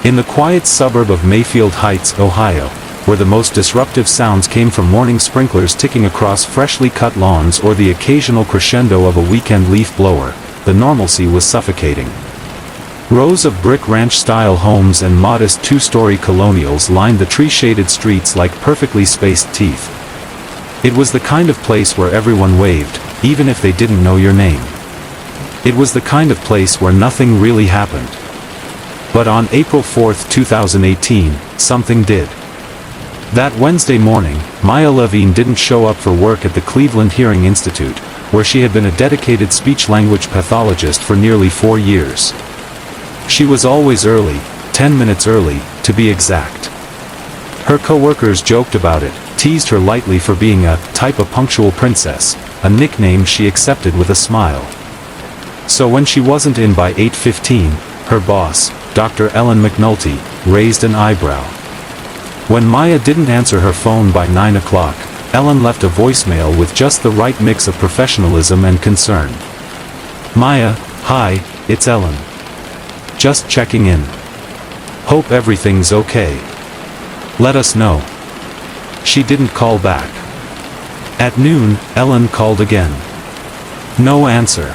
In the quiet suburb of Mayfield Heights, Ohio, where the most disruptive sounds came from morning sprinklers ticking across freshly cut lawns or the occasional crescendo of a weekend leaf blower, the normalcy was suffocating. Rows of brick ranch-style homes and modest two-story colonials lined the tree-shaded streets like perfectly spaced teeth. It was the kind of place where everyone waved, even if they didn't know your name. It was the kind of place where nothing really happened. But on April 4, 2018, something did. That Wednesday morning, Maya Levine didn't show up for work at the Cleveland Hearing Institute, where she had been a dedicated speech-language pathologist for nearly 4 years. She was always early, 10 minutes early, to be exact. Her co-workers joked about it, teased her lightly for being a type of punctual princess, a nickname she accepted with a smile. So when she wasn't in by 8:15, her boss, Dr. Ellen McNulty, raised an eyebrow. When Maya didn't answer her phone by 9 o'clock, Ellen left a voicemail with just the right mix of professionalism and concern. "Maya, hi, it's Ellen. Just checking in. Hope everything's okay. Let us know." She didn't call back. At noon, Ellen called again. No answer.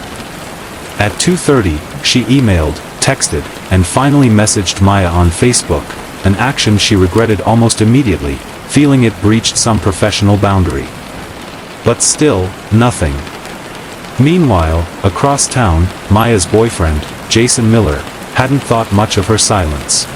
At 2:30, she emailed, texted, and finally messaged Maya on Facebook, an action she regretted almost immediately, feeling it breached some professional boundary. But still, nothing. Meanwhile, across town, Maya's boyfriend, Jason Miller, hadn't thought much of her silence.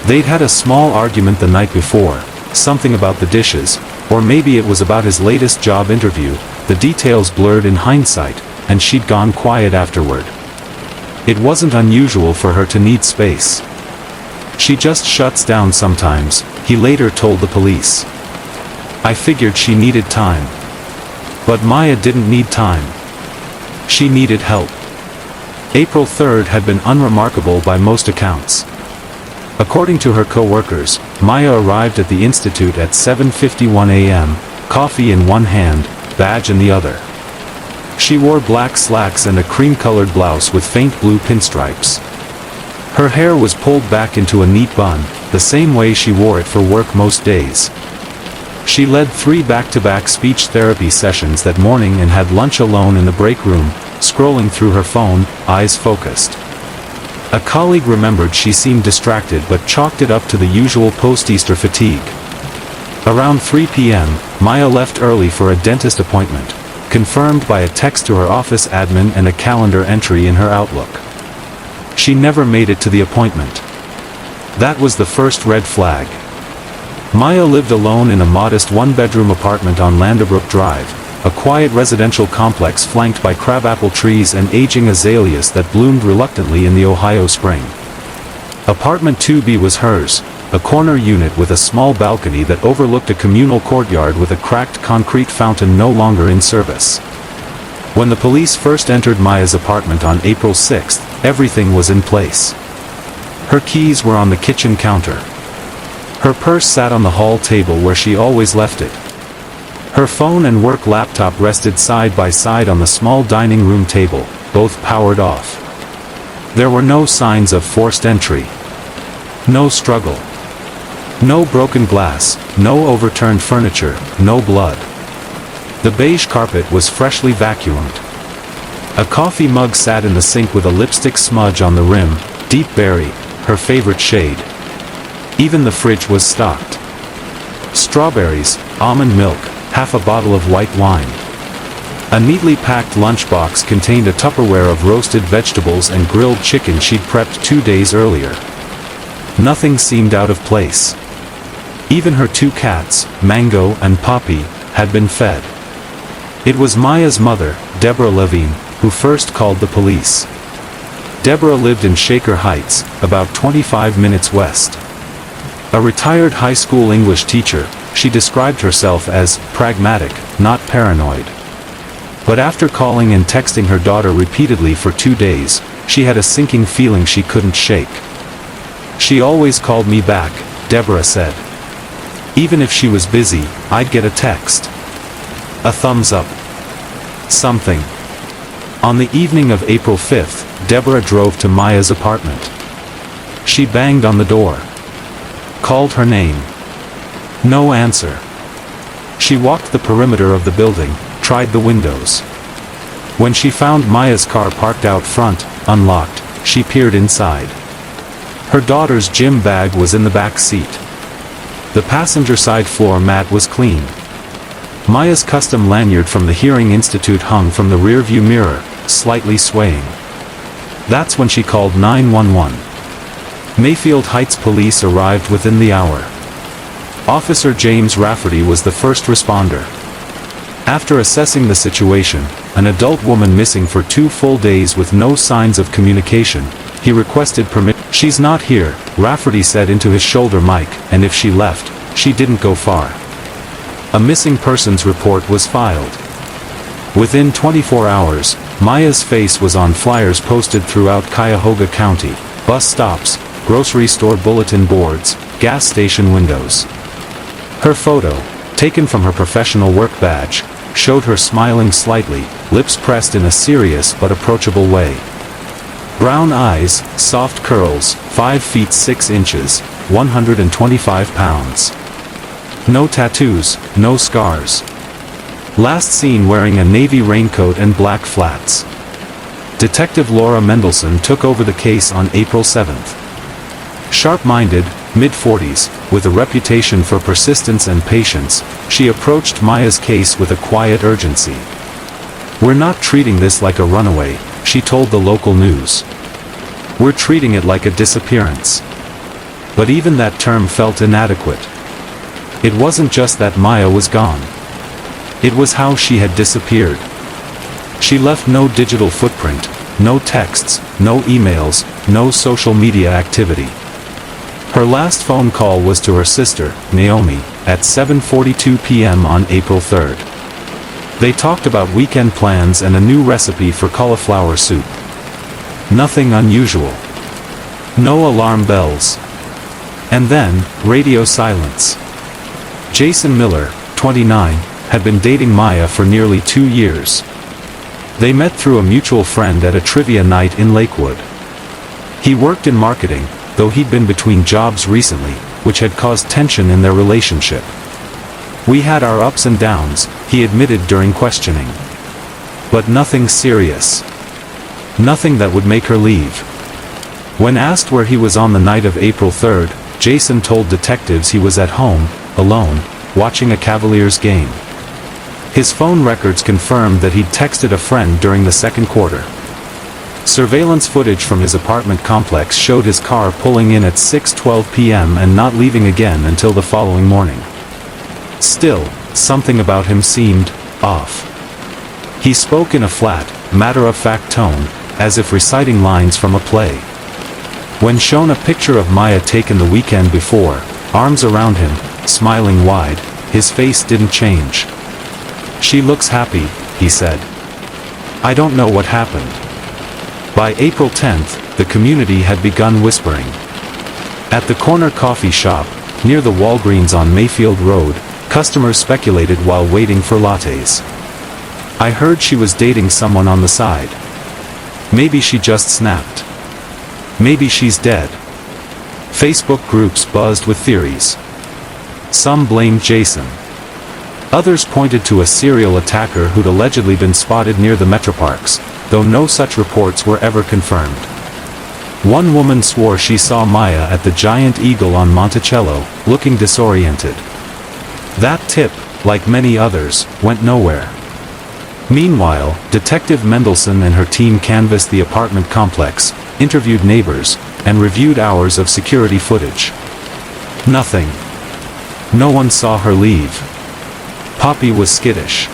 They'd had a small argument the night before, something about the dishes, or maybe it was about his latest job interview, the details blurred in hindsight, and she'd gone quiet afterward. It wasn't unusual for her to need space. "She just shuts down sometimes," he later told the police. "I figured she needed time." But Maya didn't need time. She needed help. April 3rd had been unremarkable by most accounts. According to her co-workers, Maya arrived at the institute at 7:51 a.m., coffee in one hand, badge in the other. She wore black slacks and a cream-colored blouse with faint blue pinstripes. Her hair was pulled back into a neat bun, the same way she wore it for work most days. She led 3 back-to-back speech therapy sessions that morning and had lunch alone in the break room, scrolling through her phone, eyes focused. A colleague remembered she seemed distracted but chalked it up to the usual post-Easter fatigue. Around 3 p.m., Maya left early for a dentist appointment, confirmed by a text to her office admin and a calendar entry in her Outlook. She never made it to the appointment. That was the first red flag. Maya lived alone in a modest one-bedroom apartment on Landerbrook Drive, a quiet residential complex flanked by crabapple trees and aging azaleas that bloomed reluctantly in the Ohio spring. Apartment 2B was hers, a corner unit with a small balcony that overlooked a communal courtyard with a cracked concrete fountain no longer in service. When the police first entered Maya's apartment on April 6, everything was in place. Her keys were on the kitchen counter. Her purse sat on the hall table where she always left it. Her phone and work laptop rested side by side on the small dining room table, both powered off. There were no signs of forced entry. No struggle. No broken glass, no overturned furniture, no blood. The beige carpet was freshly vacuumed. A coffee mug sat in the sink with a lipstick smudge on the rim, deep berry, her favorite shade. Even the fridge was stocked. Strawberries, almond milk, half a bottle of white wine. A neatly packed lunchbox contained a Tupperware of roasted vegetables and grilled chicken she'd prepped 2 days earlier. Nothing seemed out of place. Even her 2 cats, Mango and Poppy, had been fed. It was Maya's mother, Deborah Levine, who first called the police. Deborah lived in Shaker Heights, about 25 minutes west. A retired high school English teacher, she described herself as pragmatic, not paranoid. But after calling and texting her daughter repeatedly for 2 days, she had a sinking feeling she couldn't shake. "She always called me back," Deborah said. "Even if she was busy, I'd get a text. A thumbs up. Something." On the evening of April 5, Deborah drove to Maya's apartment. She banged on the door. Called her name. No answer. She walked the perimeter of the building, tried the windows. When she found Maya's car parked out front, unlocked, she peered inside. Her daughter's gym bag was in the back seat. The passenger side floor mat was clean. Maya's custom lanyard from the Hearing Institute hung from the rearview mirror, slightly swaying. That's when she called 911. Mayfield Heights police arrived within the hour. Officer James Rafferty was the first responder. After assessing the situation, an adult woman missing for 2 full days with no signs of communication, he requested permission. She's not here, Rafferty said into his shoulder mic, and if she left, she didn't go far. A missing persons report was filed. Within 24 hours, Maya's face was on flyers posted throughout Cuyahoga County, bus stops, grocery store bulletin boards, gas station windows. Her photo, taken from her professional work badge, showed her smiling slightly, lips pressed in a serious but approachable way. Brown eyes, soft curls, 5 feet 6 inches, 125 pounds. No tattoos, no scars. Last seen wearing a navy raincoat and black flats. Detective Laura Mendelson took over the case on April 7th. Sharp-minded, mid-40s, with a reputation for persistence and patience, she approached Maya's case with a quiet urgency. "We're not treating this like a runaway," she told the local news. "We're treating it like a disappearance." But even that term felt inadequate. It wasn't just that Maya was gone. It was how she had disappeared. She left no digital footprint, no texts, no emails, no social media activity. Her last phone call was to her sister, Naomi, at 7:42 p.m. on April 3rd. They talked about weekend plans and a new recipe for cauliflower soup. Nothing unusual. No alarm bells. And then, radio silence. Jason Miller, 29, had been dating Maya for nearly 2 years. They met through a mutual friend at a trivia night in Lakewood. He worked in marketing, though he'd been between jobs recently, which had caused tension in their relationship. "We had our ups and downs," he admitted during questioning. But nothing serious. Nothing that would make her leave. When asked where he was on the night of April 3rd, Jason told detectives he was at home, alone, watching a Cavaliers game. His phone records confirmed that he'd texted a friend during the second quarter. Surveillance footage from his apartment complex showed his car pulling in at 6:12 p.m. and not leaving again until the following morning. Still, something about him seemed off. He spoke in a flat, matter-of-fact tone, as if reciting lines from a play. When shown a picture of Maya taken the weekend before, arms around him, smiling wide, his face didn't change. "She looks happy," he said. "I don't know what happened." By April 10th, the community had begun whispering. At the corner coffee shop, near the Walgreens on Mayfield Road, customers speculated while waiting for lattes. "I heard she was dating someone on the side. Maybe she just snapped. Maybe she's dead." Facebook groups buzzed with theories. Some blamed Jason. Others pointed to a serial attacker who'd allegedly been spotted near the Metroparks, though no such reports were ever confirmed. One woman swore she saw Maya at the Giant Eagle on Monticello, looking disoriented. That tip, like many others, went nowhere. Meanwhile, Detective Mendelson and her team canvassed the apartment complex, interviewed neighbors, and reviewed hours of security footage. Nothing. No one saw her leave. Poppy was skittish.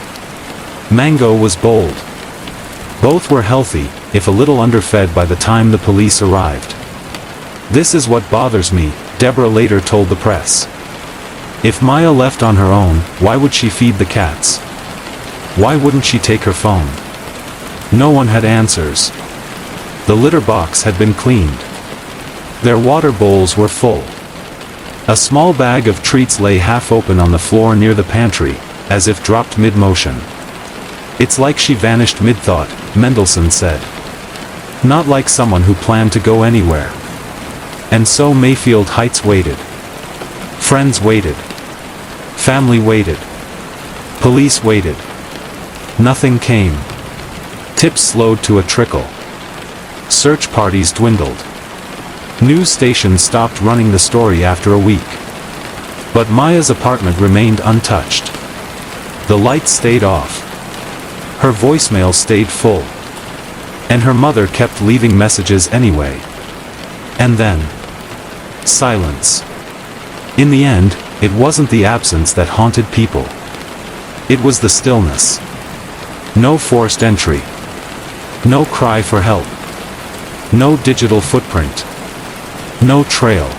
Mango was bold. Both were healthy, if a little underfed by the time the police arrived. "This is what bothers me," Deborah later told the press. "If Maya left on her own, why would she feed the cats? Why wouldn't she take her phone?" No one had answers. The litter box had been cleaned. Their water bowls were full. A small bag of treats lay half open on the floor near the pantry, as if dropped mid-motion. "It's like she vanished mid-thought," Mendelson said. "Not like someone who planned to go anywhere." And so Mayfield Heights waited. Friends waited. Family waited. Police waited. Nothing came. Tips slowed to a trickle. Search parties dwindled. News stations stopped running the story after a week. But Maya's apartment remained untouched. The lights stayed off. Her voicemail stayed full. And her mother kept leaving messages anyway. And then, silence. In the end, it wasn't the absence that haunted people. It was the stillness. No forced entry. No cry for help. No digital footprint. No trail.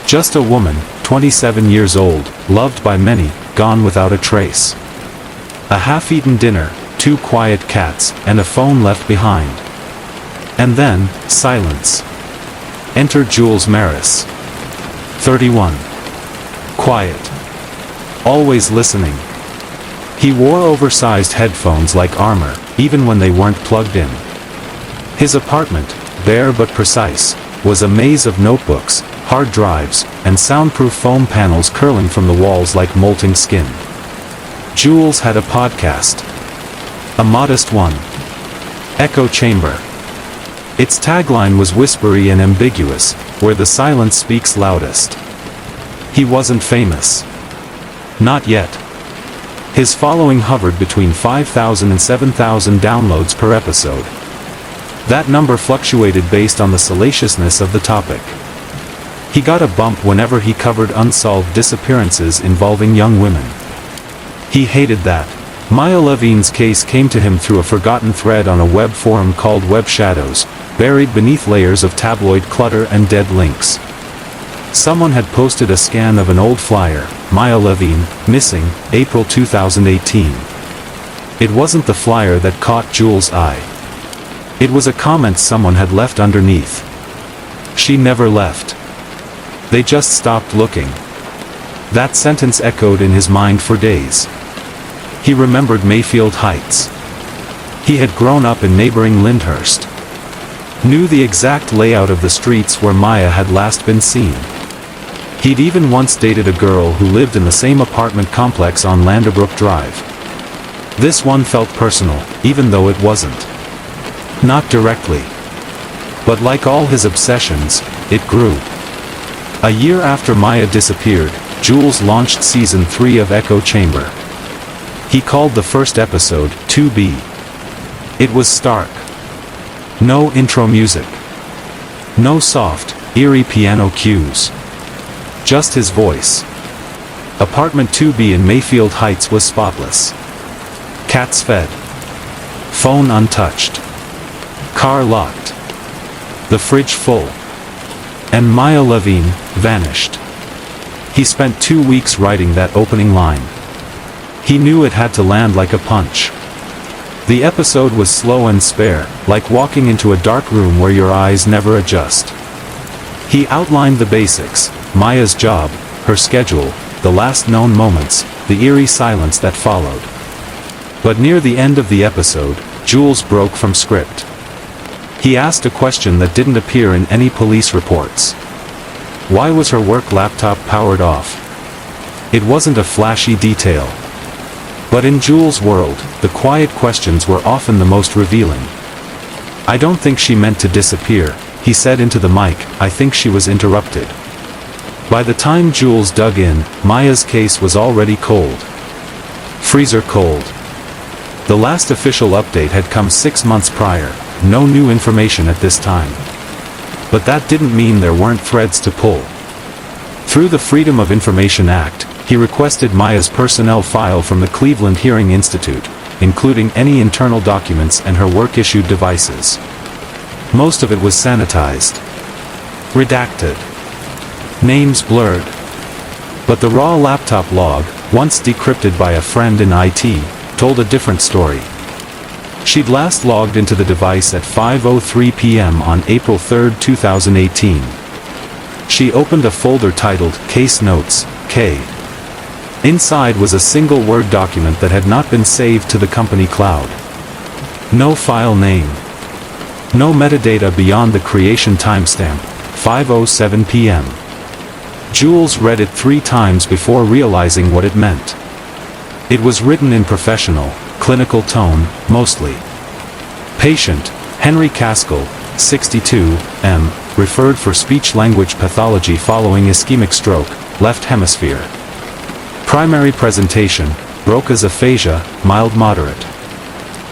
Just a woman, 27 years old, loved by many, gone without a trace. A half-eaten dinner, 2 quiet cats, and a phone left behind. And then, silence. Enter Jules Maris. 31. Quiet. Always listening. He wore oversized headphones like armor, even when they weren't plugged in. His apartment, bare but precise, was a maze of notebooks, hard drives, and soundproof foam panels curling from the walls like molting skin. Jules had a podcast. A modest one. Echo Chamber. Its tagline was whispery and ambiguous, where the silence speaks loudest. He wasn't famous. Not yet. His following hovered between 5,000 and 7,000 downloads per episode. That number fluctuated based on the salaciousness of the topic. He got a bump whenever he covered unsolved disappearances involving young women. He hated that. Maya Levine's case came to him through a forgotten thread on a web forum called Web Shadows, buried beneath layers of tabloid clutter and dead links. Someone had posted a scan of an old flyer, Maya Levine, missing, April 2018. It wasn't the flyer that caught Jules' eye. It was a comment someone had left underneath. She never left. They just stopped looking. That sentence echoed in his mind for days. He remembered Mayfield Heights. He had grown up in neighboring Lyndhurst. Knew the exact layout of the streets where Maya had last been seen. He'd even once dated a girl who lived in the same apartment complex on Landerbrook Drive. This one felt personal, even though it wasn't. Not directly. But like all his obsessions, it grew. A year after Maya disappeared, Jules launched Season 3 of Echo Chamber. He called the first episode, 2B. It was stark. No intro music. No soft, eerie piano cues. Just his voice. Apartment 2B in Mayfield Heights was spotless. Cats fed. Phone untouched. Car locked. The fridge full. And Maya Levine vanished. He spent 2 weeks writing that opening line. He knew it had to land like a punch. The episode was slow and spare, like walking into a dark room where your eyes never adjust. He outlined the basics, Maya's job, her schedule, the last known moments, the eerie silence that followed. But near the end of the episode, Jules broke from script. He asked a question that didn't appear in any police reports. Why was her work laptop powered off? It wasn't a flashy detail. But in Jules' world, the quiet questions were often the most revealing. I don't think she meant to disappear, he said into the mic. I think she was interrupted. By the time Jules dug in, Maya's case was already cold. Freezer cold. The last official update had come 6 months prior, no new information at this time. But that didn't mean there weren't threads to pull. Through the Freedom of Information Act, he requested Maya's personnel file from the Cleveland Hearing Institute, including any internal documents and her work-issued devices. Most of it was sanitized. Redacted. Names blurred. But the raw laptop log, once decrypted by a friend in IT, told a different story. She'd last logged into the device at 5:03 p.m. on April 3, 2018. She opened a folder titled Case Notes, K. Inside was a single Word document that had not been saved to the company cloud. No file name. No metadata beyond the creation timestamp, 5:07 p.m. Jules read it 3 times before realizing what it meant. It was written in professional, clinical tone, mostly. Patient, Henry Caskell, 62, M., referred for speech-language pathology following ischemic stroke, left hemisphere. Primary presentation, Broca's aphasia, mild-moderate.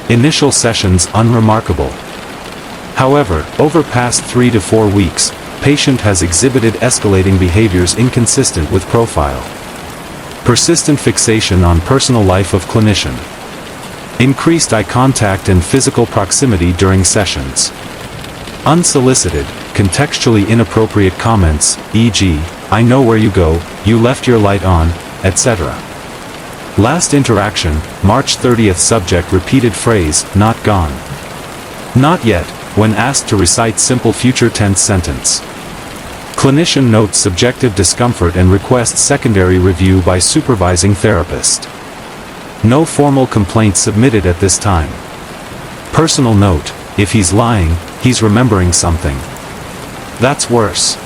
Initial sessions unremarkable. However, over past 3 to 4 weeks, patient has exhibited escalating behaviors inconsistent with profile. Persistent fixation on personal life of clinician. Increased eye contact and physical proximity during sessions. Unsolicited, contextually inappropriate comments, e.g., "I know where you go, you left your light on," etc. Last interaction, March 30th. Subject repeated phrase, "not gone." Not yet, when asked to recite simple future tense sentence. Clinician notes subjective discomfort and requests secondary review by supervising therapist. No formal complaint submitted at this time. Personal note, if he's lying, he's remembering something. That's worse.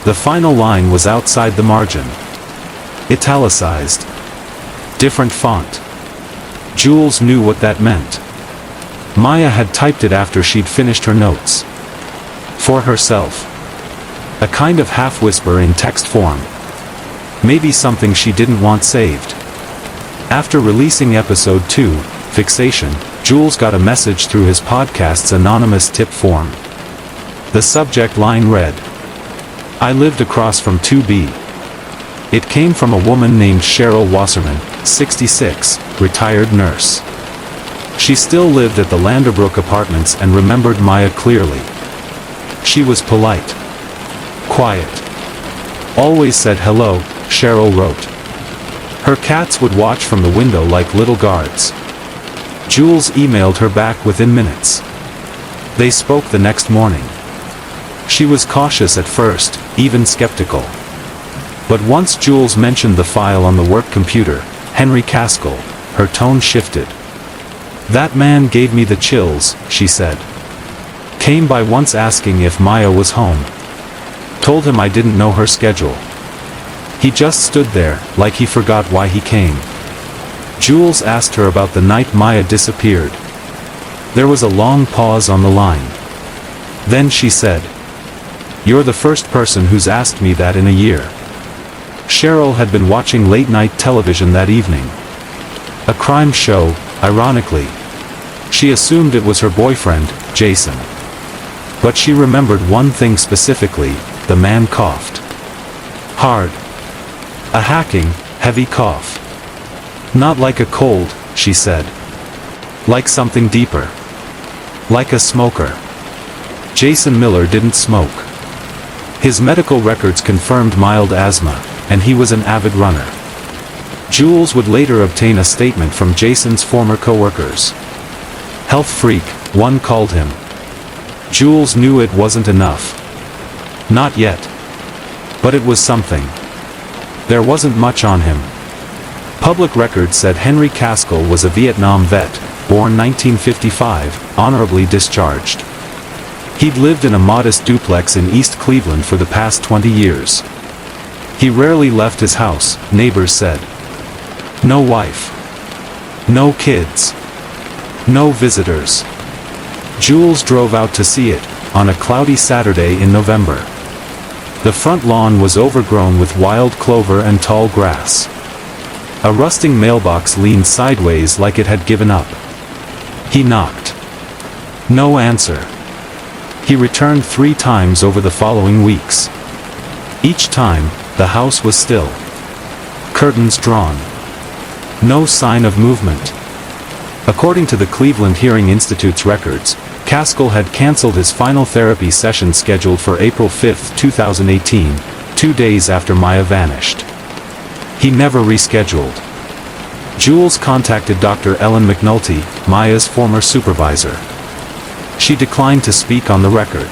The final line was outside the margin. Italicized. Different font. Jules knew what that meant. Maya had typed it after she'd finished her notes. For herself. A kind of half-whisper in text form. Maybe something she didn't want saved. After releasing episode 2, Fixation, Jules got a message through his podcast's anonymous tip form. The subject line read, "I lived across from 2B. It came from a woman named Cheryl Wasserman, 66, retired nurse. She still lived at the Landerbrook apartments and remembered Maya clearly. She was polite. Quiet. Always said hello," Cheryl wrote. Her cats would watch from the window like little guards. Jules emailed her back within minutes. They spoke the next morning. She was cautious at first, even skeptical. But once Jules mentioned the file on the work computer, Henry Caskell, her tone shifted. "That man gave me the chills," she said. "Came by once asking if Maya was home. Told him I didn't know her schedule. He just stood there, like he forgot why he came." Jules asked her about the night Maya disappeared. There was a long pause on the line. Then she said, "You're the first person who's asked me that in a year." Cheryl had been watching late-night television that evening. A crime show, ironically. She assumed it was her boyfriend, Jason. But she remembered one thing specifically: the man coughed. Hard. A hacking, heavy cough. Not like a cold, she said. Like something deeper. Like a smoker. Jason Miller didn't smoke. His medical records confirmed mild asthma, and he was an avid runner. Jules would later obtain a statement from Jason's former co-workers. Health freak, one called him. Jules knew it wasn't enough. Not yet. But it was something. There wasn't much on him. Public records said Henry Caskell was a Vietnam vet, born 1955, honorably discharged. He'd lived in a modest duplex in East Cleveland for the past 20 years. He rarely left his house, neighbors said. No wife. No kids. No visitors. Jules drove out to see it, on a cloudy Saturday in November. The front lawn was overgrown with wild clover and tall grass. A rusting mailbox leaned sideways like it had given up. He knocked. No answer. He returned 3 times over the following weeks. Each time, the house was still. Curtains drawn. No sign of movement. According to the Cleveland Hearing Institute's records, Caskell had canceled his final therapy session scheduled for April 5, 2018, 2 days after Maya vanished. He never rescheduled. Jules contacted Dr. Ellen McNulty, Maya's former supervisor. She declined to speak on the record.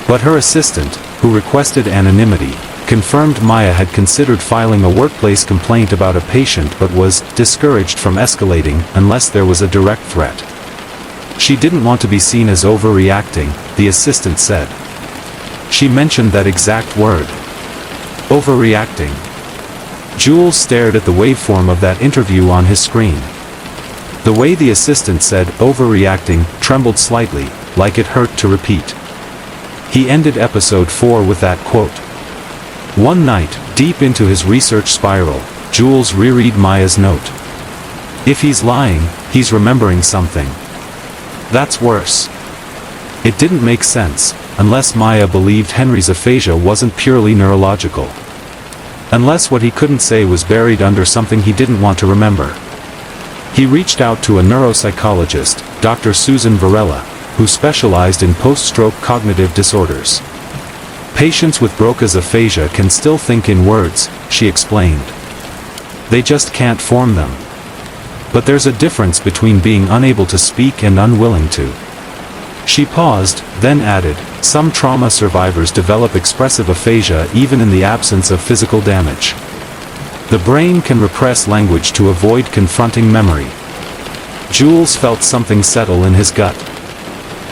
But her assistant, who requested anonymity, confirmed Maya had considered filing a workplace complaint about a patient but was discouraged from escalating unless there was a direct threat. She didn't want to be seen as overreacting, the assistant said. She mentioned that exact word. Overreacting. Jules stared at the waveform of that interview on his screen. The way the assistant said overreacting trembled slightly, like it hurt to repeat. He ended episode 4 with that quote. One night, deep into his research spiral, Jules reread Maya's note. If he's lying, he's remembering something. That's worse. It didn't make sense, unless Maya believed Henry's aphasia wasn't purely neurological. Unless what he couldn't say was buried under something he didn't want to remember. He reached out to a neuropsychologist, Dr. Susan Varela, who specialized in post-stroke cognitive disorders. Patients with Broca's aphasia can still think in words, she explained. They just can't form them. But there's a difference between being unable to speak and unwilling to. She paused, then added, some trauma survivors develop expressive aphasia even in the absence of physical damage. The brain can repress language to avoid confronting memory. Jules felt something settle in his gut.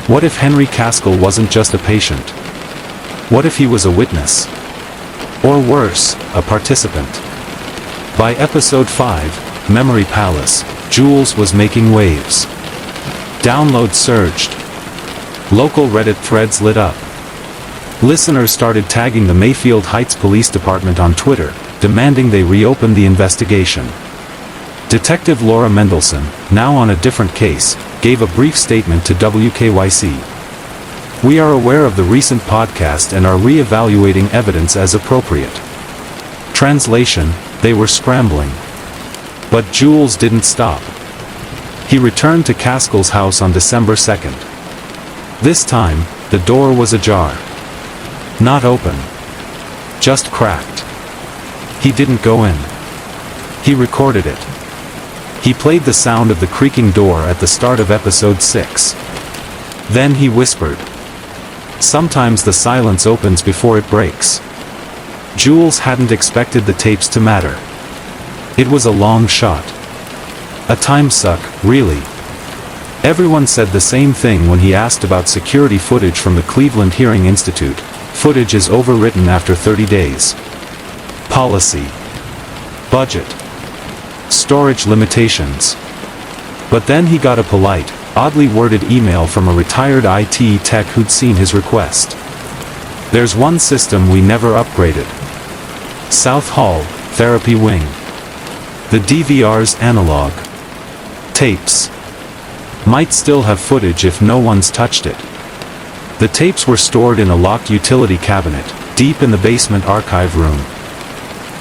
What if Henry Caskell wasn't just a patient? What if he was a witness? Or worse, a participant? By episode 5, Memory Palace, Jules was making waves. Downloads surged. Local Reddit threads lit up. Listeners started tagging the Mayfield Heights Police Department on Twitter, demanding they reopen the investigation. Detective Laura Mendelson, now on a different case, gave a brief statement to WKYC. We are aware of the recent podcast and are re-evaluating evidence as appropriate. Translation, they were scrambling. But Jules didn't stop. He returned to Caskell's house on December 2nd. This time, the door was ajar. Not open. Just cracked. He didn't go in. He recorded it. He played the sound of the creaking door at the start of episode 6. Then he whispered. Sometimes the silence opens before it breaks. Jules hadn't expected the tapes to matter. It was a long shot. A time suck, really. Everyone said the same thing when he asked about security footage from the Cleveland Hearing Institute. Footage is overwritten after 30 days. Policy. Budget. Storage limitations. But then he got a polite, oddly worded email from a retired IT tech who'd seen his request. There's one system we never upgraded. South Hall, Therapy Wing. The DVR's analog tapes might still have footage if no one's touched it. The tapes were stored in a locked utility cabinet, deep in the basement archive room.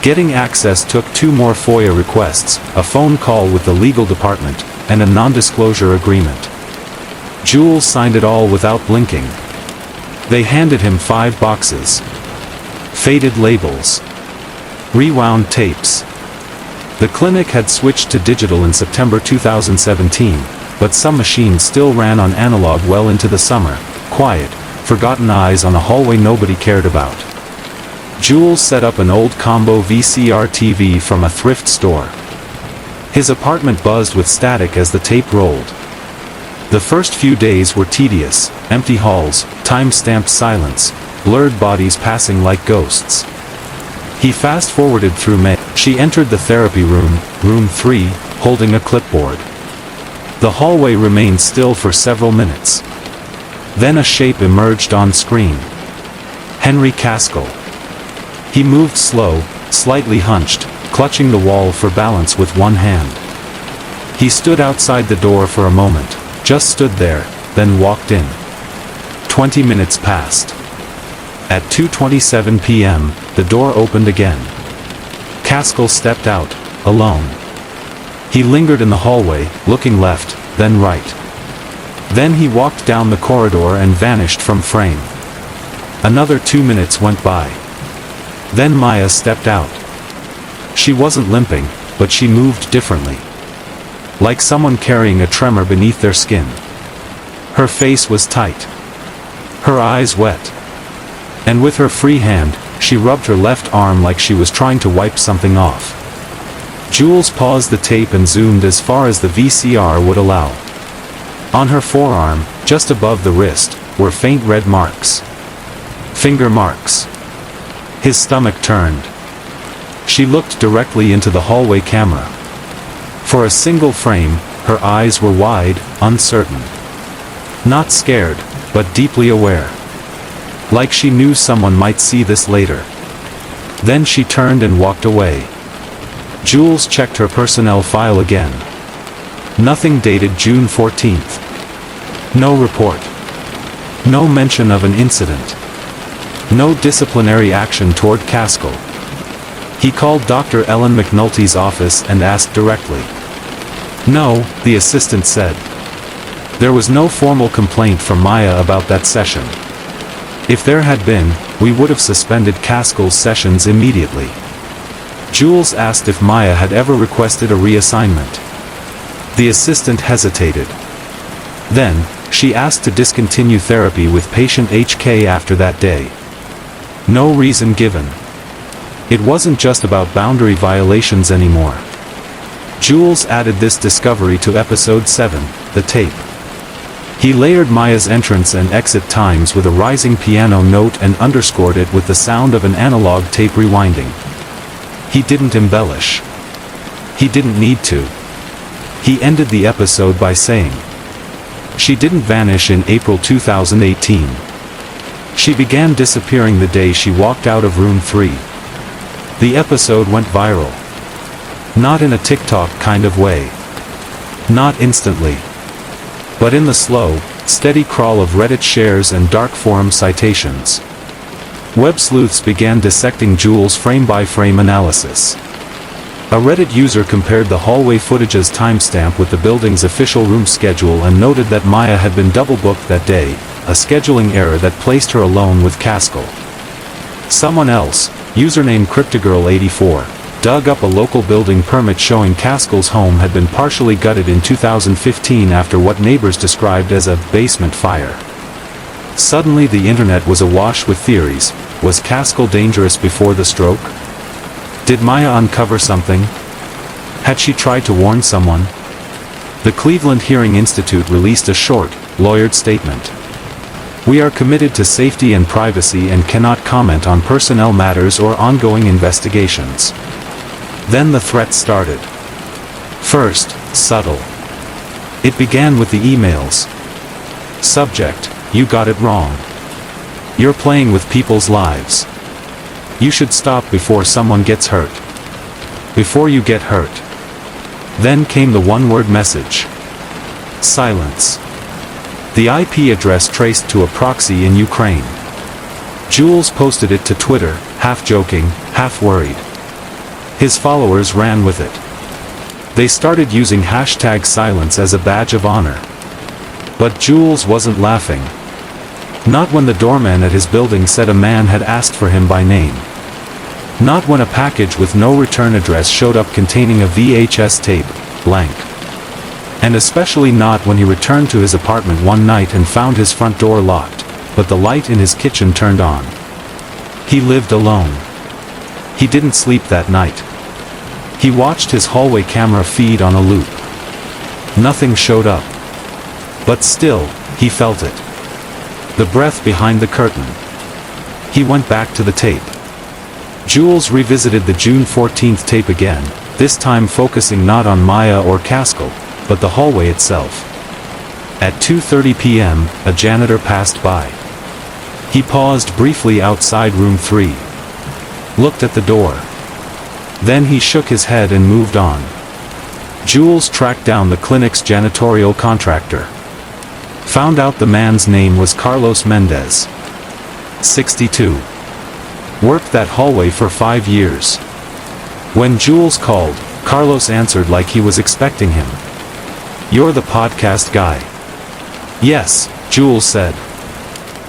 Getting access took 2 more FOIA requests, a phone call with the legal department, and a non-disclosure agreement. Jules signed it all without blinking. They handed him 5 boxes. Faded labels. Rewound tapes. The clinic had switched to digital in September 2017, but some machines still ran on analog well into the summer, quiet, forgotten eyes on a hallway nobody cared about. Jules set up an old combo VCR TV from a thrift store. His apartment buzzed with static as the tape rolled. The first few days were tedious, empty halls, time-stamped silence, blurred bodies passing like ghosts. He fast-forwarded through May. She entered the therapy room, room 3, holding a clipboard. The hallway remained still for several minutes. Then a shape emerged on screen. Henry Caskell. He moved slow, slightly hunched, clutching the wall for balance with one hand. He stood outside the door for a moment, just stood there, then walked in. 20 minutes passed. At 2:27 p.m., the door opened again. Caskell stepped out, alone. He lingered in the hallway, looking left, then right. Then he walked down the corridor and vanished from frame. Another 2 minutes went by. Then Maya stepped out. She wasn't limping, but she moved differently. Like someone carrying a tremor beneath their skin. Her face was tight. Her eyes wet. And with her free hand, she rubbed her left arm like she was trying to wipe something off. Jules paused the tape and zoomed as far as the VCR would allow. On her forearm, just above the wrist, were faint red marks. Finger marks. His stomach turned. She looked directly into the hallway camera. For a single frame, her eyes were wide, uncertain. Not scared, but deeply aware. Like she knew someone might see this later. Then she turned and walked away. Jules checked her personnel file again. Nothing dated June 14th. No report. No mention of an incident. No disciplinary action toward Caskell. He called Dr. Ellen McNulty's office and asked directly. No, the assistant said. There was no formal complaint from Maya about that session. If there had been, we would have suspended Caskell's sessions immediately. Jules asked if Maya had ever requested a reassignment. The assistant hesitated. Then, she asked to discontinue therapy with patient HK after that day. No reason given. It wasn't just about boundary violations anymore. Jules added this discovery to episode 7, the tape. He layered Maya's entrance and exit times with a rising piano note and underscored it with the sound of an analog tape rewinding. He didn't embellish. He didn't need to. He ended the episode by saying, "She didn't vanish in April 2018. She began disappearing the day she walked out of room 3. The episode went viral. Not in a TikTok kind of way. Not instantly. But in the slow, steady crawl of Reddit shares and dark forum citations. Web sleuths began dissecting Jules' frame-by-frame analysis. A Reddit user compared the hallway footage's timestamp with the building's official room schedule and noted that Maya had been double-booked that day, a scheduling error that placed her alone with Caskell. Someone else, username CryptoGirl84, dug up a local building permit showing Caskell's home had been partially gutted in 2015 after what neighbors described as a basement fire. Suddenly the internet was awash with theories. Was Caskell dangerous before the stroke? Did Maya uncover something? Had she tried to warn someone? The Cleveland Hearing Institute released a short, lawyered statement. We are committed to safety and privacy and cannot comment on personnel matters or ongoing investigations. Then the threat started. First, subtle. It began with the emails. Subject, you got it wrong. You're playing with people's lives. You should stop before someone gets hurt. Before you get hurt. Then came the one-word message. Silence. The IP address traced to a proxy in Ukraine. Jules posted it to Twitter, half joking, half worried. His followers ran with it. They started using #silence as a badge of honor. But Jules wasn't laughing. Not when the doorman at his building said a man had asked for him by name. Not when a package with no return address showed up containing a VHS tape, blank. And especially not when he returned to his apartment one night and found his front door locked, but the light in his kitchen turned on. He lived alone. He didn't sleep that night. He watched his hallway camera feed on a loop. Nothing showed up. But still, he felt it. The breath behind the curtain. He went back to the tape. Jules revisited the June 14th tape again, this time focusing not on Maya or Caskell, but the hallway itself. At 2:30 p.m., a janitor passed by. He paused briefly outside room 3. Looked at the door. Then he shook his head and moved on. Jules tracked down the clinic's janitorial contractor. Found out the man's name was Carlos Mendez. 62. Worked that hallway for 5 years. When Jules called, Carlos answered like he was expecting him. You're the podcast guy. Yes, Jules said.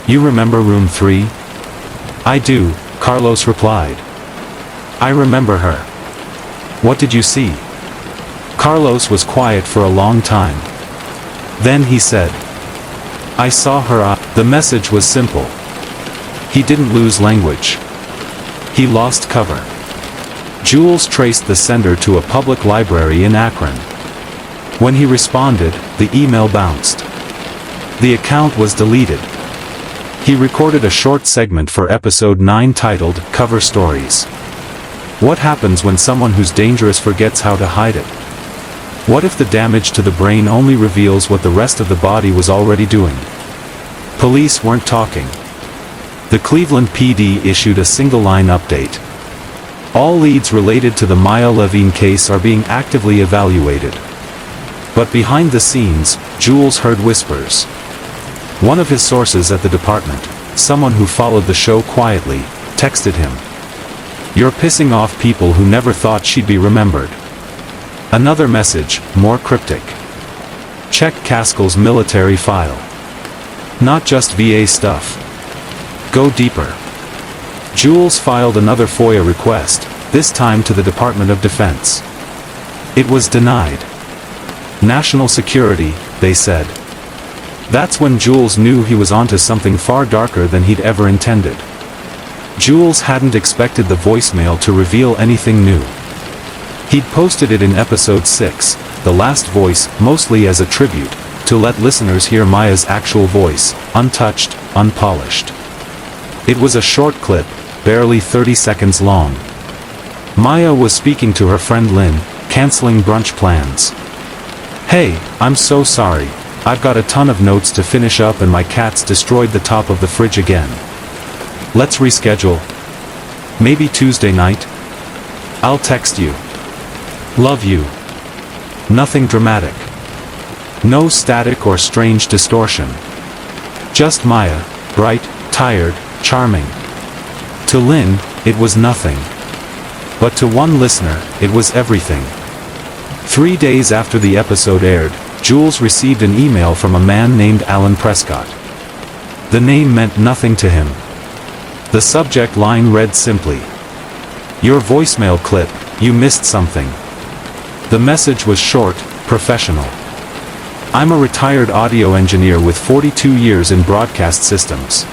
You remember room 3? I do, Carlos replied. I remember her. What did you see? Carlos was quiet for a long time. Then he said, I saw her. The message was simple. He didn't lose language. He lost cover. Jules traced the sender to a public library in Akron. When he responded, the email bounced. The account was deleted. He recorded a short segment for episode 9 titled, Cover Stories. What happens when someone who's dangerous forgets how to hide it? What if the damage to the brain only reveals what the rest of the body was already doing? Police weren't talking. The Cleveland PD issued a single-line update. All leads related to the Maya Levine case are being actively evaluated. But behind the scenes, Jules heard whispers. One of his sources at the department, someone who followed the show quietly, texted him. "You're pissing off people who never thought she'd be remembered." Another message, more cryptic. "Check Caskell's military file. Not just VA stuff. Go deeper." Jules filed another FOIA request, this time to the Department of Defense. It was denied. National security, they said. That's when Jules knew he was onto something far darker than he'd ever intended. Jules hadn't expected the voicemail to reveal anything new. He'd posted it in episode 6, The Last Voice, mostly as a tribute, to let listeners hear Maya's actual voice, untouched, unpolished. It was a short clip, barely 30 seconds long. Maya was speaking to her friend Lynn, canceling brunch plans. "Hey, I'm so sorry. I've got a ton of notes to finish up and my cats destroyed the top of the fridge again. Let's reschedule. Maybe Tuesday night? I'll text you. Love you." Nothing dramatic. No static or strange distortion. Just Maya, bright, tired, charming. To Lynn, it was nothing. But to one listener, it was everything. 3 days after the episode aired, Jules received an email from a man named Alan Prescott. The name meant nothing to him. The subject line read simply, "Your voicemail clip, you missed something." The message was short, professional. "I'm a retired audio engineer with 42 years in broadcast systems.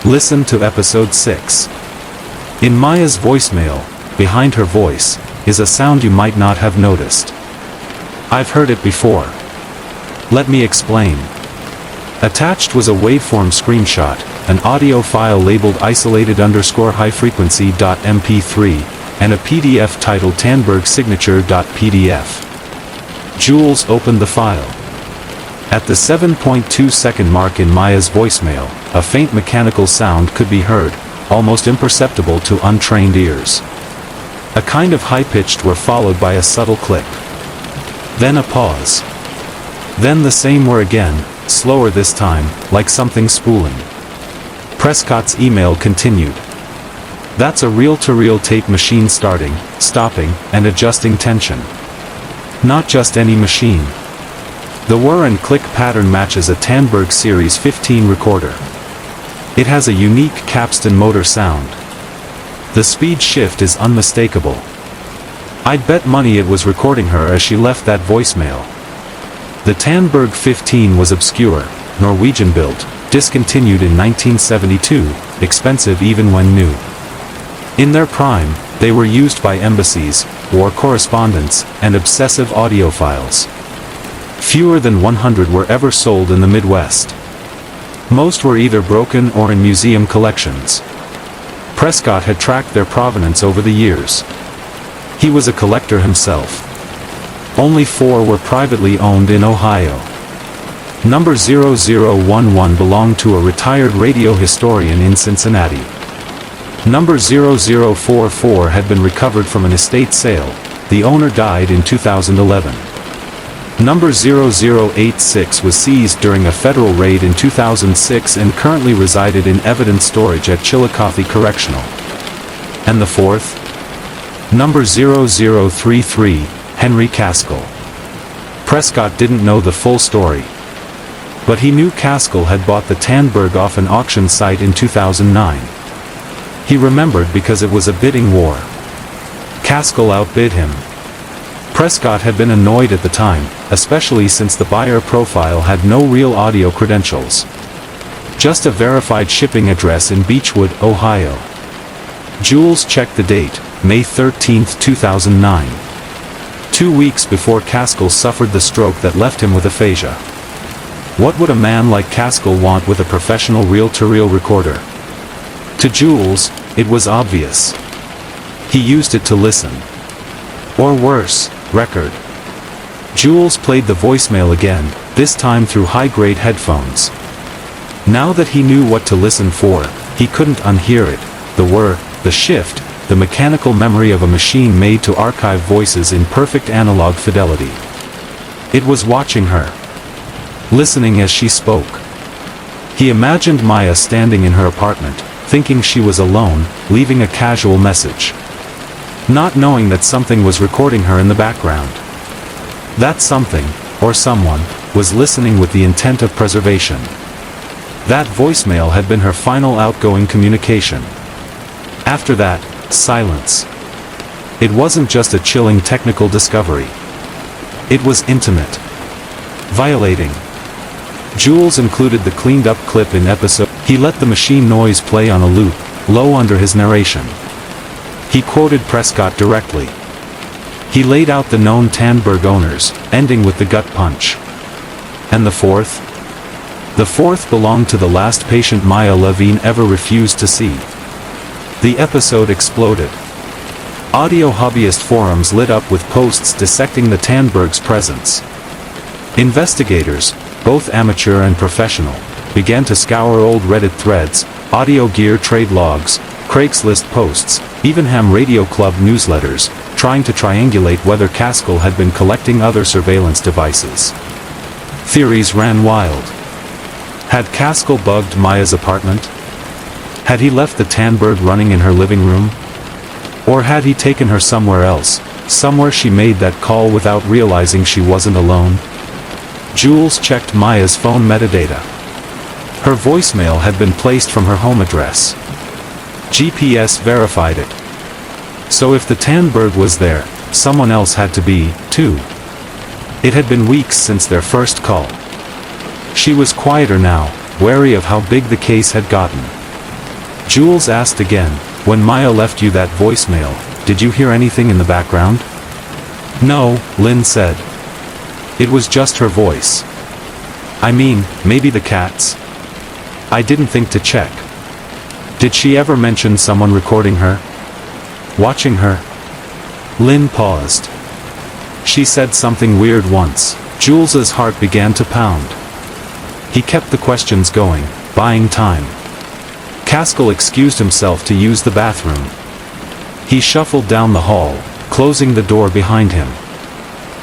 Listen to episode 6. In Maya's voicemail, behind her voice, is a sound you might not have noticed. I've heard it before. Let me explain." Attached was a waveform screenshot, an audio file labeled isolated_high-frequency.mp3, and a PDF titled Tandberg-signature.pdf. Jules opened the file. At the 7.2-second mark in Maya's voicemail, a faint mechanical sound could be heard, almost imperceptible to untrained ears. A kind of high-pitched whir followed by a subtle click. Then a pause. Then the same whir again, slower this time, like something spooling. Prescott's email continued. "That's a reel-to-reel tape machine starting, stopping, and adjusting tension. Not just any machine. The whir and click pattern matches a Tandberg Series 15 recorder. It has a unique capstan motor sound. The speed shift is unmistakable. I'd bet money it was recording her as she left that voicemail." The Tandberg 15 was obscure, Norwegian-built, discontinued in 1972, expensive even when new. In their prime, they were used by embassies, war correspondents, and obsessive audiophiles. Fewer than 100 were ever sold in the Midwest. Most were either broken or in museum collections. Prescott had tracked their provenance over the years. He was a collector himself. Only 4 were privately owned in Ohio. Number 0011 belonged to a retired radio historian in Cincinnati. Number 0044 had been recovered from an estate sale. The owner died in 2011. Number 0086 was seized during a federal raid in 2006 and currently resided in evidence storage at Chillicothe Correctional. And the 4th? Number 0033, Henry Caskell. Prescott didn't know the full story. But he knew Caskell had bought the Tandberg off an auction site in 2009. He remembered because it was a bidding war. Caskell outbid him. Prescott had been annoyed at the time, especially since the buyer profile had no real audio credentials. Just a verified shipping address in Beechwood, Ohio. Jules checked the date, May 13, 2009. 2 weeks before Caskell suffered the stroke that left him with aphasia. What would a man like Caskell want with a professional reel-to-reel recorder? To Jules, it was obvious. He used it to listen. Or worse, record. Jules played the voicemail again, this time through high-grade headphones. Now that he knew what to listen for, he couldn't unhear it. The whir, the shift, the mechanical memory of a machine made to archive voices in perfect analog fidelity. It was watching her. Listening as she spoke. He imagined Maya standing in her apartment, thinking she was alone, leaving a casual message. Not knowing that something was recording her in the background. That something, or someone, was listening with the intent of preservation. That voicemail had been her final outgoing communication. After that, silence. It wasn't just a chilling technical discovery. It was intimate. Violating. Jules included the cleaned-up clip in episode. He let the machine noise play on a loop, low under his narration. He quoted Prescott directly. He laid out the known Tandberg owners, ending with the gut punch. And the fourth? The fourth belonged to the last patient Maya Levine ever refused to see. The episode exploded. Audio hobbyist forums lit up with posts dissecting the Tandberg's presence. Investigators, both amateur and professional, began to scour old Reddit threads, audio gear trade logs, Craigslist posts, even ham radio club newsletters, trying to triangulate whether Caskell had been collecting other surveillance devices. Theories ran wild. Had Caskell bugged Maya's apartment? Had he left the Tandberg running in her living room? Or had he taken her somewhere else, somewhere she made that call without realizing she wasn't alone? Jules checked Maya's phone metadata. Her voicemail had been placed from her home address. GPS verified it. So if the Tandberg was there, someone else had to be, too. It had been weeks since their first call. She was quieter now, wary of how big the case had gotten. Jules asked again, "When Maya left you that voicemail, did you hear anything in the background?" "No," Lynn said. "It was just her voice. I mean, maybe the cats. I didn't think to check." "Did she ever mention someone recording her? Watching her?" Lynn paused. "She said something weird once." Jules's heart began to pound. He kept the questions going, buying time. Caskell excused himself to use the bathroom. He shuffled down the hall, closing the door behind him.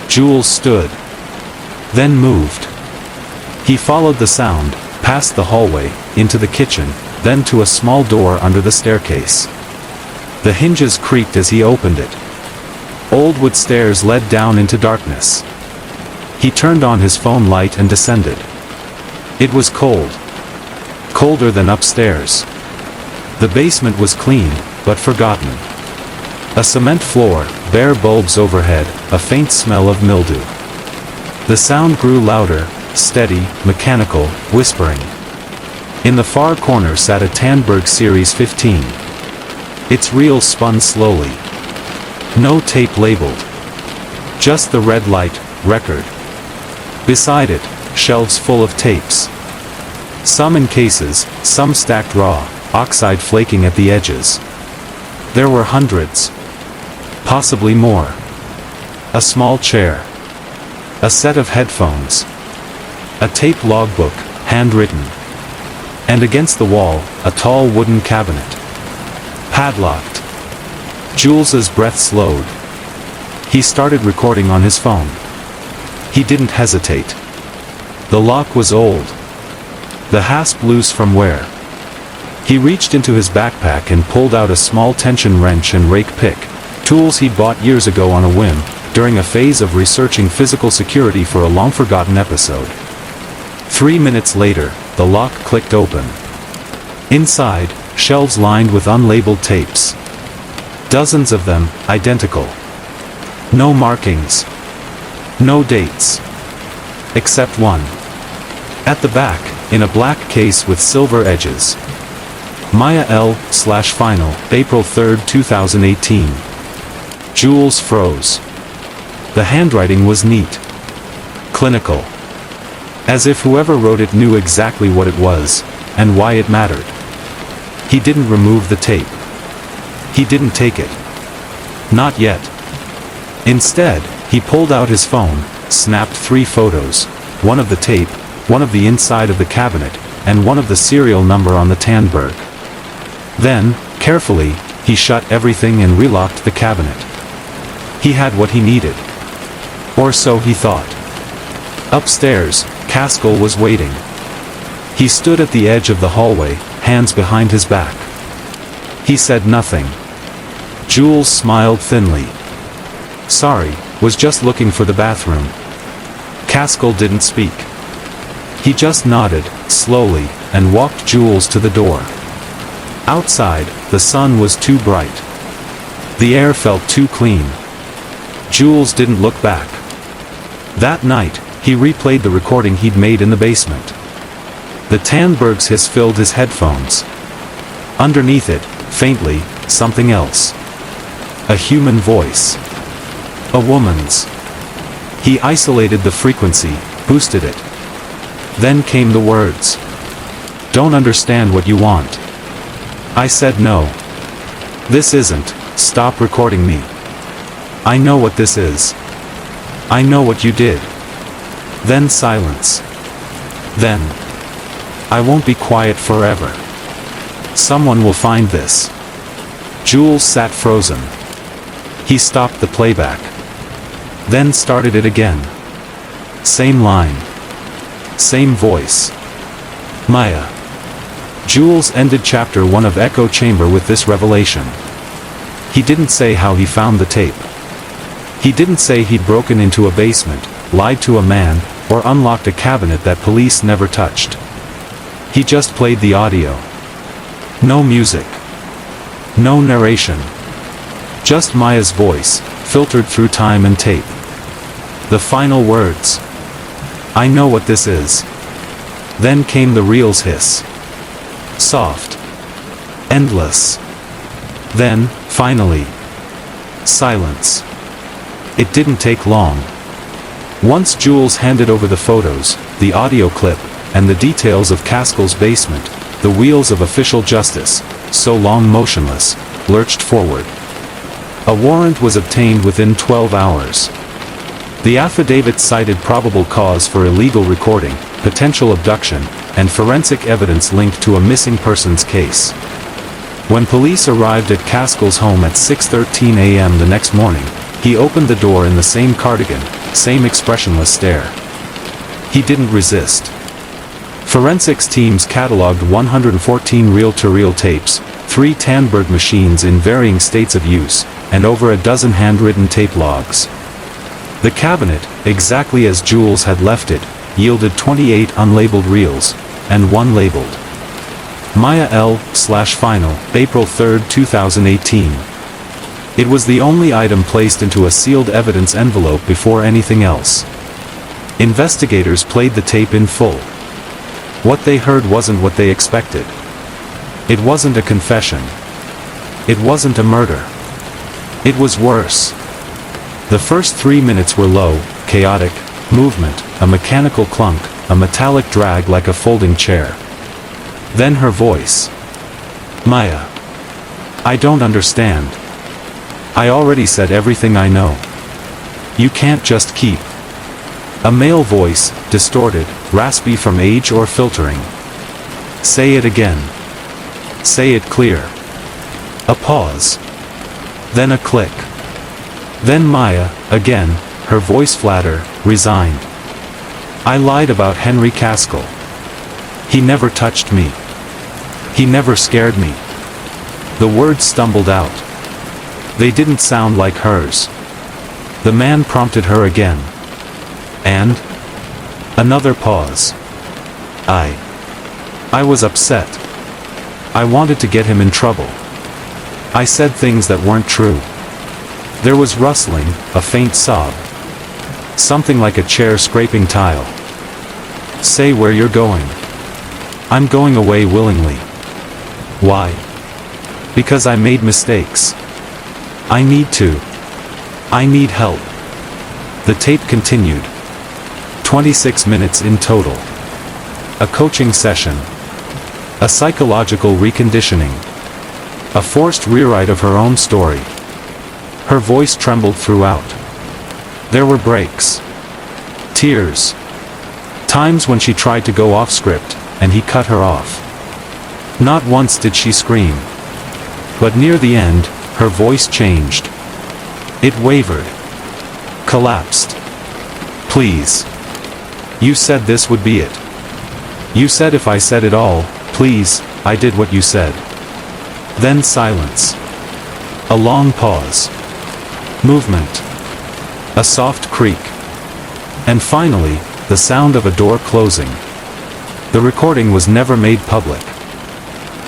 Jules stood. Then moved. He followed the sound, past the hallway, into the kitchen, then to a small door under the staircase. The hinges creaked as he opened it. Old wood stairs led down into darkness. He turned on his phone light and descended. It was cold. Colder than upstairs. The basement was clean, but forgotten. A cement floor, bare bulbs overhead, a faint smell of mildew. The sound grew louder, steady, mechanical, whispering. In the far corner sat a Tandberg Series 15. Its reel spun slowly. No tape labeled. Just the red light, record. Beside it, shelves full of tapes. Some in cases, some stacked raw, oxide flaking at the edges. There were hundreds. Possibly more. A small chair. A set of headphones. A tape logbook, handwritten. And against the wall, a tall wooden cabinet. Padlocked. Jules's breath slowed. He started recording on his phone. He didn't hesitate. The lock was old. The hasp loose from wear. He reached into his backpack and pulled out a small tension wrench and rake pick, tools he'd bought years ago on a whim, during a phase of researching physical security for a long-forgotten episode. 3 minutes later, the lock clicked open. Inside, shelves lined with unlabeled tapes. Dozens of them, identical. No markings. No dates. Except one. At the back, in a black case with silver edges. Maya L/Final, April 3, 2018. Jules froze. The handwriting was neat. Clinical. As if whoever wrote it knew exactly what it was, and why it mattered. He didn't remove the tape. He didn't take it. Not yet. Instead, he pulled out his phone, snapped 3 photos, one of the tape, one of the inside of the cabinet, and one of the serial number on the Tandberg. Then, carefully, he shut everything and relocked the cabinet. He had what he needed. Or so he thought. Upstairs, Caskell was waiting. He stood at the edge of the hallway, hands behind his back. He said nothing. Jules smiled thinly. Sorry, was just looking for the bathroom. Caskell didn't speak. He just nodded, slowly, and walked Jules to the door. Outside, the sun was too bright. The air felt too clean. Jules didn't look back. That night, he replayed the recording he'd made in the basement. The Tandberg's hiss filled his headphones. Underneath it, faintly, something else. A human voice. A woman's. He isolated the frequency, boosted it. Then came the words. Don't understand what you want. I said no. This isn't, stop recording me. I know what this is. I know what you did. Then silence. Then. I won't be quiet forever. Someone will find this. Jules sat frozen. He stopped the playback. Then started it again. Same line. Same voice. Maya. Jules ended chapter 1 of Echo Chamber with this revelation. He didn't say how he found the tape. He didn't say he'd broken into a basement, lied to a man, or unlocked a cabinet that police never touched. He just played the audio. No music. No narration. Just Maya's voice, filtered through time and tape. The final words. I know what this is. Then came the reel's hiss. Soft. Endless. Then, finally. Silence. It didn't take long. Once Jules handed over the photos, the audio clip, and the details of Caskell's basement, the wheels of official justice, so long motionless, lurched forward. A warrant was obtained within 12 hours. The affidavit cited probable cause for illegal recording, potential abduction, and forensic evidence linked to a missing persons case. When police arrived at Caskell's home at 6:13 a.m. the next morning, he opened the door in the same cardigan, same expressionless stare. He didn't resist. Forensics teams cataloged 114 reel-to-reel tapes, 3 Tandberg machines in varying states of use, and over a dozen handwritten tape logs. The cabinet, exactly as Jules had left it, yielded 28 unlabeled reels, and 1 labeled. Maya L/Final, April 3, 2018. It was the only item placed into a sealed evidence envelope before anything else. Investigators played the tape in full. What they heard wasn't what they expected. It wasn't a confession. It wasn't a murder. It was worse. The first 3 minutes were low, chaotic, movement, a mechanical clunk, a metallic drag like a folding chair. Then her voice. Maya. I don't understand. I already said everything I know. You can't just keep. A male voice, distorted, raspy from age or filtering. Say it again. Say it clear. A pause. Then a click. Then Maya, again, her voice flatter, resigned. I lied about Henry Caskell. He never touched me. He never scared me. The words stumbled out. They didn't sound like hers. The man prompted her again. And? Another pause. I was upset. I wanted to get him in trouble. I said things that weren't true. There was rustling, a faint sob. Something like a chair scraping tile. Say where you're going. I'm going away willingly. Why? Because I made mistakes. I need to. I need help. The tape continued. 26 minutes in total. A coaching session. A psychological reconditioning. A forced rewrite of her own story. Her voice trembled throughout. There were breaks. Tears. Times when she tried to go off script, and he cut her off. Not once did she scream. But near the end, her voice changed. It wavered. Collapsed. Please. You said this would be it. You said if I said it all, please, I did what you said. Then silence. A long pause. Movement. A soft creak. And finally, the sound of a door closing. The recording was never made public.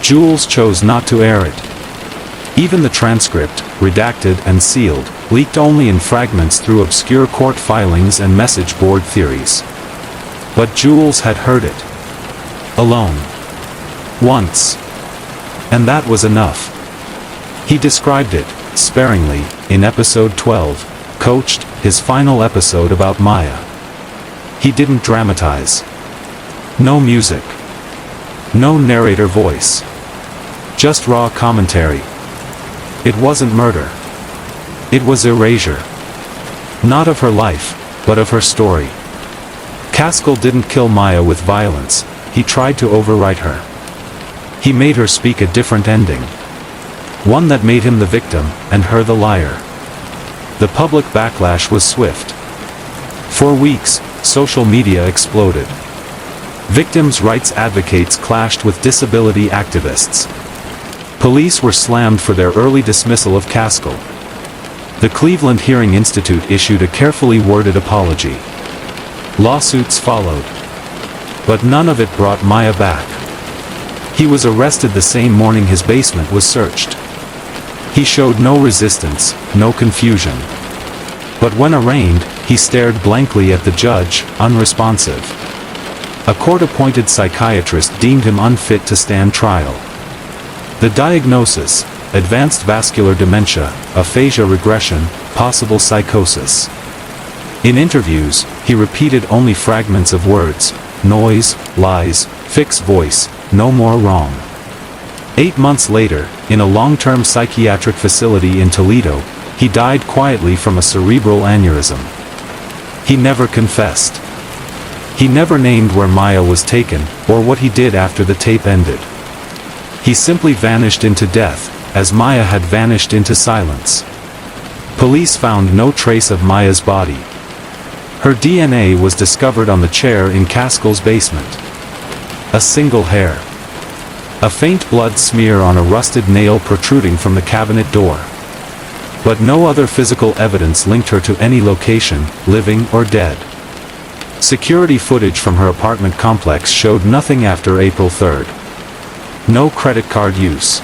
Jules chose not to air it. Even the transcript, redacted and sealed, leaked only in fragments through obscure court filings and message board theories. But Jules had heard it. Alone. Once. And that was enough. He described it, sparingly, in episode 12, Coached, his final episode about Maya. He didn't dramatize. No music. No narrator voice. Just raw commentary. It wasn't murder. It was erasure. Not of her life, but of her story. Caskell didn't kill Maya with violence, he tried to overwrite her. He made her speak a different ending. One that made him the victim, and her the liar. The public backlash was swift. For weeks, social media exploded. Victims' rights advocates clashed with disability activists. Police were slammed for their early dismissal of Caskell. The Cleveland Hearing Institute issued a carefully worded apology. Lawsuits followed. But none of it brought Maya back. He was arrested the same morning his basement was searched. He showed no resistance, no confusion. But when arraigned, he stared blankly at the judge, unresponsive. A court-appointed psychiatrist deemed him unfit to stand trial. The diagnosis: advanced vascular dementia, aphasia regression, possible psychosis. In interviews, he repeated only fragments of words: noise, lies, fixed voice, no more wrong. 8 months later, in a long-term psychiatric facility in Toledo, he died quietly from a cerebral aneurysm. He never confessed. He never named where Maya was taken, or what he did after the tape ended. He simply vanished into death, as Maya had vanished into silence. Police found no trace of Maya's body. Her DNA was discovered on the chair in Caskell's basement. A single hair. A faint blood smear on a rusted nail protruding from the cabinet door. But no other physical evidence linked her to any location, living or dead. Security footage from her apartment complex showed nothing after April 3rd. No credit card use.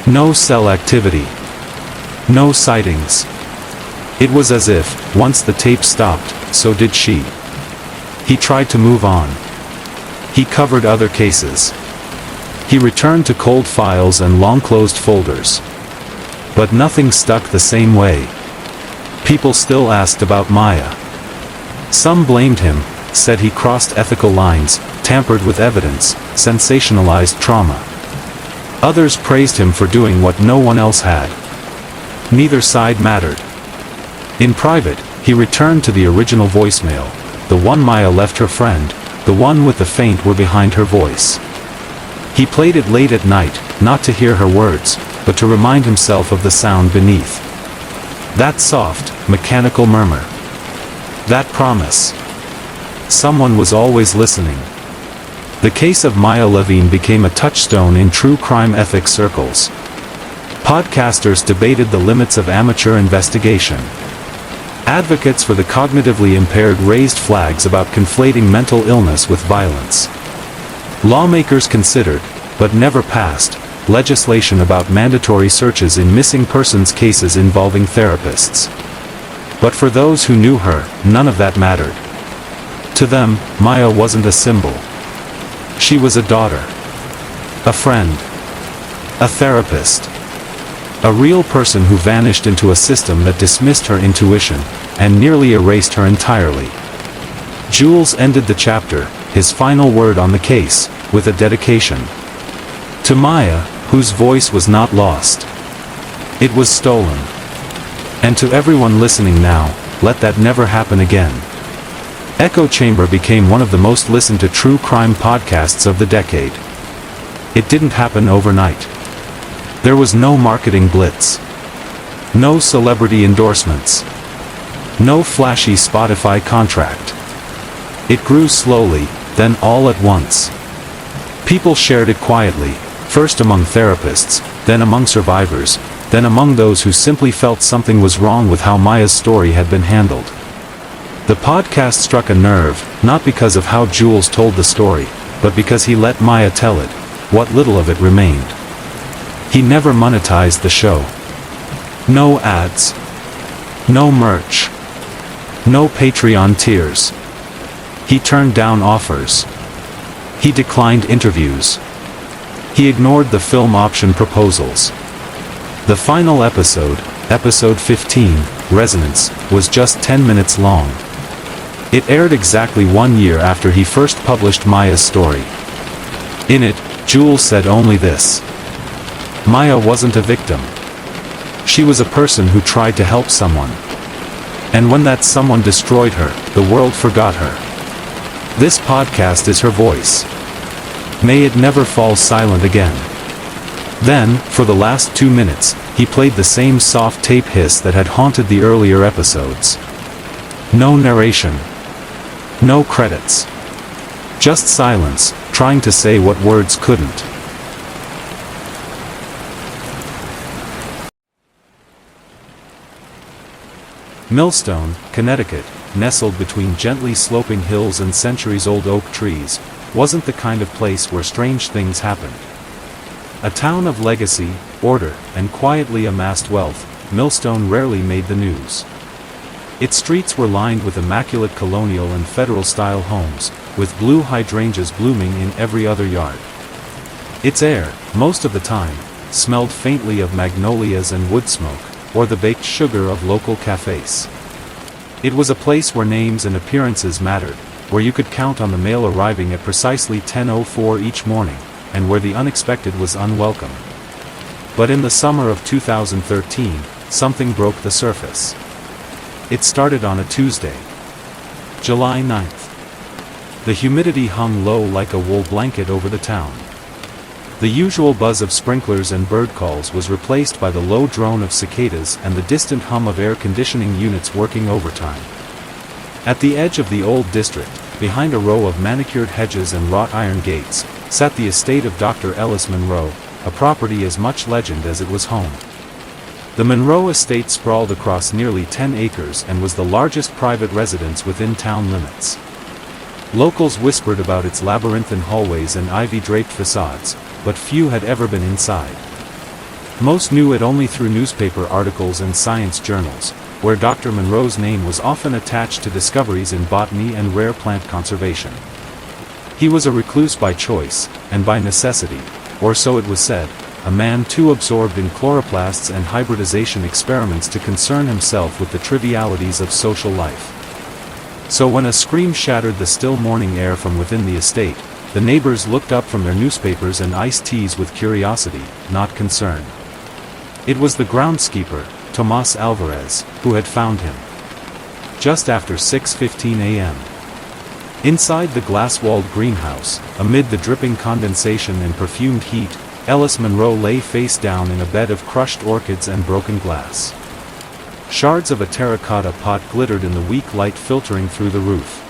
No cell activity. No sightings. It was as if, once the tape stopped, so did she. He tried to move on. He covered other cases. He returned to cold files and long-closed folders. But nothing stuck the same way. People still asked about Maya. Some blamed him, said he crossed ethical lines, tampered with evidence, sensationalized trauma. Others praised him for doing what no one else had. Neither side mattered. In private, he returned to the original voicemail, the one Maya left her friend, the one with the faint "we're behind her" voice. He played it late at night, not to hear her words, but to remind himself of the sound beneath. That soft, mechanical murmur. That promise. Someone was always listening. The case of Maya Levine became a touchstone in true crime ethics circles. Podcasters debated the limits of amateur investigation. Advocates for the cognitively impaired raised flags about conflating mental illness with violence. Lawmakers considered, but never passed, legislation about mandatory searches in missing persons cases involving therapists. But for those who knew her, none of that mattered. To them, Maya wasn't a symbol. She was a daughter. A friend. A therapist. A real person who vanished into a system that dismissed her intuition, and nearly erased her entirely. Jules ended the chapter, his final word on the case, with a dedication. To Maya, whose voice was not lost. It was stolen. And to everyone listening now, let that never happen again. Echo Chamber became one of the most listened to true crime podcasts of the decade. It didn't happen overnight. There was no marketing blitz. No celebrity endorsements. No flashy Spotify contract. It grew slowly, then all at once. People shared it quietly, first among therapists, then among survivors, then among those who simply felt something was wrong with how Maya's story had been handled. The podcast struck a nerve, not because of how Jules told the story, but because he let Maya tell it, what little of it remained. He never monetized the show. No ads. No merch. No Patreon tiers. He turned down offers. He declined interviews. He ignored the film option proposals. The final episode, episode 15, Resonance, was just 10 minutes long. It aired exactly 1 year after he first published Maya's story. In it, Jules said only this. Maya wasn't a victim. She was a person who tried to help someone. And when that someone destroyed her, the world forgot her. This podcast is her voice. May it never fall silent again. Then, for the last 2 minutes, he played the same soft tape hiss that had haunted the earlier episodes. No narration. No credits. Just silence, trying to say what words couldn't. Millstone, Connecticut, nestled between gently sloping hills and centuries-old oak trees, wasn't the kind of place where strange things happened. A town of legacy, order, and quietly amassed wealth, Millstone rarely made the news. Its streets were lined with immaculate colonial and federal-style homes, with blue hydrangeas blooming in every other yard. Its air, most of the time, smelled faintly of magnolias and wood smoke, or the baked sugar of local cafes. It was a place where names and appearances mattered, where you could count on the mail arriving at precisely 10:04 each morning, and where the unexpected was unwelcome. But in the summer of 2013, something broke the surface. It started on a Tuesday, July 9th. The humidity hung low like a wool blanket over the town. The usual buzz of sprinklers and bird calls was replaced by the low drone of cicadas and the distant hum of air conditioning units working overtime. At the edge of the old district, behind a row of manicured hedges and wrought iron gates, sat the estate of Dr. Ellis Monroe, a property as much legend as it was home. The Monroe estate sprawled across nearly 10 acres and was the largest private residence within town limits. Locals whispered about its labyrinthine hallways and ivy-draped facades, but few had ever been inside. Most knew it only through newspaper articles and science journals, where Dr. Monroe's name was often attached to discoveries in botany and rare plant conservation. He was a recluse by choice, and by necessity, or so it was said, a man too absorbed in chloroplasts and hybridization experiments to concern himself with the trivialities of social life. So when a scream shattered the still morning air from within the estate, the neighbors looked up from their newspapers and iced teas with curiosity, not concern. It was the groundskeeper, Tomas Alvarez, who had found him. Just after 6:15 a.m. Inside the glass-walled greenhouse, amid the dripping condensation and perfumed heat, Ellis Monroe lay face down in a bed of crushed orchids and broken glass. Shards of a terracotta pot glittered in the weak light filtering through the roof.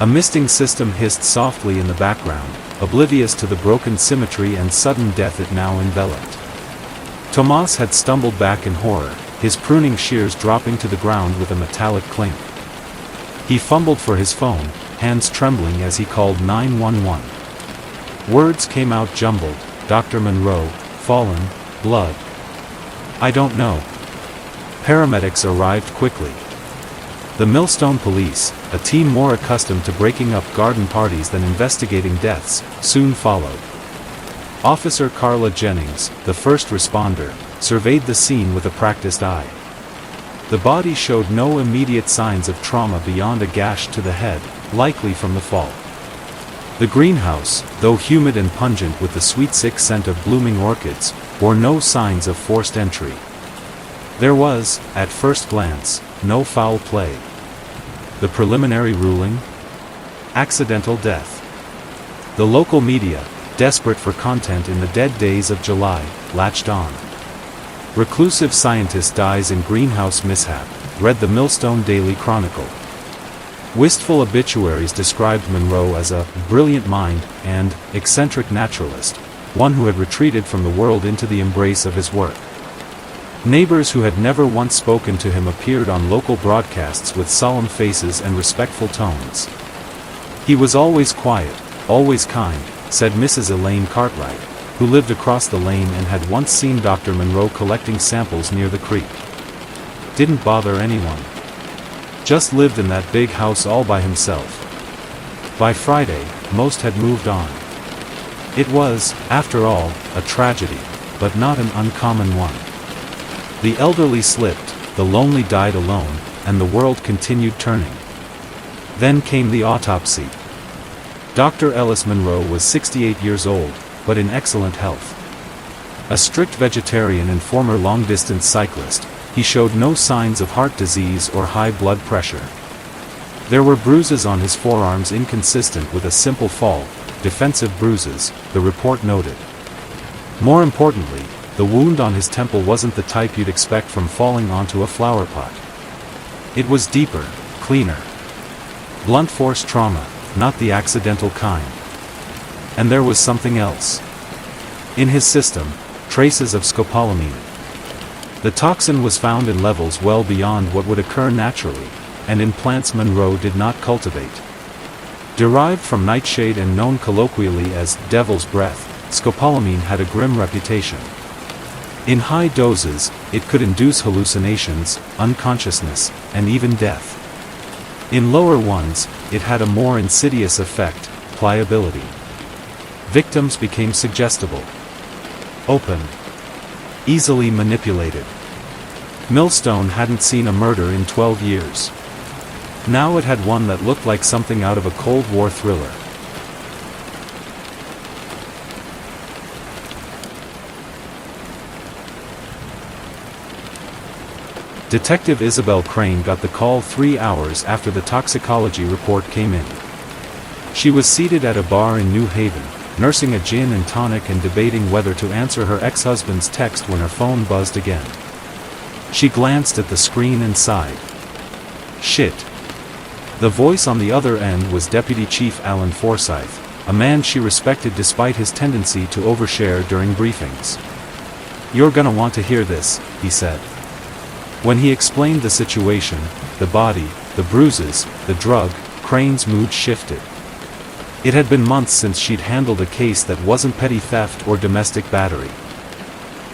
A misting system hissed softly in the background, oblivious to the broken symmetry and sudden death it now enveloped. Tomas had stumbled back in horror, his pruning shears dropping to the ground with a metallic clink. He fumbled for his phone, hands trembling as he called 911. Words came out jumbled, Dr. Monroe, fallen, blood. I don't know. Paramedics arrived quickly. The Millstone Police, a team more accustomed to breaking up garden parties than investigating deaths, soon followed. Officer Carla Jennings, the first responder, surveyed the scene with a practiced eye. The body showed no immediate signs of trauma beyond a gash to the head, likely from the fall. The greenhouse, though humid and pungent with the sweet sick scent of blooming orchids, bore no signs of forced entry. There was, at first glance, no foul play. The preliminary ruling? Accidental death. The local media, desperate for content in the dead days of July, latched on. Reclusive scientist dies in greenhouse mishap, read the Millstone Daily Chronicle. Wistful obituaries described Monroe as a brilliant mind and eccentric naturalist, one who had retreated from the world into the embrace of his work. Neighbors who had never once spoken to him appeared on local broadcasts with solemn faces and respectful tones. He was always quiet, always kind, said Mrs. Elaine Cartwright, who lived across the lane and had once seen Dr. Monroe collecting samples near the creek. Didn't bother anyone. Just lived in that big house all by himself. By Friday, most had moved on. It was, after all, a tragedy, but not an uncommon one. The elderly slipped, the lonely died alone, and the world continued turning. Then came the autopsy. Dr. Ellis Monroe was 68 years old, but in excellent health. A strict vegetarian and former long-distance cyclist, he showed no signs of heart disease or high blood pressure. There were bruises on his forearms inconsistent with a simple fall, defensive bruises, the report noted. More importantly, the wound on his temple wasn't the type you'd expect from falling onto a flower pot. It was deeper, cleaner. Blunt force trauma, not the accidental kind. And there was something else. In his system, traces of scopolamine. The toxin was found in levels well beyond what would occur naturally, and in plants Monroe did not cultivate. Derived from nightshade and known colloquially as devil's breath, scopolamine had a grim reputation. In high doses, it could induce hallucinations, unconsciousness, and even death. In lower ones, it had a more insidious effect, pliability. Victims became suggestible, open, easily manipulated. Millstone hadn't seen a murder in 12 years. Now it had one that looked like something out of a Cold War thriller. Detective Isabel Crane got the call 3 hours after the toxicology report came in. She was seated at a bar in New Haven, nursing a gin and tonic and debating whether to answer her ex-husband's text when her phone buzzed again. She glanced at the screen and sighed. Shit. The voice on the other end was Deputy Chief Alan Forsyth, a man she respected despite his tendency to overshare during briefings. "You're gonna want to hear this," he said. When he explained the situation, the body, the bruises, the drug, Crane's mood shifted. It had been months since she'd handled a case that wasn't petty theft or domestic battery.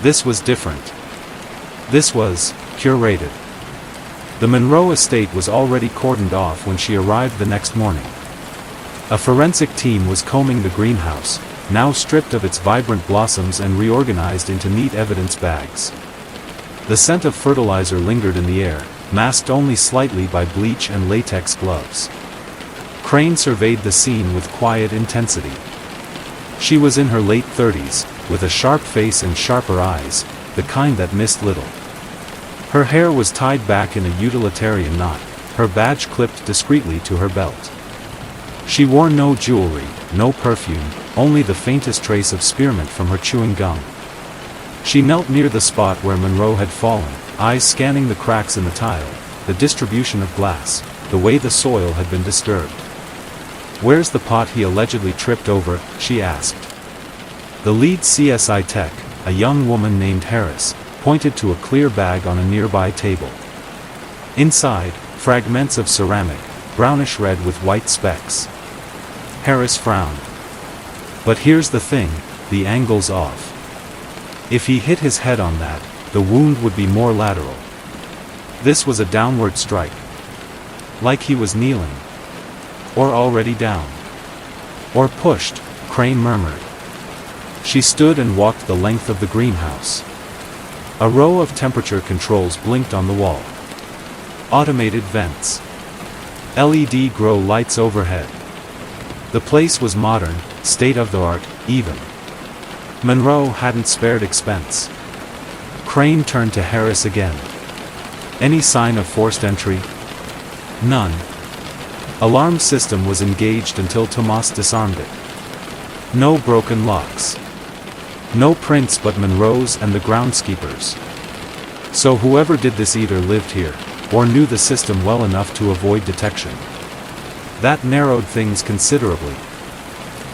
This was different. This was curated. The Monroe estate was already cordoned off when she arrived the next morning. A forensic team was combing the greenhouse, now stripped of its vibrant blossoms and reorganized into neat evidence bags. The scent of fertilizer lingered in the air, masked only slightly by bleach and latex gloves. Crane surveyed the scene with quiet intensity. She was in her late 30s, with a sharp face and sharper eyes, the kind that missed little. Her hair was tied back in a utilitarian knot, her badge clipped discreetly to her belt. She wore no jewelry, no perfume, only the faintest trace of spearmint from her chewing gum. She knelt near the spot where Monroe had fallen, eyes scanning the cracks in the tile, the distribution of glass, the way the soil had been disturbed. "Where's the pot he allegedly tripped over?" she asked. The lead CSI tech, a young woman named Harris, pointed to a clear bag on a nearby table. Inside, fragments of ceramic, brownish red with white specks. Harris frowned. "But here's the thing, the angle's off. If he hit his head on that, the wound would be more lateral. This was a downward strike. Like he was kneeling. Or already down. Or pushed," Crane murmured. She stood and walked the length of the greenhouse. A row of temperature controls blinked on the wall. Automated vents. LED grow lights overhead. The place was modern, state-of-the-art, even. Monroe hadn't spared expense. Crane turned to Harris again. Any sign of forced entry? None. Alarm system was engaged until Tomas disarmed it. No broken locks. No prints but Monroe's and the groundskeeper's. So whoever did this either lived here, or knew the system well enough to avoid detection. That narrowed things considerably.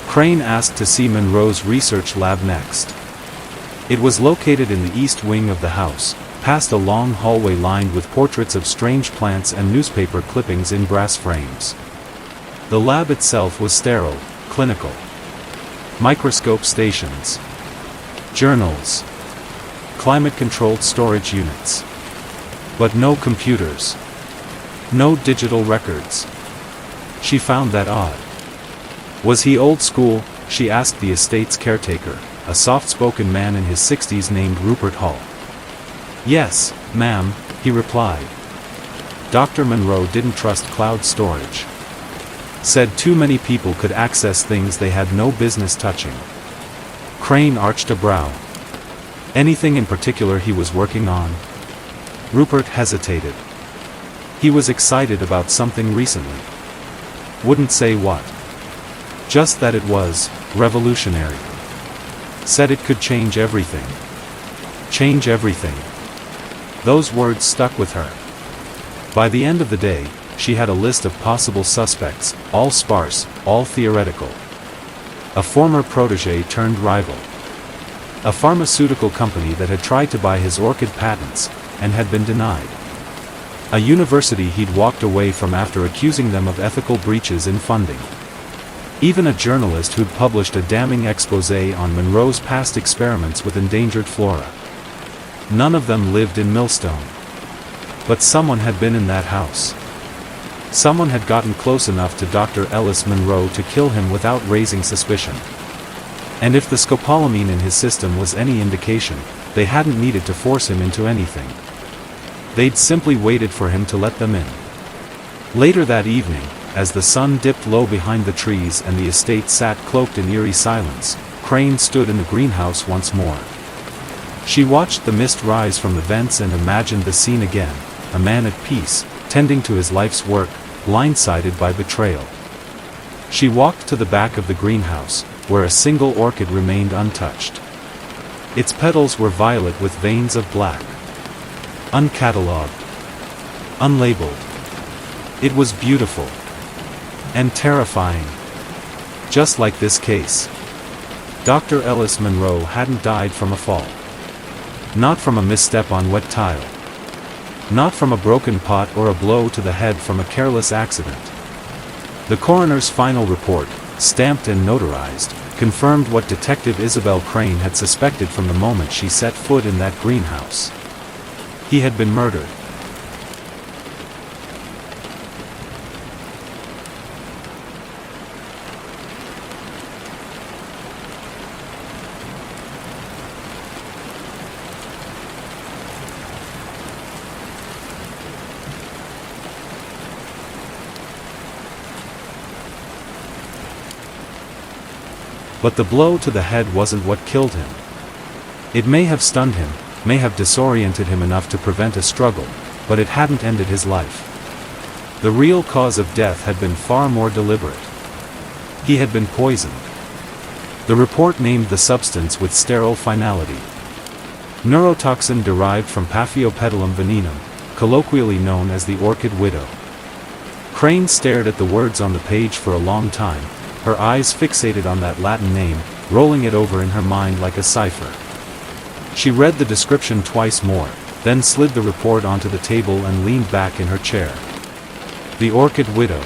Crane asked to see Monroe's research lab next. It was located in the east wing of the house, past a long hallway lined with portraits of strange plants and newspaper clippings in brass frames. The lab itself was sterile, clinical. Microscope stations. Journals. Climate-controlled storage units. But no computers. No digital records. She found that odd. Was he old school? She asked the estate's caretaker, a soft-spoken man in his 60s named Rupert Hall. Yes, ma'am, he replied. Dr. Monroe didn't trust cloud storage. Said too many people could access things they had no business touching. Crane arched a brow. Anything in particular he was working on? Rupert hesitated. He was excited about something recently. Wouldn't say what. Just that it was revolutionary. Said it could change everything. Change everything. Those words stuck with her. By the end of the day, she had a list of possible suspects, all sparse, all theoretical. A former protege turned rival. A pharmaceutical company that had tried to buy his orchid patents, and had been denied. A university he'd walked away from after accusing them of ethical breaches in funding. Even a journalist who'd published a damning exposé on Monroe's past experiments with endangered flora. None of them lived in Millstone. But someone had been in that house. Someone had gotten close enough to Dr. Ellis Monroe to kill him without raising suspicion. And if the scopolamine in his system was any indication, they hadn't needed to force him into anything. They'd simply waited for him to let them in. Later that evening, as the sun dipped low behind the trees and the estate sat cloaked in eerie silence, Crane stood in the greenhouse once more. She watched the mist rise from the vents and imagined the scene again, a man at peace, tending to his life's work, blindsided by betrayal. She walked to the back of the greenhouse, where a single orchid remained untouched. Its petals were violet with veins of black. Uncatalogued. Unlabeled. It was beautiful. And terrifying. Just like this case. Dr. Ellis Monroe hadn't died from a fall. Not from a misstep on wet tile. Not from a broken pot or a blow to the head from a careless accident. The coroner's final report, stamped and notarized, confirmed what Detective Isabel Crane had suspected from the moment she set foot in that greenhouse. He had been murdered. But the blow to the head wasn't what killed him. It may have stunned him, may have disoriented him enough to prevent a struggle, but it hadn't ended his life. The real cause of death had been far more deliberate. He had been poisoned. The report named the substance with sterile finality. Neurotoxin derived from Paphiopedilum venenum, colloquially known as the orchid widow. Crane stared at the words on the page for a long time, her eyes fixated on that Latin name, rolling it over in her mind like a cipher. She read the description twice more, then slid the report onto the table and leaned back in her chair. The orchid widow.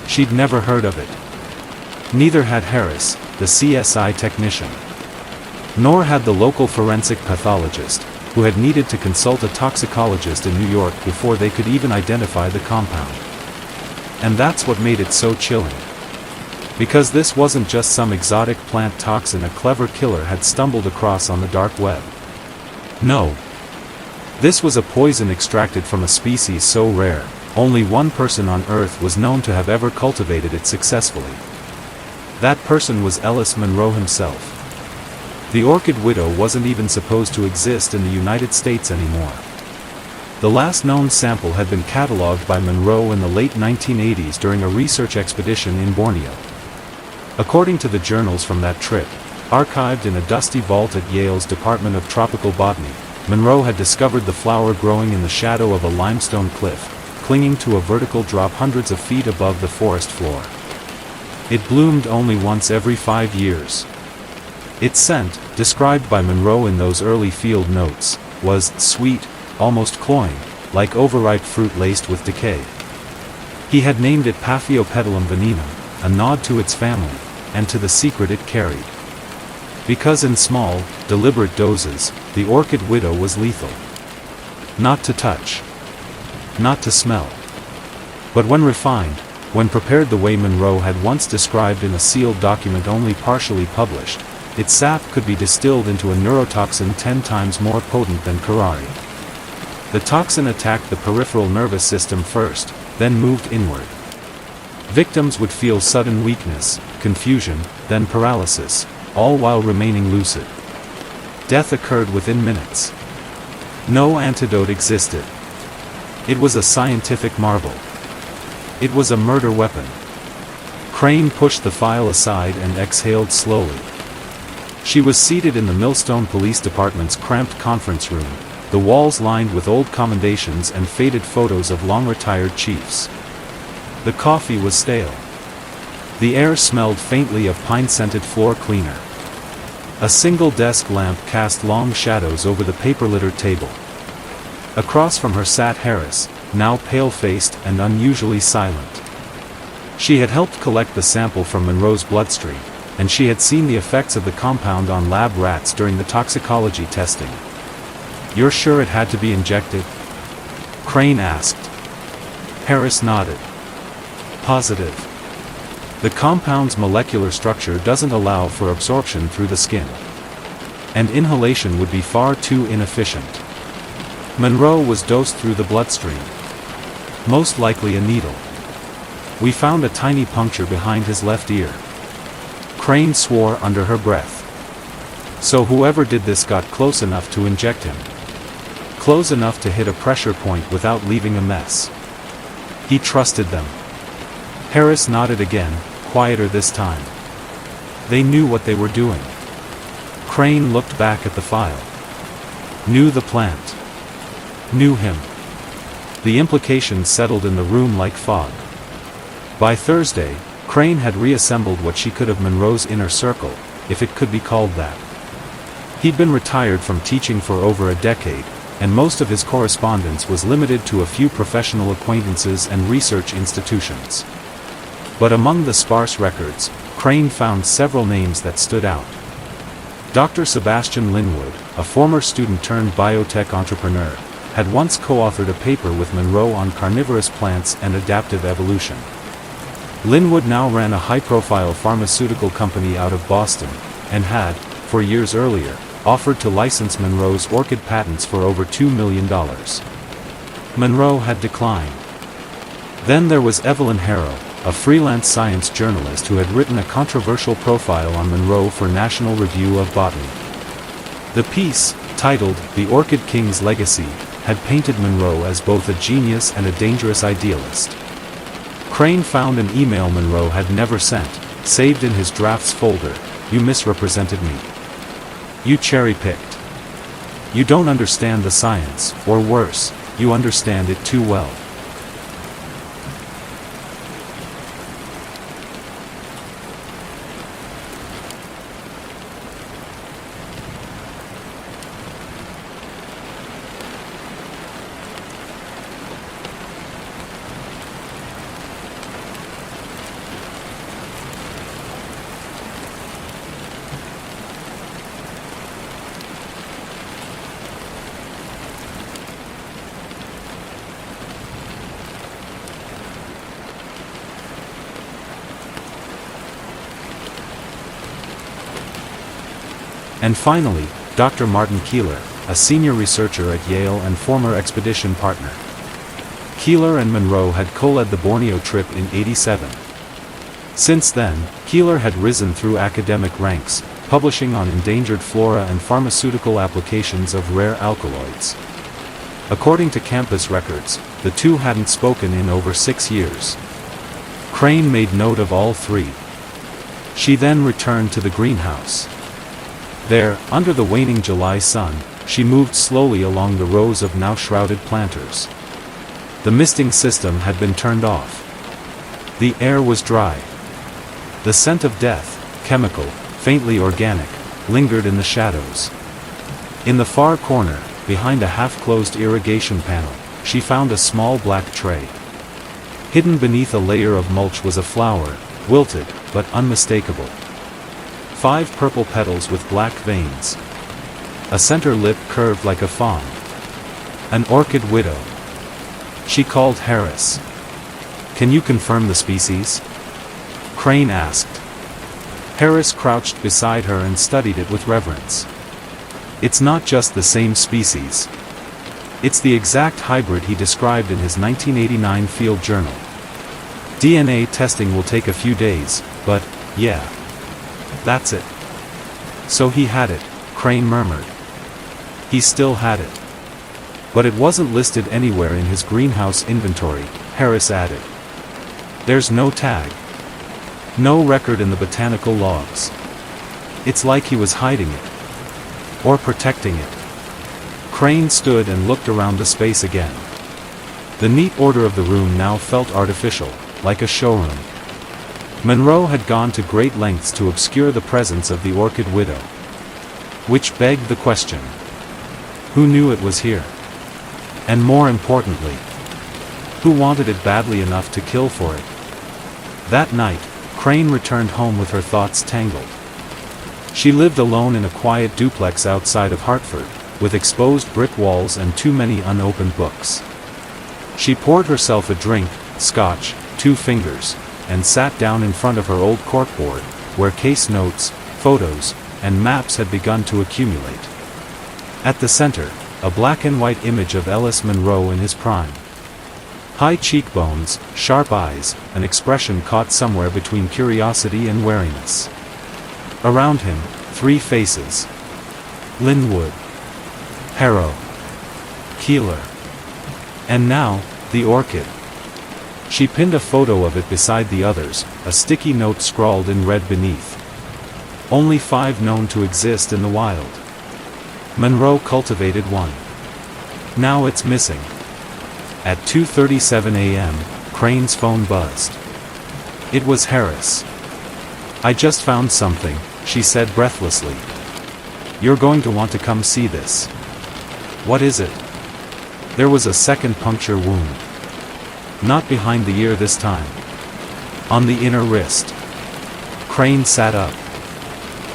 She'd never heard of it. Neither had Harris, the CSI technician. Nor had the local forensic pathologist, who had needed to consult a toxicologist in New York before they could even identify the compound. And that's what made it so chilling. Because this wasn't just some exotic plant toxin a clever killer had stumbled across on the dark web. No. This was a poison extracted from a species so rare, only one person on Earth was known to have ever cultivated it successfully. That person was Ellis Monroe himself. The orchid widow wasn't even supposed to exist in the United States anymore. The last known sample had been catalogued by Monroe in the late 1980s during a research expedition in Borneo. According to the journals from that trip, archived in a dusty vault at Yale's Department of Tropical Botany, Monroe had discovered the flower growing in the shadow of a limestone cliff, clinging to a vertical drop hundreds of feet above the forest floor. It bloomed only once every 5 years. Its scent, described by Monroe in those early field notes, was sweet, almost cloying, like overripe fruit laced with decay. He had named it Paphiopedilum venenum, a nod to its family, and to the secret it carried. Because in small, deliberate doses, the orchid widow was lethal. Not to touch. Not to smell. But when refined, when prepared the way Monroe had once described in a sealed document only partially published, its sap could be distilled into a neurotoxin 10 times more potent than curare. The toxin attacked the peripheral nervous system first, then moved inward. Victims would feel sudden weakness, confusion, then paralysis, all while remaining lucid. Death occurred within minutes. No antidote existed. It was a scientific marvel. It was a murder weapon. Crane pushed the file aside and exhaled slowly. She was seated in the Millstone Police Department's cramped conference room, the walls lined with old commendations and faded photos of long-retired chiefs. The coffee was stale. The air smelled faintly of pine-scented floor cleaner. A single desk lamp cast long shadows over the paper-littered table. Across from her sat Harris, now pale-faced and unusually silent. She had helped collect the sample from Monroe's bloodstream, and she had seen the effects of the compound on lab rats during the toxicology testing. "You're sure it had to be injected?" Crane asked. Harris nodded. "Positive. The compound's molecular structure doesn't allow for absorption through the skin. And inhalation would be far too inefficient. Monroe was dosed through the bloodstream. Most likely a needle. We found a tiny puncture behind his left ear." Crane swore under her breath. "So whoever did this got close enough to inject him. Close enough to hit a pressure point without leaving a mess. He trusted them." Harris nodded again, quieter this time. "They knew what they were doing." Crane looked back at the file. Knew the plant. Knew him. The implications settled in the room like fog. By Thursday, Crane had reassembled what she could of Monroe's inner circle, if it could be called that. He'd been retired from teaching for over a decade, and most of his correspondence was limited to a few professional acquaintances and research institutions. But among the sparse records, Crane found several names that stood out. Dr. Sebastian Linwood, a former student-turned biotech entrepreneur, had once co-authored a paper with Monroe on carnivorous plants and adaptive evolution. Linwood now ran a high-profile pharmaceutical company out of Boston, and had, 4 years earlier, offered to license Monroe's orchid patents for over $2 million. Monroe had declined. Then there was Evelyn Harrow, a freelance science journalist who had written a controversial profile on Monroe for National Review of Botany. The piece, titled "The Orchid King's Legacy," had painted Monroe as both a genius and a dangerous idealist. Crane found an email Monroe had never sent, saved in his drafts folder. "You misrepresented me. You cherry-picked. You don't understand the science, or worse, you understand it too well." And finally, Dr. Martin Keeler, a senior researcher at Yale and former expedition partner. Keeler and Monroe had co-led the Borneo trip in '87. Since then, Keeler had risen through academic ranks, publishing on endangered flora and pharmaceutical applications of rare alkaloids. According to campus records, the two hadn't spoken in over 6 years. Crane made note of all three. She then returned to the greenhouse. There, under the waning July sun, she moved slowly along the rows of now shrouded planters. The misting system had been turned off. The air was dry. The scent of death, chemical, faintly organic, lingered in the shadows. In the far corner, behind a half-closed irrigation panel, she found a small black tray. Hidden beneath a layer of mulch was a flower, wilted, but unmistakable. 5 purple petals with black veins. A center lip curved like a fawn. An orchid widow. She called Harris. "Can you confirm the species?" Crane asked. Harris crouched beside her and studied it with reverence. "It's not just the same species. It's the exact hybrid he described in his 1989 field journal. DNA testing will take a few days, but, yeah. That's it." "So he had it," Crane murmured. "He still had it. But it wasn't listed anywhere in his greenhouse inventory," Harris added. "There's no tag. No record in the botanical logs. It's like he was hiding it. Or protecting it." Crane stood and looked around the space again. The neat order of the room now felt artificial, like a showroom. Monroe had gone to great lengths to obscure the presence of the orchid widow. Which begged the question. Who knew it was here? And more importantly, who wanted it badly enough to kill for it? That night, Crane returned home with her thoughts tangled. She lived alone in a quiet duplex outside of Hartford, with exposed brick walls and too many unopened books. She poured herself a drink, scotch, 2 fingers, and sat down in front of her old corkboard, where case notes, photos, and maps had begun to accumulate. At the center, a black and white image of Ellis Monroe in his prime. High cheekbones, sharp eyes, an expression caught somewhere between curiosity and wariness. Around him, 3 faces. Linwood, Harrow, Keeler. And now, the orchid. She pinned a photo of it beside the others, a sticky note scrawled in red beneath. Only 5 known to exist in the wild. Monroe cultivated one. Now it's missing. At 2:37 a.m., Crane's phone buzzed. It was Harris. "I just found something," she said breathlessly. "You're going to want to come see this." "What is it?" There was a second puncture wound. Not behind the ear this time. On the inner wrist. Crane sat up.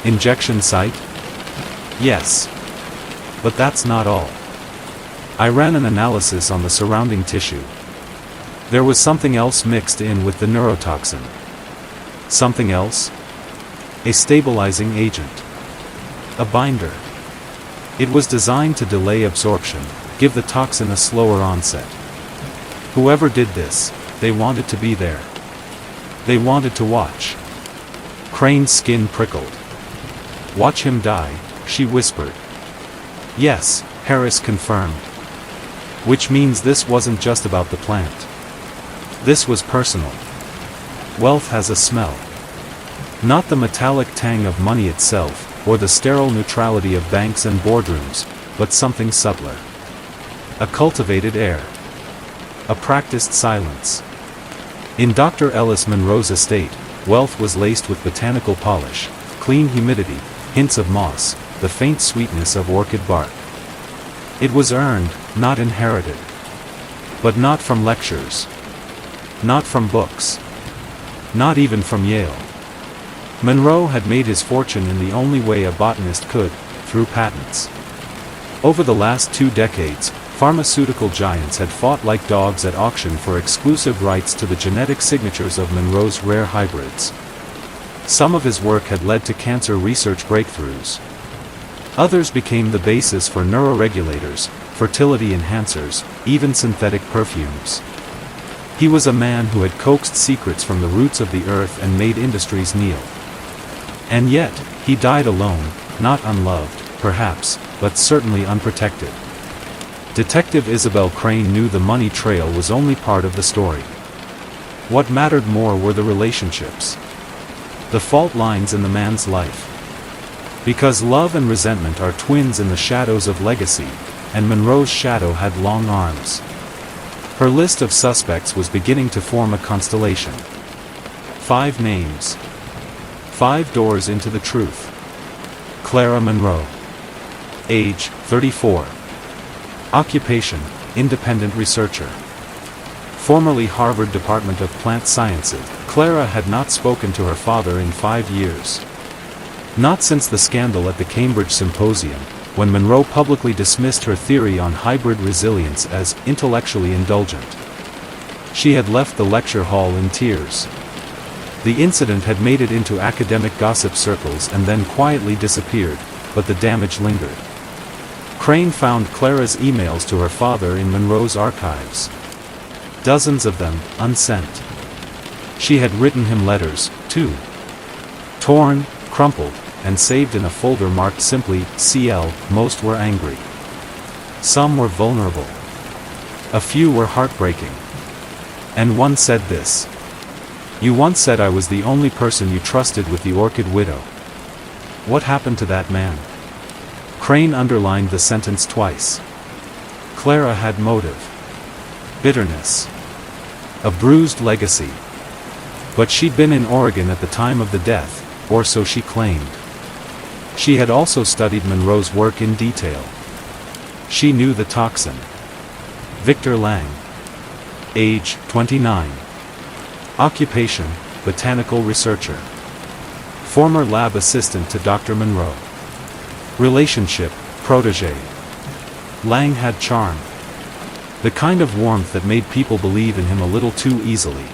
"Injection site?" "Yes. But that's not all. I ran an analysis on the surrounding tissue. There was something else mixed in with the neurotoxin." "Something else?" "A stabilizing agent. A binder. It was designed to delay absorption, give the toxin a slower onset. Whoever did this, they wanted to be there. They wanted to watch." Crane's skin prickled. "Watch him die," she whispered. "Yes," Harris confirmed. "Which means this wasn't just about the plant. This was personal. Wealth has a smell. Not the metallic tang of money itself, or the sterile neutrality of banks and boardrooms, but something subtler. A cultivated air. A practiced silence. In Dr. Ellis Monroe's estate, wealth was laced with botanical polish, clean humidity, hints of moss, the faint sweetness of orchid bark. It was earned, not inherited. But not from lectures. Not from books. Not even from Yale. Monroe had made his fortune in the only way a botanist could, through patents. Over the last 2 decades, pharmaceutical giants had fought like dogs at auction for exclusive rights to the genetic signatures of Monroe's rare hybrids. Some of his work had led to cancer research breakthroughs. Others became the basis for neuroregulators, fertility enhancers, even synthetic perfumes. He was a man who had coaxed secrets from the roots of the earth and made industries kneel. And yet, he died alone, not unloved, perhaps, but certainly unprotected. Detective Isabel Crane knew the money trail was only part of the story. What mattered more were the relationships. The fault lines in the man's life. Because love and resentment are twins in the shadows of legacy, and Monroe's shadow had long arms. Her list of suspects was beginning to form a constellation. 5 names. 5 doors into the truth. Clara Monroe. Age, 34. Occupation, independent researcher. Formerly Harvard Department of Plant Sciences, Clara had not spoken to her father in 5 years. Not since the scandal at the Cambridge Symposium, when Monroe publicly dismissed her theory on hybrid resilience as intellectually indulgent. She had left the lecture hall in tears. The incident had made it into academic gossip circles and then quietly disappeared, but the damage lingered. Crane found Clara's emails to her father in Monroe's archives. Dozens of them, unsent. She had written him letters, too. Torn, crumpled, and saved in a folder marked simply, CL, most were angry. Some were vulnerable. A few were heartbreaking. And one said this. You once said I was the only person you trusted with the Orchid Widow. What happened to that man? Crane underlined the sentence twice. Clara had motive. Bitterness. A bruised legacy. But she'd been in Oregon at the time of the death, or so she claimed. She had also studied Monroe's work in detail. She knew the toxin. Victor Lang. Age, 29. Occupation, botanical researcher. Former lab assistant to Dr. Monroe. Relationship, protege. Lang had charm. The kind of warmth that made people believe in him a little too easily.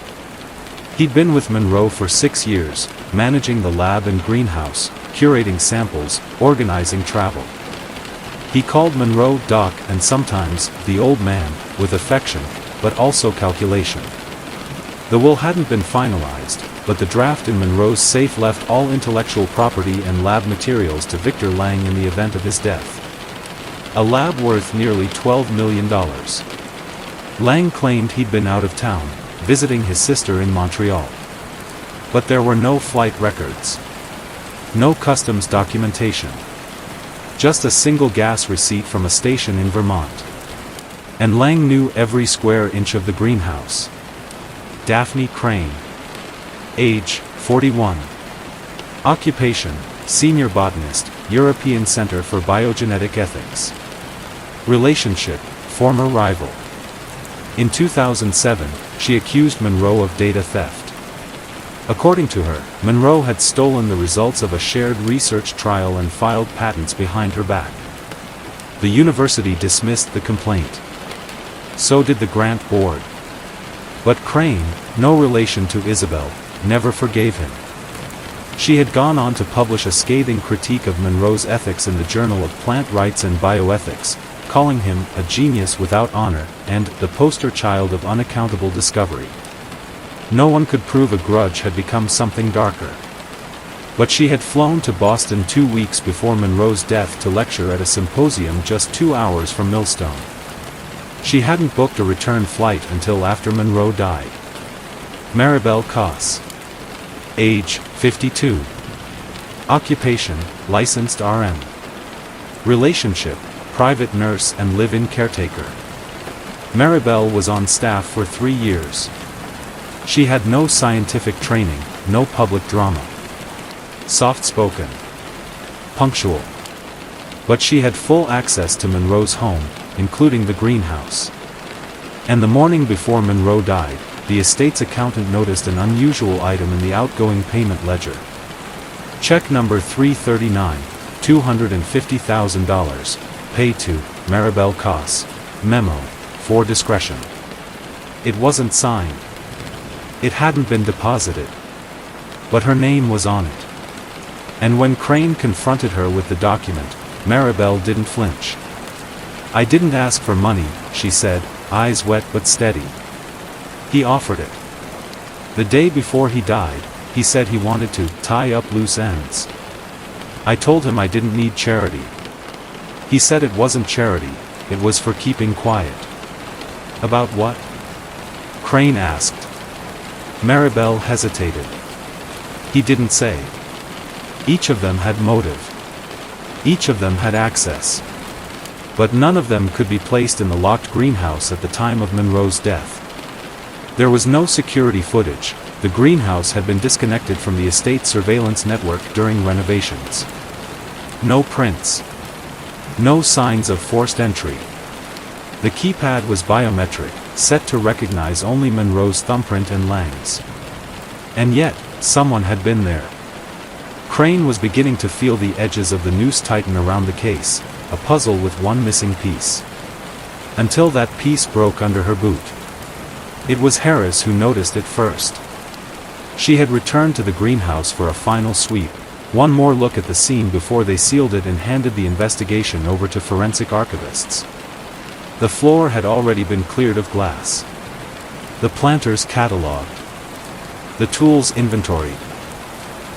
He'd been with Monroe for 6 years, managing the lab and greenhouse, curating samples, organizing travel. He called Monroe Doc and sometimes the old man, with affection, but also calculation. The will hadn't been finalized, but the draft in Monroe's safe left all intellectual property and lab materials to Victor Lang in the event of his death. A lab worth nearly $12 million. Lang claimed he'd been out of town, visiting his sister in Montreal. But there were no flight records. No customs documentation. Just a single gas receipt from a station in Vermont. And Lang knew every square inch of the greenhouse. Daphne Crane. Age, 41. Occupation, senior botanist, European Center for Biogenetic Ethics. Relationship, former rival. In 2007, she accused Monroe of data theft. According to her, Monroe had stolen the results of a shared research trial and filed patents behind her back. The university dismissed the complaint. So did the grant board. But Crane, no relation to Isabel, never forgave him. She had gone on to publish a scathing critique of Monroe's ethics in the Journal of Plant Rights and Bioethics, calling him a genius without honor and the poster child of unaccountable discovery. No one could prove a grudge had become something darker. But she had flown to Boston 2 weeks before Monroe's death to lecture at a symposium just 2 hours from Millstone. She hadn't booked a return flight until after Monroe died. Maribel Koss. Age, 52. Occupation, licensed RN. Relationship, private nurse and live-in caretaker. Maribel was on staff for 3 years. She had no scientific training, no public drama. Soft-spoken. Punctual. But she had full access to Monroe's home, including the greenhouse. And the morning before Monroe died, the estate's accountant noticed an unusual item in the outgoing payment ledger. Check number 339, $250,000, paid to Maribel Koss. Memo, for discretion. It wasn't signed. It hadn't been deposited. But her name was on it. And when Crane confronted her with the document, Maribel didn't flinch. "I didn't ask for money," she said, eyes wet but steady. "He offered it. The day before he died, he said he wanted to tie up loose ends. I told him I didn't need charity. He said it wasn't charity, it was for keeping quiet." "About what?" Crane asked. Maribel hesitated. "He didn't say. Each of them had motive. Each of them had access. But none of them could be placed in the locked greenhouse at the time of Monroe's death. There was no security footage. The greenhouse had been disconnected from the estate surveillance network during renovations. No prints. No signs of forced entry. The keypad was biometric, set to recognize only Monroe's thumbprint and Lang's. And yet, someone had been there. Crane was beginning to feel the edges of the noose tighten around the case, a puzzle with one missing piece. Until that piece broke under her boot. It was Harris who noticed it first. She had returned to the greenhouse for a final sweep, one more look at the scene before they sealed it and handed the investigation over to forensic archivists. The floor had already been cleared of glass. The planters catalogued. The tools inventoried.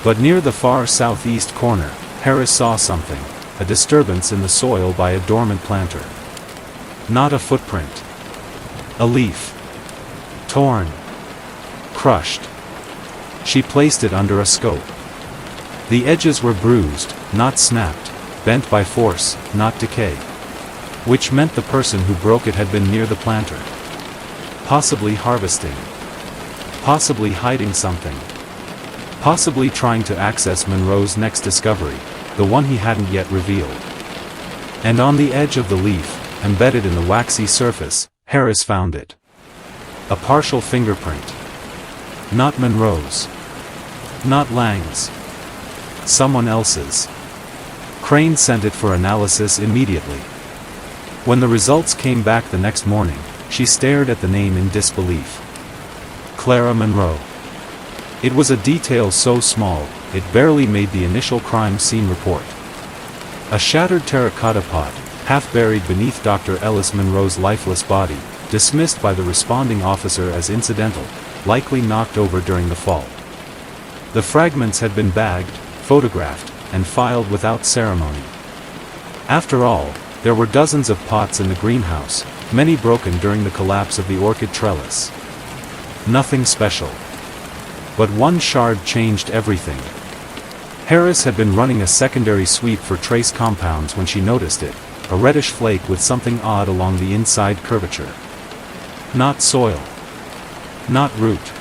But near the far southeast corner, Harris saw something, a disturbance in the soil by a dormant planter. Not a footprint. A leaf. Torn. Crushed. She placed it under a scope. The edges were bruised, not snapped, bent by force, not decay. Which meant the person who broke it had been near the planter. Possibly harvesting. Possibly hiding something. Possibly trying to access Monroe's next discovery, the one he hadn't yet revealed. And on the edge of the leaf, embedded in the waxy surface, Harris found it. A partial fingerprint. Not Monroe's. Not Lang's. Someone else's. Crane sent it for analysis immediately. When the results came back the next morning, she stared at the name in disbelief. Clara Monroe. It was a detail so small, it barely made the initial crime scene report. A shattered terracotta pot, half buried beneath Dr. Ellis Monroe's lifeless body, dismissed by the responding officer as incidental, likely knocked over during the fall. The fragments had been bagged, photographed, and filed without ceremony. After all, there were dozens of pots in the greenhouse, many broken during the collapse of the orchid trellis. Nothing special. But one shard changed everything. Harris had been running a secondary sweep for trace compounds when she noticed it, a reddish flake with something odd along the inside curvature. Not soil. Not root.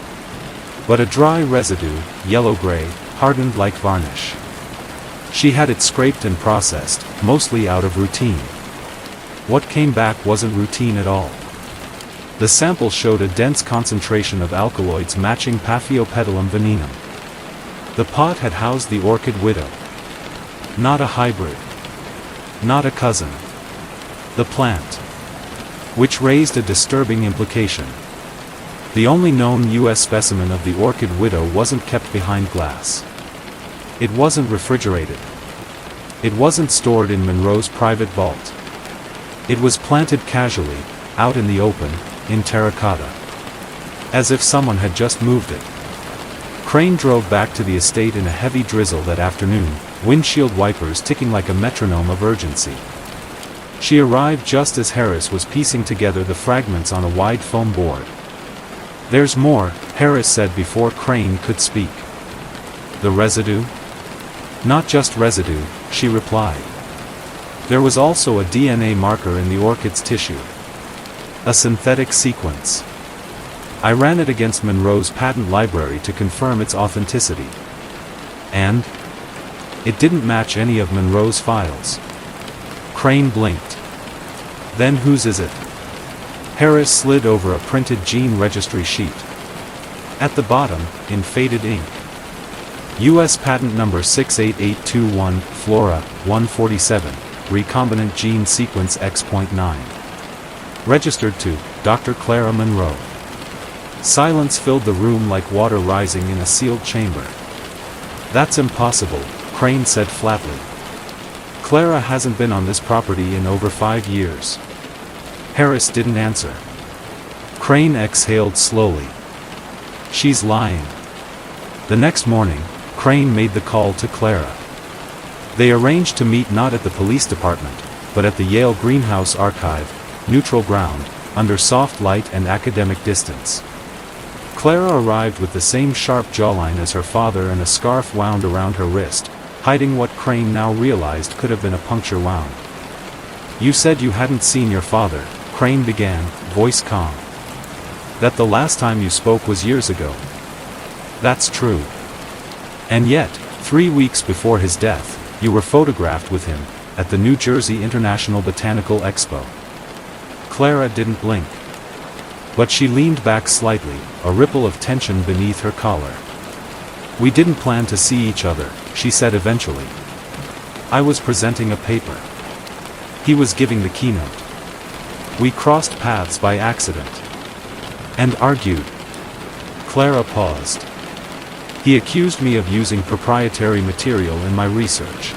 But a dry residue, yellow-gray, hardened like varnish. She had it scraped and processed, mostly out of routine. What came back wasn't routine at all. The sample showed a dense concentration of alkaloids matching Paphiopedilum venenum. The pot had housed the orchid widow. Not a hybrid. Not a cousin. The plant. Which raised a disturbing implication. The only known U.S. specimen of the orchid widow wasn't kept behind glass. It wasn't refrigerated. It wasn't stored in Monroe's private vault. It was planted casually, out in the open, in terracotta. As if someone had just moved it. Crane drove back to the estate in a heavy drizzle that afternoon, windshield wipers ticking like a metronome of urgency. She arrived just as Harris was piecing together the fragments on a wide foam board. "There's more," Harris said before Crane could speak. "The residue?" "Not just residue," she replied. "There was also a DNA marker in the orchid's tissue. A synthetic sequence. I ran it against Monroe's patent library to confirm its authenticity. And? It didn't match any of Monroe's files." Crane blinked. "Then whose is it?" Harris slid over a printed gene registry sheet. At the bottom, in faded ink, U.S. patent number 68821, Flora, 147, recombinant gene sequence X.9. Registered to Dr. Clara Monroe. Silence filled the room like water rising in a sealed chamber. "That's impossible," Crane said flatly. Clara hasn't been on this property in over 5 years. Harris didn't answer. Crane exhaled slowly. She's lying. The next morning, Crane made the call to Clara. They arranged to meet not at the police department, but at the Yale Greenhouse Archive, neutral ground, under soft light and academic distance. Clara arrived with the same sharp jawline as her father and a scarf wound around her wrist, hiding what Crane now realized could have been a puncture wound. "You said you hadn't seen your father," Crane began, voice calm. "That the last time you spoke was years ago." "That's true. And yet, 3 weeks before his death, you were photographed with him, at the New Jersey International Botanical Expo." Clara didn't blink. But she leaned back slightly, a ripple of tension beneath her collar. "We didn't plan to see each other," she said eventually. "I was presenting a paper. He was giving the keynote. We crossed paths by accident. And argued." Clara paused. "He accused me of using proprietary material in my research.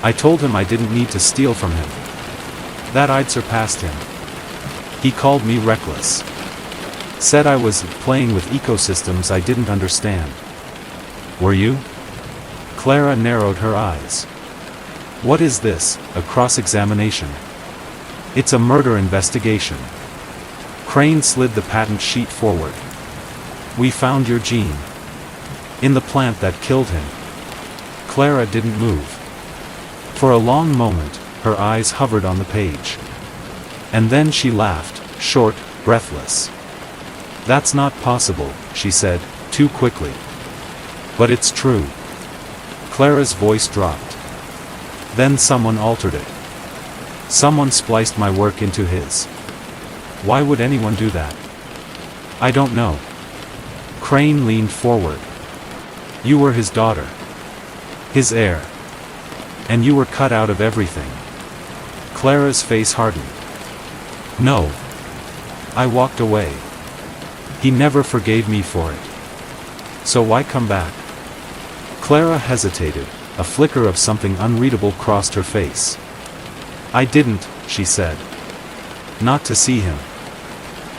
I told him I didn't need to steal from him. That I'd surpassed him. He called me reckless. Said I was playing with ecosystems I didn't understand." "Were you?" Clara narrowed her eyes. "What is this, a cross-examination?" "It's a murder investigation." Crane slid the patent sheet forward. "We found your gene. In the plant that killed him." Clara didn't move. For a long moment, her eyes hovered on the page. And then she laughed, short, breathless. "That's not possible," she said, too quickly. "But it's true." Clara's voice dropped. "Then someone altered it. Someone spliced my work into his. Why would anyone do that?" "I don't know." Crane leaned forward. "You were his daughter. His heir. And you were cut out of everything." Clara's face hardened. "No. I walked away. He never forgave me for it. So why come back?" Clara hesitated, a flicker of something unreadable crossed her face. "I didn't," she said. "Not to see him.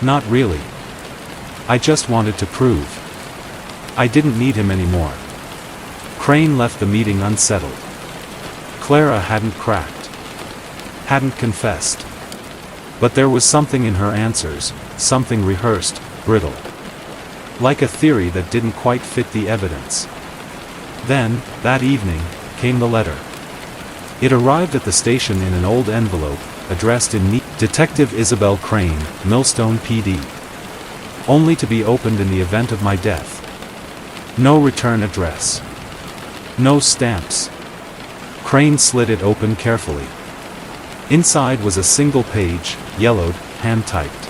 Not really. I just wanted to prove. I didn't need him anymore." Crane left the meeting unsettled. Clara hadn't cracked. Hadn't confessed. But there was something in her answers, something rehearsed, brittle. Like a theory that didn't quite fit the evidence. Then, that evening, came the letter. It arrived at the station in an old envelope, addressed in neat Detective Isabel Crane, Millstone PD. Only to be opened in the event of my death. No return address. No stamps. Crane slid it open carefully. Inside was a single page, yellowed, hand-typed.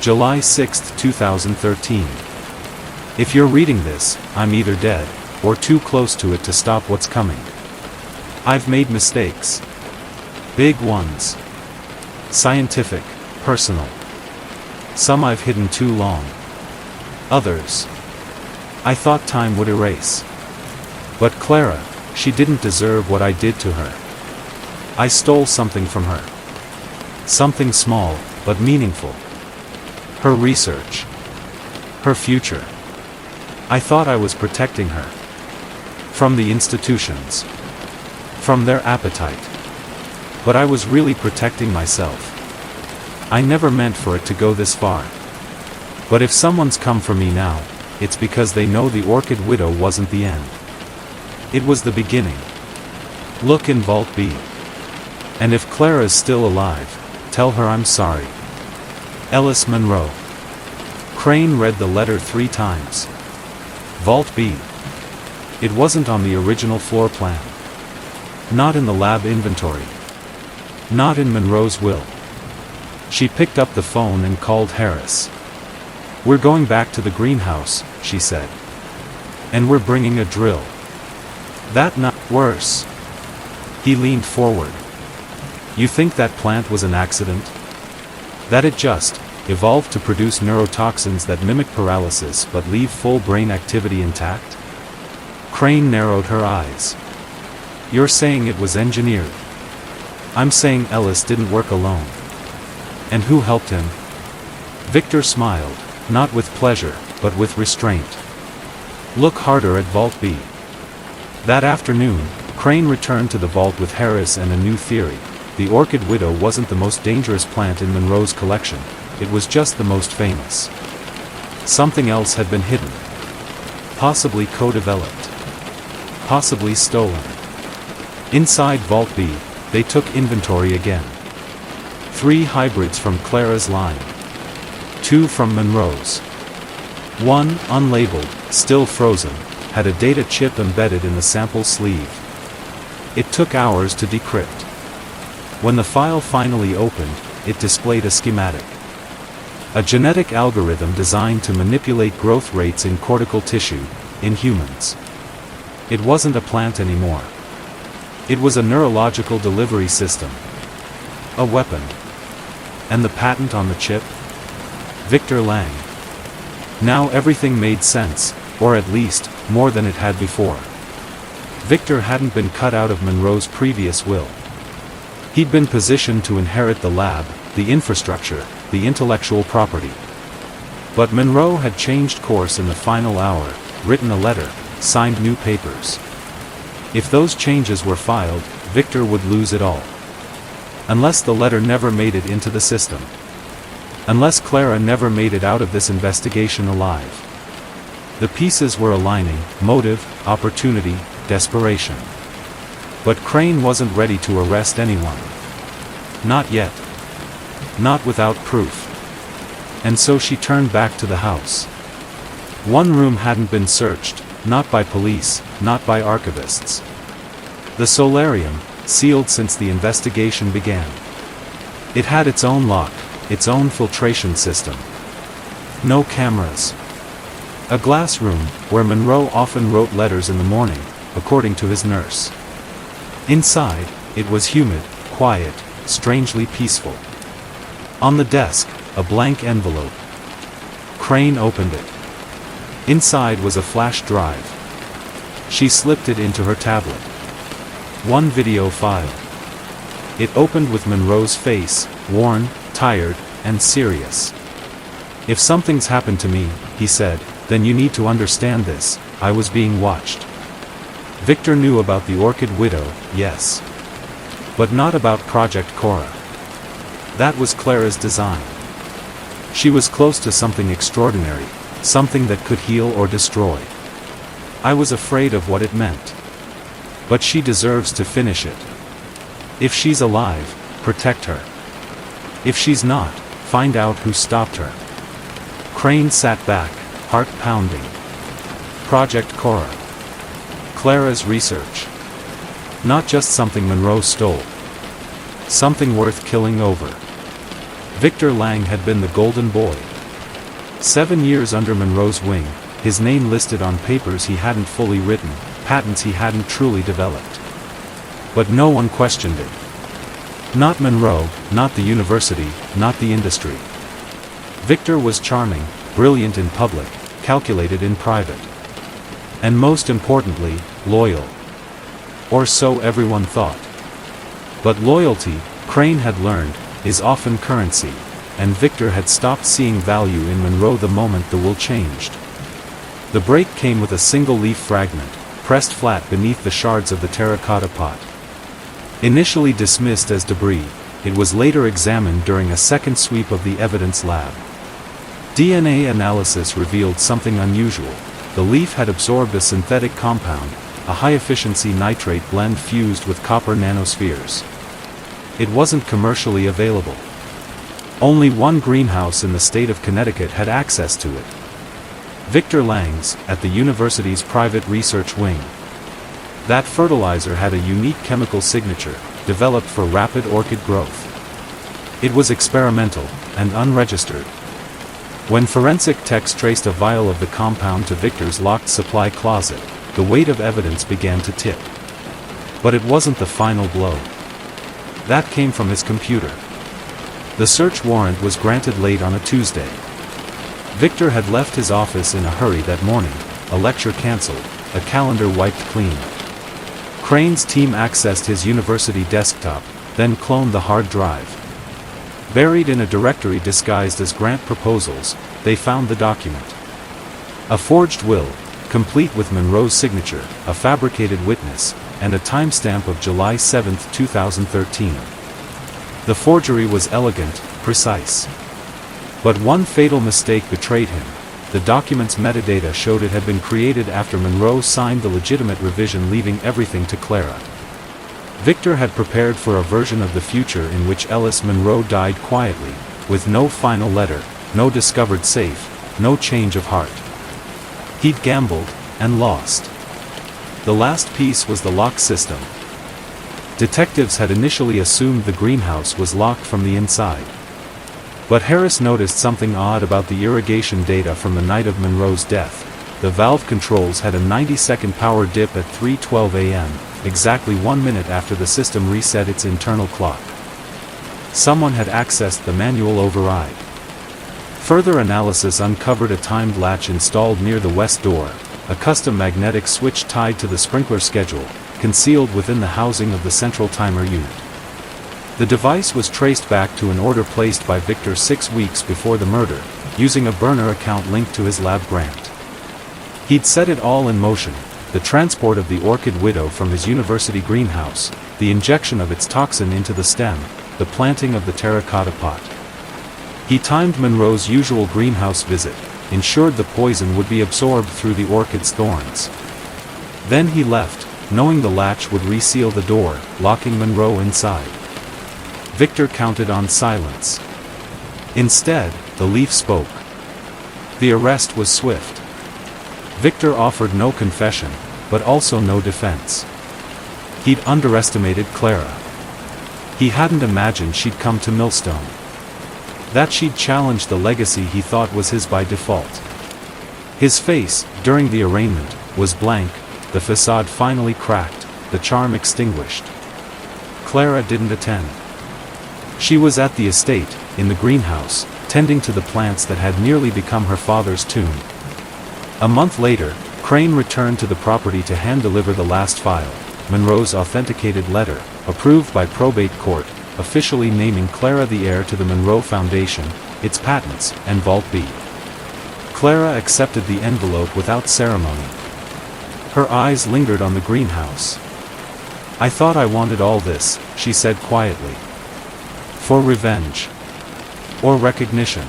July 6, 2013. If you're reading this, I'm either dead, or too close to it to stop what's coming. I've made mistakes. Big ones. Scientific, personal. Some I've hidden too long. Others I thought time would erase. But Clara, she didn't deserve what I did to her. I stole something from her. Something small, but meaningful. Her research. Her future. I thought I was protecting her. From the institutions. From their appetite. But I was really protecting myself. I never meant for it to go this far. But if someone's come for me now, it's because they know the Orchid Widow wasn't the end. It was the beginning. Look in Vault B. And if Clara's still alive, tell her I'm sorry. Ellis Monroe. Crane read the letter 3 times. Vault B. It wasn't on the original floor plan. Not in the lab inventory. Not in Monroe's will. She picked up the phone and called Harris. "We're going back to the greenhouse," she said. "And we're bringing a drill." "That not worse." He leaned forward. "You think that plant was an accident? That it just evolved to produce neurotoxins that mimic paralysis but leave full brain activity intact?" Crane narrowed her eyes. You're saying it was engineered. I'm saying Ellis didn't work alone. And who helped him? Victor smiled, not with pleasure, but with restraint. Look harder at Vault B. That afternoon, Crane returned to the vault with Harris and a new theory. The Orchid Widow wasn't the most dangerous plant in Monroe's collection, it was just the most famous. Something else had been hidden. Possibly co-developed. Possibly stolen. Inside Vault B, they took inventory again. 3 hybrids from Clara's line. 2 from Monroe's. 1, unlabeled, still frozen, had a data chip embedded in the sample sleeve. It took hours to decrypt. When the file finally opened, it displayed a schematic. A genetic algorithm designed to manipulate growth rates in cortical tissue, in humans. It wasn't a plant anymore. It was a neurological delivery system. A weapon. And the patent on the chip? Victor Lang. Now everything made sense, or at least, more than it had before. Victor hadn't been cut out of Monroe's previous will. He'd been positioned to inherit the lab, the infrastructure, the intellectual property. But Monroe had changed course in the final hour, written a letter, signed new papers. If those changes were filed, Victor would lose it all. Unless the letter never made it into the system. Unless Clara never made it out of this investigation alive. The pieces were aligning: motive, opportunity, desperation. But Crane wasn't ready to arrest anyone. Not yet. Not without proof. And so she turned back to the house. One room hadn't been searched, not by police, not by archivists. The solarium, sealed since the investigation began. It had its own lock, its own filtration system. No cameras. A glass room, where Monroe often wrote letters in the morning, according to his nurse. Inside, it was humid, quiet, strangely peaceful. On the desk, a blank envelope. Crane opened it. Inside was a flash drive. She slipped it into her tablet. One video file. It opened with Monroe's face, worn, tired, and serious. If something's happened to me, he said, then you need to understand this: I was being watched. Victor knew about the Orchid Widow, yes. But not about Project Cora. That was Clara's design. She was close to something extraordinary, something that could heal or destroy. I was afraid of what it meant. But she deserves to finish it. If she's alive, protect her. If she's not, find out who stopped her. Crane sat back, heart pounding. Project Cora. Clara's research. Not just something Monroe stole. Something worth killing over. Victor Lang had been the golden boy. 7 years under Monroe's wing, his name listed on papers he hadn't fully written, patents he hadn't truly developed. But no one questioned it. Not Monroe, not the university, not the industry. Victor was charming, brilliant in public, calculated in private. And most importantly, loyal. Or so everyone thought. But loyalty, Crane had learned, is often currency, and Victor had stopped seeing value in Monroe the moment the will changed. The break came with a single leaf fragment, pressed flat beneath the shards of the terracotta pot. Initially dismissed as debris, it was later examined during a second sweep of the evidence lab. DNA analysis revealed something unusual. The leaf had absorbed a synthetic compound, a high-efficiency nitrate blend fused with copper nanospheres. It wasn't commercially available. Only one greenhouse in the state of Connecticut had access to it. Victor Lang's, at the university's private research wing. That fertilizer had a unique chemical signature, developed for rapid orchid growth. It was experimental, and unregistered. When forensic techs traced a vial of the compound to Victor's locked supply closet, the weight of evidence began to tip. But it wasn't the final blow. That came from his computer. The search warrant was granted late on a Tuesday. Victor had left his office in a hurry that morning, a lecture cancelled, a calendar wiped clean. Crane's team accessed his university desktop, then cloned the hard drive. Buried in a directory disguised as grant proposals, they found the document. A forged will, complete with Monroe's signature, a fabricated witness, and a timestamp of July 7, 2013. The forgery was elegant, precise. But one fatal mistake betrayed him. The document's metadata showed it had been created after Monroe signed the legitimate revision, leaving everything to Clara. Victor had prepared for a version of the future in which Ellis Monroe died quietly, with no final letter, no discovered safe, no change of heart. He'd gambled, and lost. The last piece was the lock system. Detectives had initially assumed the greenhouse was locked from the inside. But Harris noticed something odd about the irrigation data from the night of Monroe's death. The valve controls had a 90-second power dip at 3:12 a.m., exactly 1 minute after the system reset its internal clock. Someone had accessed the manual override. Further analysis uncovered a timed latch installed near the west door, a custom magnetic switch tied to the sprinkler schedule, concealed within the housing of the central timer unit. The device was traced back to an order placed by Victor 6 weeks before the murder, using a burner account linked to his lab grant. He'd set it all in motion: the transport of the orchid widow from his university greenhouse, the injection of its toxin into the stem, the planting of the terracotta pot. He timed Monroe's usual greenhouse visit, ensured the poison would be absorbed through the orchid's thorns. Then he left, knowing the latch would reseal the door, locking Monroe inside. Victor counted on silence. Instead, the leaf spoke. The arrest was swift. Victor offered no confession, but also no defense. He'd underestimated Clara. He hadn't imagined she'd come to Millstone. That she'd challenged the legacy he thought was his by default. His face, during the arraignment, was blank, the facade finally cracked, the charm extinguished. Clara didn't attend. She was at the estate, in the greenhouse, tending to the plants that had nearly become her father's tomb. A month later, Crane returned to the property to hand-deliver the last file, Monroe's authenticated letter, approved by probate court, officially naming Clara the heir to the Monroe Foundation, its patents, and Vol.2. Clara accepted the envelope without ceremony. Her eyes lingered on the greenhouse. "I thought I wanted all this," she said quietly. "For revenge. Or recognition.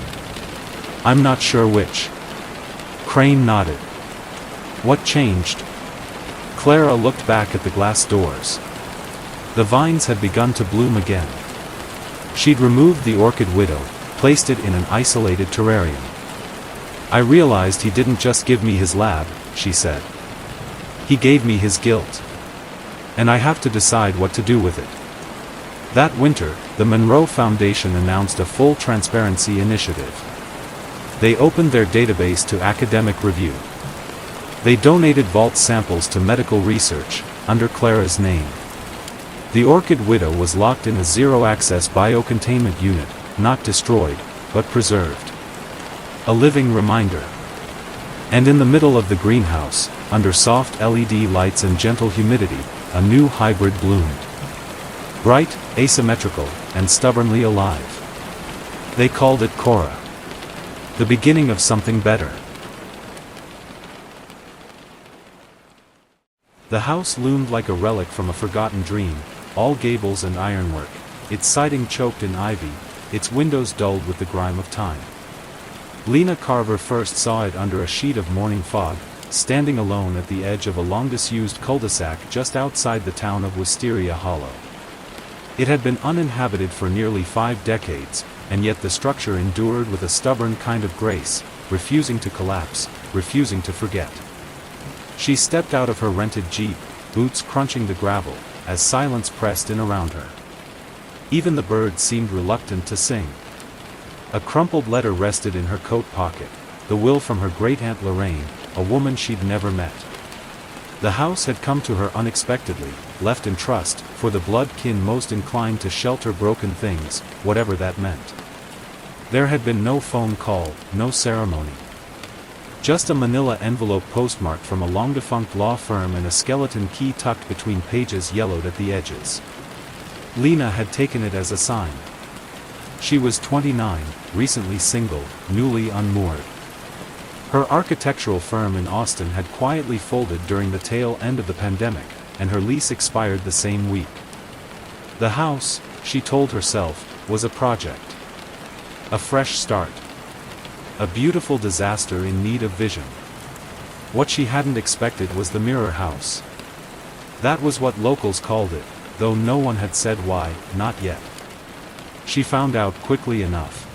I'm not sure which." Crane nodded. "What changed?" Clara looked back at the glass doors. The vines had begun to bloom again. She'd removed the orchid widow, placed it in an isolated terrarium. "I realized he didn't just give me his lab," she said. "He gave me his guilt. And I have to decide what to do with it." That winter, the Monroe Foundation announced a full transparency initiative. They opened their database to academic review. They donated vault samples to medical research, under Clara's name. The orchid widow was locked in a zero-access biocontainment unit, not destroyed, but preserved. A living reminder. And in the middle of the greenhouse, under soft LED lights and gentle humidity, a new hybrid bloomed. Bright, asymmetrical, and stubbornly alive. They called it Cora. The beginning of something better. The house loomed like a relic from a forgotten dream, all gables and ironwork, its siding choked in ivy, its windows dulled with the grime of time. Lena Carver first saw it under a sheet of morning fog, standing alone at the edge of a long-disused cul-de-sac just outside the town of Wisteria Hollow. It had been uninhabited for nearly 5 decades, and yet the structure endured with a stubborn kind of grace, refusing to collapse, refusing to forget. She stepped out of her rented Jeep, boots crunching the gravel, as silence pressed in around her. Even the birds seemed reluctant to sing. A crumpled letter rested in her coat pocket, the will from her great-aunt Lorraine, a woman she'd never met. The house had come to her unexpectedly, left in trust, for the blood kin most inclined to shelter broken things, whatever that meant. There had been no phone call, no ceremony. Just a manila envelope postmarked from a long-defunct law firm and a skeleton key tucked between pages yellowed at the edges. Lena had taken it as a sign. She was 29, recently single, newly unmoored. Her architectural firm in Austin had quietly folded during the tail end of the pandemic, and her lease expired the same week. The house, she told herself, was a project. A fresh start. A beautiful disaster in need of vision. What she hadn't expected was the mirror house. That was what locals called it, though no one had said why, not yet. She found out quickly enough.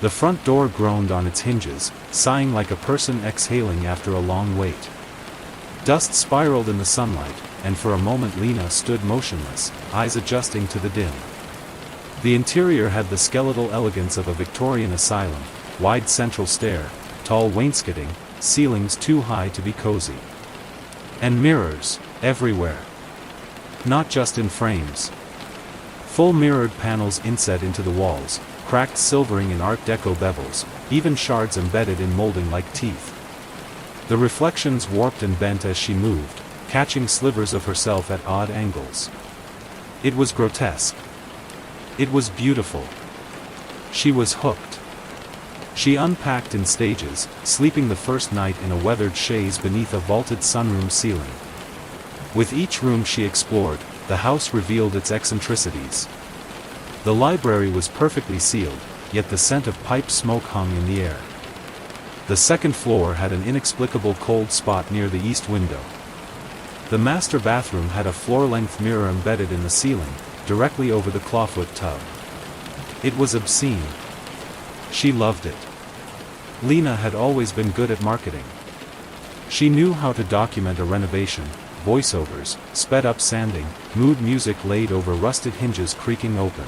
The front door groaned on its hinges, sighing like a person exhaling after a long wait. Dust spiraled in the sunlight, and for a moment Lena stood motionless, eyes adjusting to the dim. The interior had the skeletal elegance of a Victorian asylum, wide central stair, tall wainscoting, ceilings too high to be cozy. And mirrors, everywhere. Not just in frames. Full mirrored panels inset into the walls, cracked silvering in Art Deco bevels, even shards embedded in molding like teeth. The reflections warped and bent as she moved, catching slivers of herself at odd angles. It was grotesque. It was beautiful. She was hooked. She unpacked in stages, sleeping the first night in a weathered chaise beneath a vaulted sunroom ceiling. With each room she explored, the house revealed its eccentricities. The library was perfectly sealed, yet the scent of pipe smoke hung in the air. The second floor had an inexplicable cold spot near the east window. The master bathroom had a floor-length mirror embedded in the ceiling, directly over the clawfoot tub. It was obscene. She loved it. Lena had always been good at marketing. She knew how to document a renovation, voiceovers, sped-up sanding, mood music laid over rusted hinges creaking open.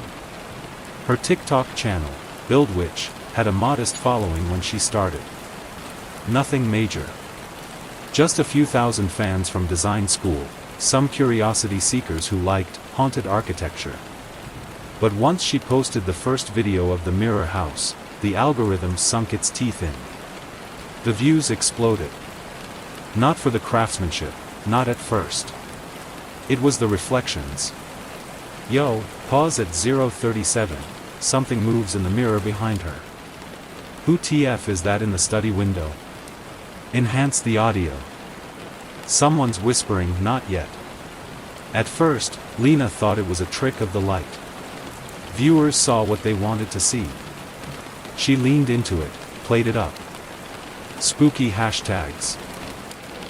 Her TikTok channel, Build Witch, had a modest following when she started. Nothing major. Just a few thousand fans from design school, some curiosity seekers who liked haunted architecture. But once she posted the first video of the mirror house, the algorithm sunk its teeth in. The views exploded. Not for the craftsmanship, not at first. It was the reflections. Yo, pause at 0:37, something moves in the mirror behind her. Who TF is that in the study window? Enhance the audio. Someone's whispering, not yet. At first, Lena thought it was a trick of the light. Viewers saw what they wanted to see. She leaned into it, played it up. Spooky hashtags.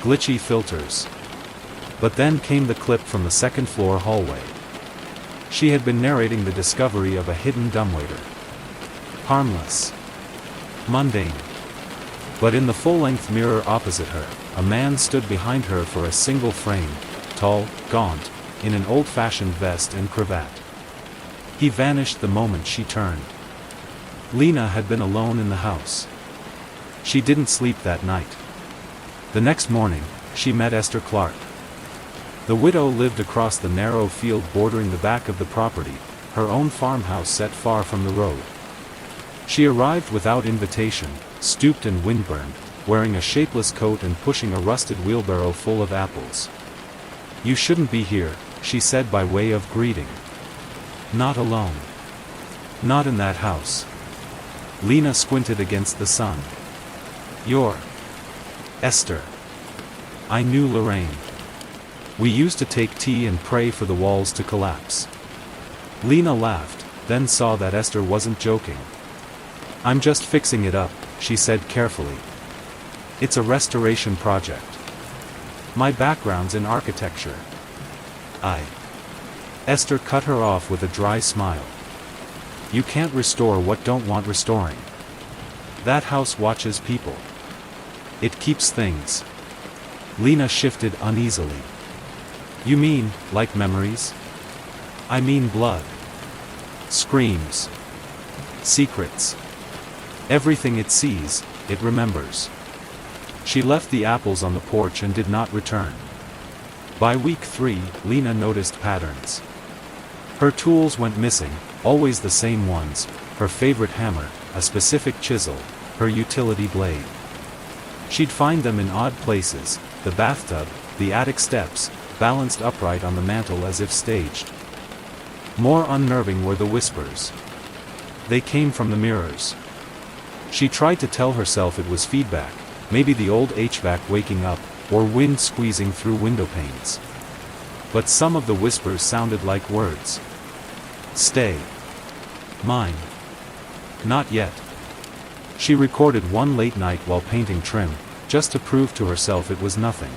Glitchy filters. But then came the clip from the second floor hallway. She had been narrating the discovery of a hidden dumbwaiter. Harmless. Mundane. But in the full-length mirror opposite her, a man stood behind her for a single frame, tall, gaunt, in an old-fashioned vest and cravat. He vanished the moment she turned. Lena had been alone in the house. She didn't sleep that night. The next morning, she met Esther Clark. The widow lived across the narrow field bordering the back of the property, her own farmhouse set far from the road. She arrived without invitation, stooped and windburned, wearing a shapeless coat and pushing a rusted wheelbarrow full of apples. "You shouldn't be here," she said by way of greeting. "Not alone. Not in that house." Lena squinted against the sun. "You're Esther." "I knew Lorraine. We used to take tea and pray for the walls to collapse." Lena laughed, then saw that Esther wasn't joking. "I'm just fixing it up," she said carefully. "It's a restoration project. My background's in architecture." Esther cut her off with a dry smile. "You can't restore what don't want restoring. That house watches people. It keeps things." Lena shifted uneasily. "You mean, like memories?" "I mean blood. Screams. Secrets. Everything it sees, it remembers." She left the apples on the porch and did not return. By week 3, Lena noticed patterns. Her tools went missing, always the same ones, her favorite hammer, a specific chisel, her utility blade. She'd find them in odd places, the bathtub, the attic steps, balanced upright on the mantel as if staged. More unnerving were the whispers. They came from the mirrors. She tried to tell herself it was feedback, maybe the old HVAC waking up, or wind squeezing through window panes. But some of the whispers sounded like words. Stay. Mine. Not yet. She recorded one late night while painting trim, just to prove to herself it was nothing.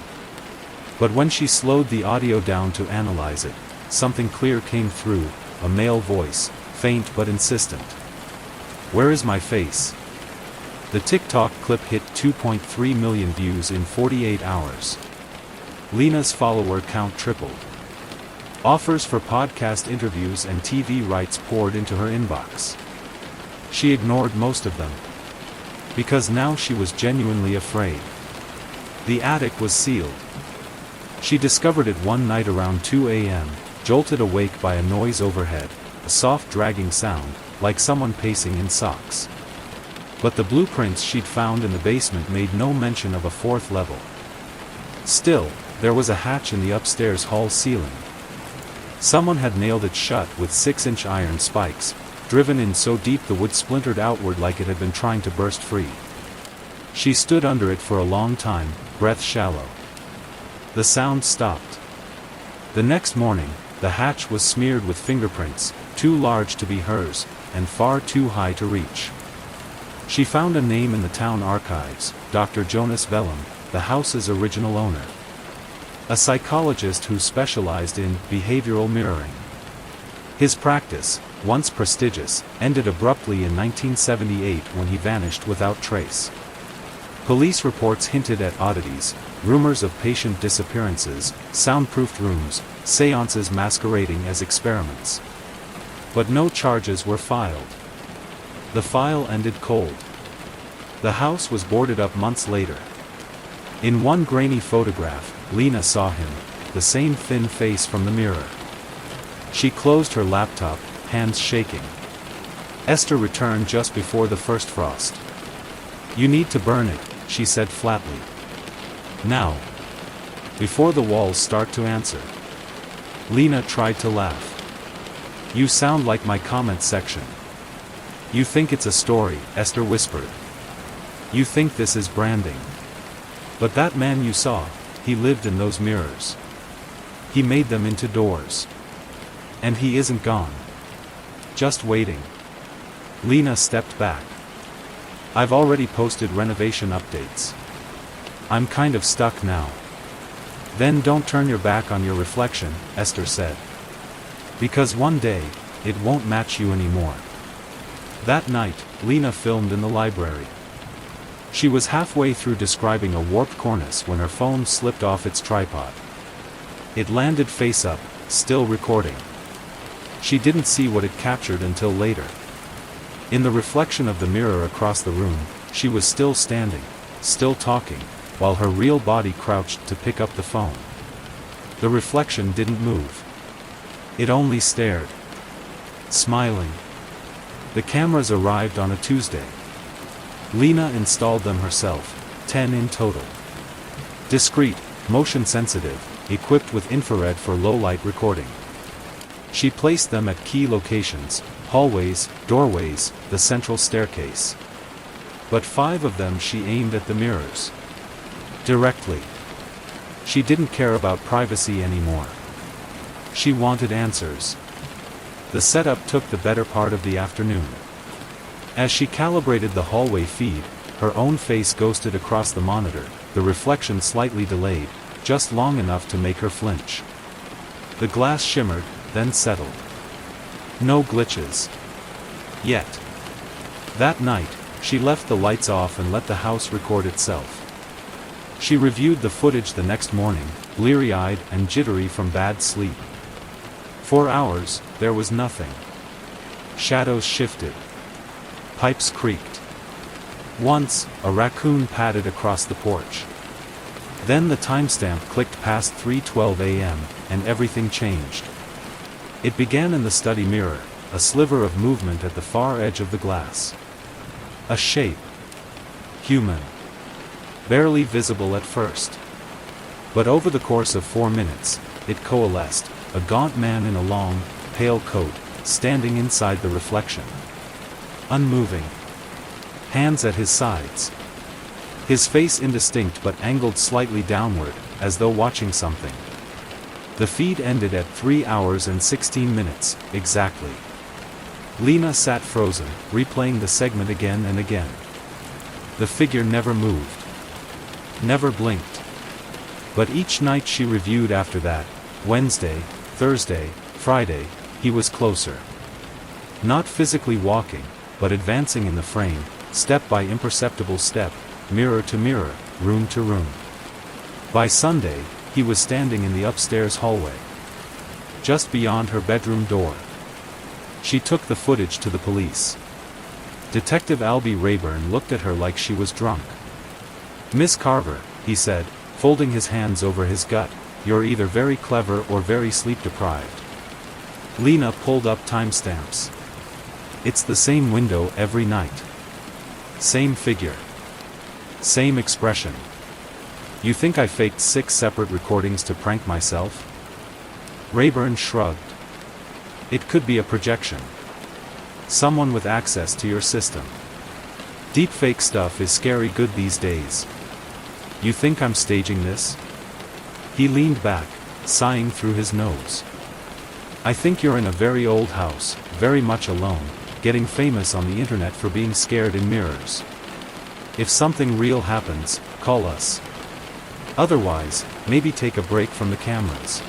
But when she slowed the audio down to analyze it, something clear came through, a male voice, faint but insistent. Where is my face? The TikTok clip hit 2.3 million views in 48 hours. Lena's follower count tripled. Offers for podcast interviews and TV rights poured into her inbox. She ignored most of them. Because now she was genuinely afraid. The attic was sealed. She discovered it one night around 2 a.m., jolted awake by a noise overhead, a soft dragging sound, like someone pacing in socks. But the blueprints she'd found in the basement made no mention of a fourth level. Still, there was a hatch in the upstairs hall ceiling. Someone had nailed it shut with 6-inch iron spikes, driven in so deep the wood splintered outward like it had been trying to burst free. She stood under it for a long time, breath shallow. The sound stopped. The next morning, the hatch was smeared with fingerprints, too large to be hers, and far too high to reach. She found a name in the town archives, Dr. Jonas Vellum, the house's original owner. A psychologist who specialized in behavioral mirroring. His practice, once prestigious, ended abruptly in 1978 when he vanished without trace. Police reports hinted at oddities, rumors of patient disappearances, soundproofed rooms, seances masquerading as experiments. But no charges were filed. The file ended cold. The house was boarded up months later. In one grainy photograph, Lena saw him, the same thin face from the mirror. She closed her laptop, hands shaking. Esther returned just before the first frost. You need to burn it, she said flatly. Now. Before the walls start to answer. Lena tried to laugh. You sound like my comment section. You think it's a story, Esther whispered. You think this is branding. But that man you saw, he lived in those mirrors. He made them into doors. And he isn't gone. Just waiting. Lena stepped back. I've already posted renovation updates. I'm kind of stuck now. Then don't turn your back on your reflection, Esther said. Because one day, it won't match you anymore. That night, Lena filmed in the library. She was halfway through describing a warped cornice when her phone slipped off its tripod. It landed face up, still recording. She didn't see what it captured until later. In the reflection of the mirror across the room, she was still standing, still talking, while her real body crouched to pick up the phone. The reflection didn't move. It only stared. Smiling. The cameras arrived on a Tuesday. Lena installed them herself, 10 in total. Discreet, motion sensitive, equipped with infrared for low-light recording. She placed them at key locations, hallways, doorways, the central staircase. But 5 of them she aimed at the mirrors. Directly. She didn't care about privacy anymore. She wanted answers. The setup took the better part of the afternoon. As she calibrated the hallway feed, her own face ghosted across the monitor, the reflection slightly delayed, just long enough to make her flinch. The glass shimmered, then settled. No glitches. Yet. That night, she left the lights off and let the house record itself. She reviewed the footage the next morning, bleary-eyed and jittery from bad sleep. For hours, there was nothing. Shadows shifted. Pipes creaked. Once, a raccoon padded across the porch. Then the timestamp clicked past 3:12 a.m., and everything changed. It began in the study mirror, a sliver of movement at the far edge of the glass. A shape. Human. barely visible at first. But over the course of 4 minutes, it coalesced, a gaunt man in a long, pale coat, standing inside the reflection. Unmoving. Hands at his sides. His face indistinct but angled slightly downward, as though watching something. The feed ended at 3 hours and 16 minutes, exactly. Lena sat frozen, replaying the segment again and again. The figure never moved. Never blinked. But each night she reviewed after that, Wednesday, Thursday, Friday, he was closer. Not physically walking, but advancing in the frame, step by imperceptible step, mirror to mirror, room to room. By Sunday, he was standing in the upstairs hallway. Just beyond her bedroom door. She took the footage to the police. Detective Albie Rayburn looked at her like she was drunk. "Miss Carver," he said, folding his hands over his gut, "you're either very clever or very sleep-deprived." Lena pulled up timestamps. It's the same window every night. Same figure. Same expression. You think I faked 6 separate recordings to prank myself? Rayburn shrugged. It could be a projection. Someone with access to your system. Deepfake stuff is scary good these days. You think I'm staging this? He leaned back, sighing through his nose. I think you're in a very old house, very much alone, getting famous on the internet for being scared in mirrors. If something real happens, call us. Otherwise, maybe take a break from the cameras.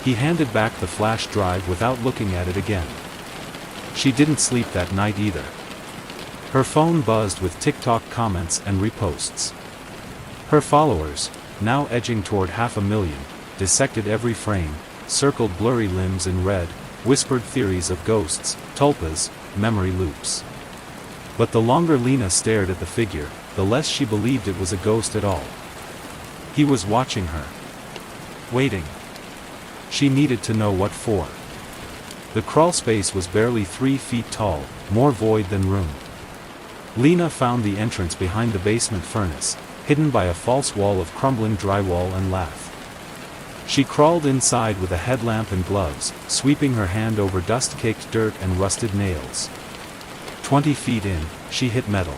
He handed back the flash drive without looking at it again. She didn't sleep that night either. Her phone buzzed with TikTok comments and reposts. Her followers, now edging toward 500,000, dissected every frame, circled blurry limbs in red, whispered theories of ghosts, tulpas, memory loops. But the longer Lena stared at the figure, the less she believed it was a ghost at all. He was watching her. Waiting. She needed to know what for. The crawlspace was barely 3 feet tall, more void than room. Lena found the entrance behind the basement furnace, hidden by a false wall of crumbling drywall and lath. She crawled inside with a headlamp and gloves, sweeping her hand over dust-caked dirt and rusted nails. 20 feet in, she hit metal.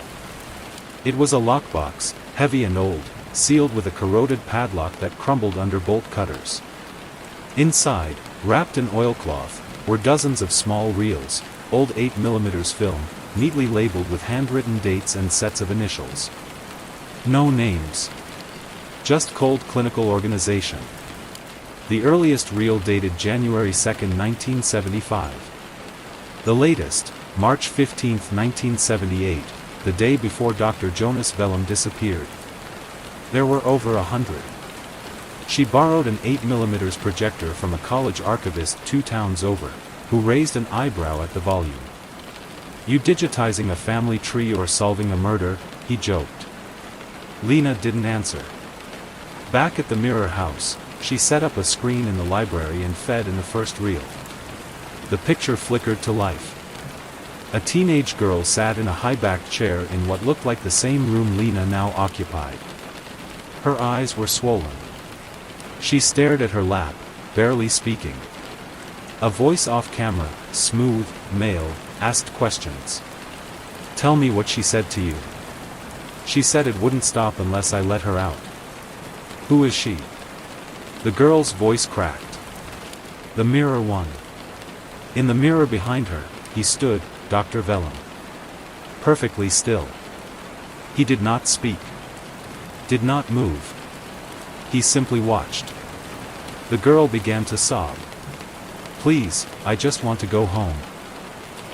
It was a lockbox, heavy and old, sealed with a corroded padlock that crumbled under bolt cutters. Inside, wrapped in oilcloth, were dozens of small reels, old 8mm film, neatly labeled with handwritten dates and sets of initials. No names. Just cold clinical organization. The earliest reel dated January 2, 1975. The latest, March 15, 1978, the day before Dr. Jonas Vellum disappeared. There were over 100. She borrowed an 8mm projector from a college archivist 2 towns over, who raised an eyebrow at the volume. You digitizing a family tree or solving a murder? He joked. Lena didn't answer. Back at the Mirror House, she set up a screen in the library and fed in the first reel. The picture flickered to life. A teenage girl sat in a high-backed chair in what looked like the same room Lena now occupied. Her eyes were swollen. She stared at her lap, barely speaking. A voice off camera, smooth, male, asked questions. Tell me what she said to you. She said it wouldn't stop unless I let her out. Who is she? The girl's voice cracked. The mirror won. In the mirror behind her, he stood, Dr. Vellum. Perfectly still. He did not speak. Did not move. He simply watched. The girl began to sob. Please, I just want to go home.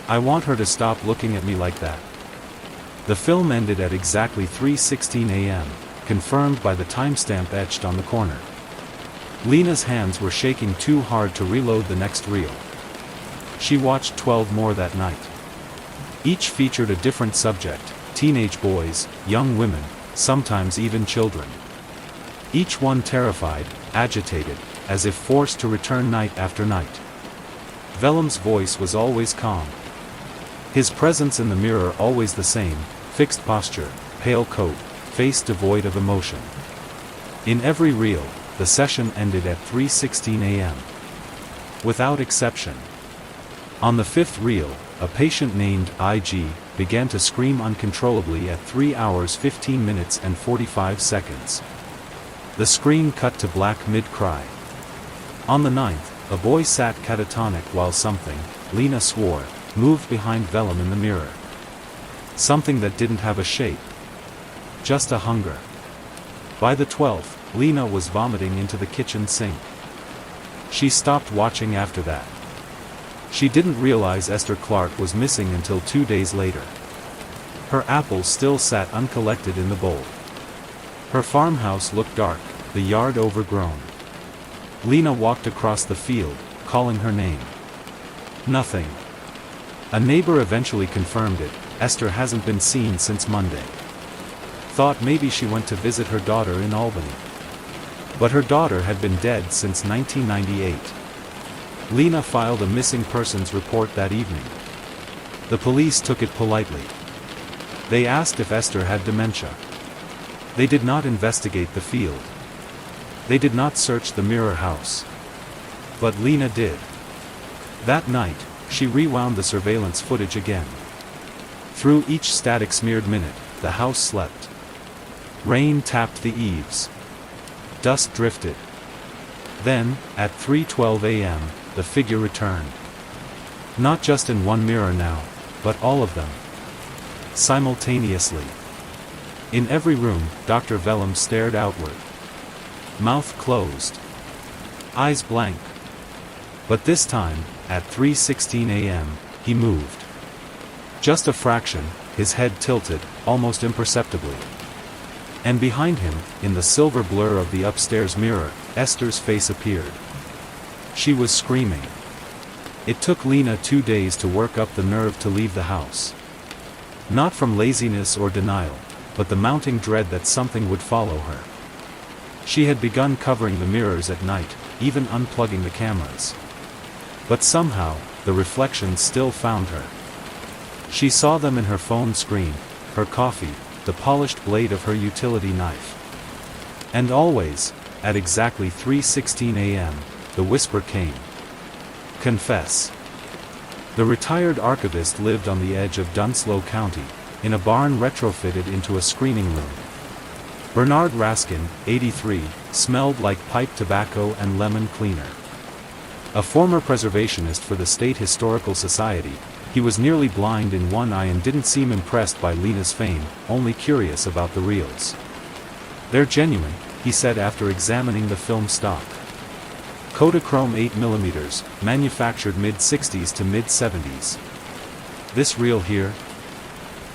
I want her to stop looking at me like that. The film ended at exactly 3:16 a.m., confirmed by the timestamp etched on the corner. Lena's hands were shaking too hard to reload the next reel. She watched 12 more that night. Each featured a different subject, teenage boys, young women, sometimes even children. Each one terrified, agitated, as if forced to return night after night. Vellum's voice was always calm. His presence in the mirror always the same, fixed posture, pale coat, face devoid of emotion. In every reel, the session ended at 3:16 a.m. Without exception. On the fifth reel, a patient named IG began to scream uncontrollably at 3 hours 15 minutes and 45 seconds. The screen cut to black mid-cry. On the ninth, a boy sat catatonic while something, Lena swore, moved behind Vellum in the mirror. Something that didn't have a shape. Just a hunger. By the 12th, Lena was vomiting into the kitchen sink. She stopped watching after that. She didn't realize Esther Clark was missing until 2 days later. Her apples still sat uncollected in the bowl. Her farmhouse looked dark, the yard overgrown. Lena walked across the field, calling her name. Nothing. A neighbor eventually confirmed it. Esther hasn't been seen since Monday. Thought maybe she went to visit her daughter in Albany. But her daughter had been dead since 1998. Lena filed a missing persons report that evening. The police took it politely. They asked if Esther had dementia. They did not investigate the field. They did not search the mirror house. But Lena did. That night, she rewound the surveillance footage again. Through each static smeared minute, the house slept. Rain tapped the eaves. Dust drifted. Then, at 3:12 a.m., the figure returned. Not just in one mirror now, but all of them. Simultaneously. In every room, Dr. Vellum stared outward. Mouth closed. Eyes blank. But this time, at 3:16 a.m., he moved. Just a fraction, his head tilted, almost imperceptibly. And behind him, in the silver blur of the upstairs mirror, Esther's face appeared. She was screaming. It took Lena 2 days to work up the nerve to leave the house. Not from laziness or denial, but the mounting dread that something would follow her. She had begun covering the mirrors at night, even unplugging the cameras. But somehow, the reflections still found her. She saw them in her phone screen, her coffee, the polished blade of her utility knife. And always, at exactly 3:16 a.m., the whisper came. Confess. The retired archivist lived on the edge of Dunsloe County, in a barn retrofitted into a screening room. Bernard Raskin, 83, smelled like pipe tobacco and lemon cleaner. A former preservationist for the State Historical Society, he was nearly blind in one eye and didn't seem impressed by Lena's fame, only curious about the reels. They're genuine, he said after examining the film stock. Kodachrome 8mm, manufactured mid-60s to mid-70s. This reel here?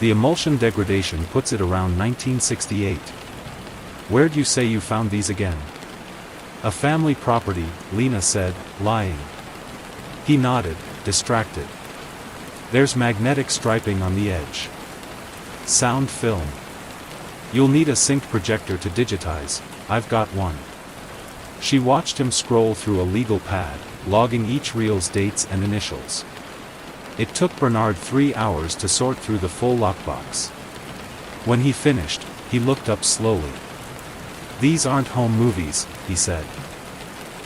The emulsion degradation puts it around 1968. Where'd you say you found these again? A family property, Lena said, lying. He nodded, distracted. There's magnetic striping on the edge. Sound film. You'll need a synced projector to digitize, I've got one. She watched him scroll through a legal pad, logging each reel's dates and initials. It took Bernard 3 hours to sort through the full lockbox. When he finished, he looked up slowly. These aren't home movies, he said.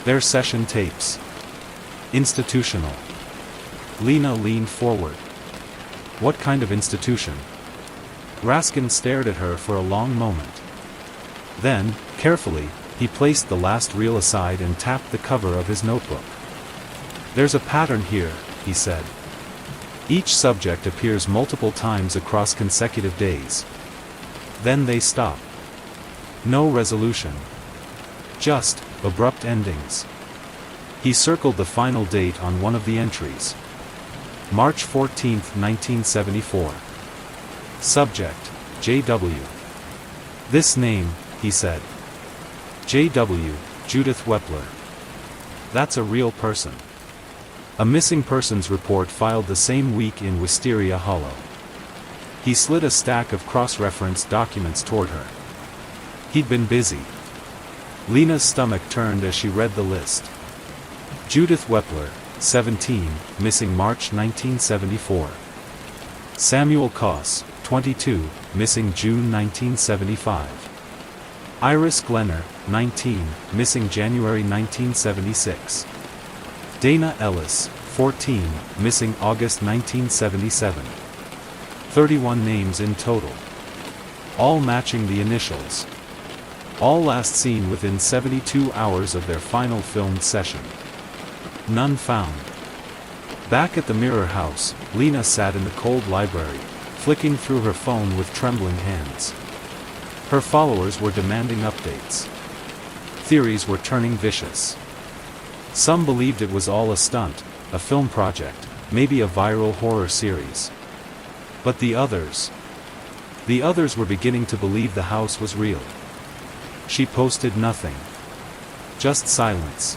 They're session tapes. Institutional. Lena leaned forward. What kind of institution? Raskin stared at her for a long moment. Then, carefully, he placed the last reel aside and tapped the cover of his notebook. There's a pattern here, he said. Each subject appears multiple times across consecutive days. Then they stop. No resolution. Just abrupt endings. He circled the final date on one of the entries. March 14, 1974. Subject, J.W. This name, he said. J.W., Judith Wepler. That's a real person. A missing persons report filed the same week in Wisteria Hollow. He slid a stack of cross-referenced documents toward her. He'd been busy. Lena's stomach turned as she read the list. Judith Wepler, 17, missing March 1974. Samuel Koss, 22, missing June 1975. Iris Glenner, 19, missing January 1976. Dana Ellis, 14, missing August 1977. 31 names in total. All matching the initials. All last seen within 72 hours of their final filmed session. None found. Back at the Mirror House, Lena sat in the cold library, flicking through her phone with trembling hands. Her followers were demanding updates. Theories were turning vicious. Some believed it was all a stunt, a film project, maybe a viral horror series. But the others were beginning to believe the house was real. She posted nothing. Just silence.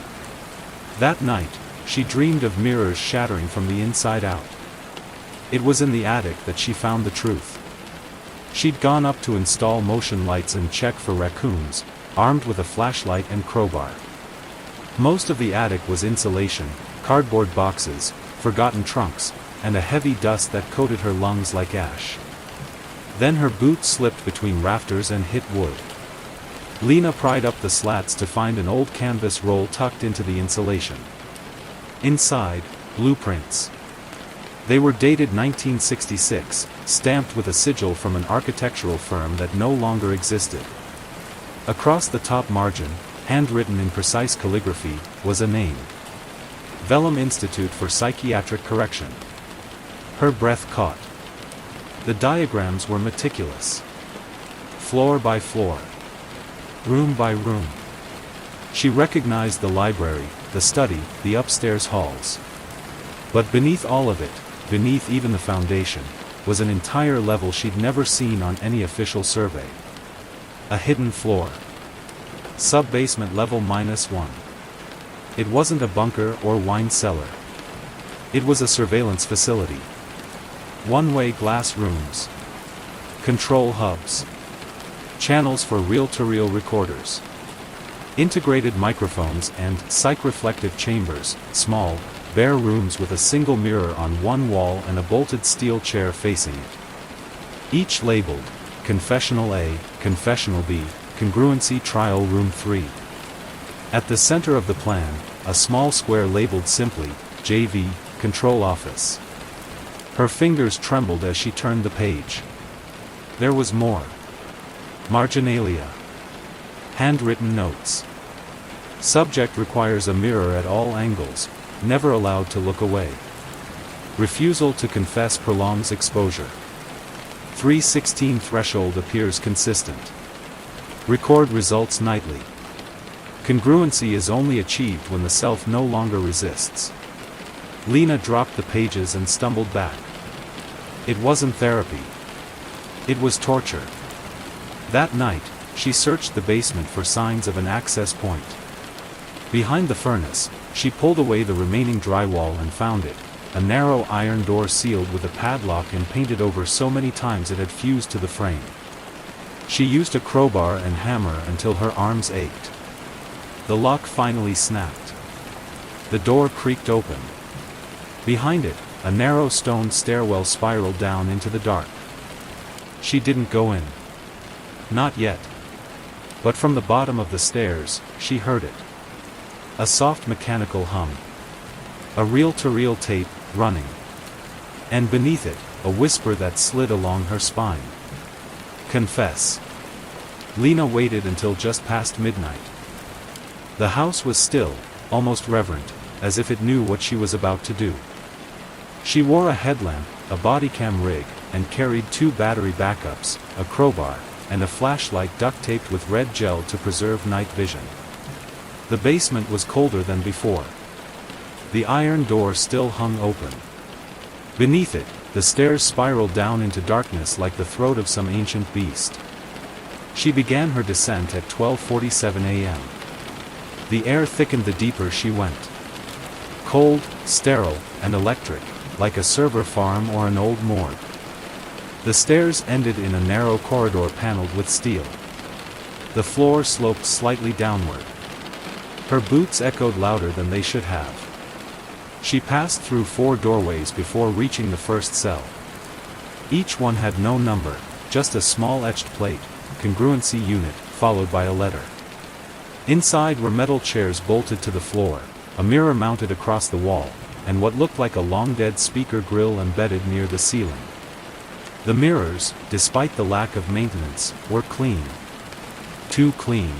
That night, she dreamed of mirrors shattering from the inside out. It was in the attic that she found the truth. She'd gone up to install motion lights and check for raccoons, armed with a flashlight and crowbar. Most of the attic was insulation, cardboard boxes, forgotten trunks, and a heavy dust that coated her lungs like ash. Then her boot slipped between rafters and hit wood. Lena pried up the slats to find an old canvas roll tucked into the insulation. Inside, blueprints. They were dated 1966, stamped with a sigil from an architectural firm that no longer existed. Across the top margin, handwritten in precise calligraphy, was a name. Vellum Institute for Psychiatric Correction. Her breath caught. The diagrams were meticulous. Floor by floor. Room by room. She recognized the library, the study, the upstairs halls. But beneath all of it, beneath even the foundation, was an entire level she'd never seen on any official survey. A hidden floor. Sub-basement level -1. It wasn't a bunker or wine cellar. It was a surveillance facility. One-way glass rooms. Control hubs. Channels for reel-to-reel recorders. Integrated microphones and psych-reflective chambers, small, bare rooms with a single mirror on one wall and a bolted steel chair facing it. Each labeled, Confessional A, Confessional B, Congruency Trial Room 3. At the center of the plan, a small square labeled simply, JV, Control Office. Her fingers trembled as she turned the page. There was more. Marginalia. Handwritten notes. Subject requires a mirror at all angles, never allowed to look away. Refusal to confess prolongs exposure. 316 threshold appears consistent. Record results nightly. Congruency is only achieved when the self no longer resists. Lena dropped the pages and stumbled back. It wasn't therapy. It was torture. That night, she searched the basement for signs of an access point. Behind the furnace, she pulled away the remaining drywall and found it, a narrow iron door sealed with a padlock and painted over so many times it had fused to the frame. She used a crowbar and hammer until her arms ached. The lock finally snapped. The door creaked open. Behind it, a narrow stone stairwell spiraled down into the dark. She didn't go in. Not yet. But from the bottom of the stairs, she heard it. A soft mechanical hum. A reel-to-reel tape, running. And beneath it, a whisper that slid along her spine. Confess. Lena waited until just past midnight. The house was still, almost reverent, as if it knew what she was about to do. She wore a headlamp, a bodycam rig, and carried 2 battery backups, a crowbar, and a flashlight duct-taped with red gel to preserve night vision. The basement was colder than before. The iron door still hung open. Beneath it, the stairs spiraled down into darkness like the throat of some ancient beast. She began her descent at 12:47 a.m. The air thickened the deeper she went. Cold, sterile, and electric, like a server farm or an old morgue. The stairs ended in a narrow corridor paneled with steel. The floor sloped slightly downward. Her boots echoed louder than they should have. She passed through 4 doorways before reaching the first cell. Each one had no number, just a small etched plate, congruency unit, followed by a letter. Inside were metal chairs bolted to the floor, a mirror mounted across the wall, and what looked like a long-dead speaker grill embedded near the ceiling. The mirrors, despite the lack of maintenance, were clean. Too clean.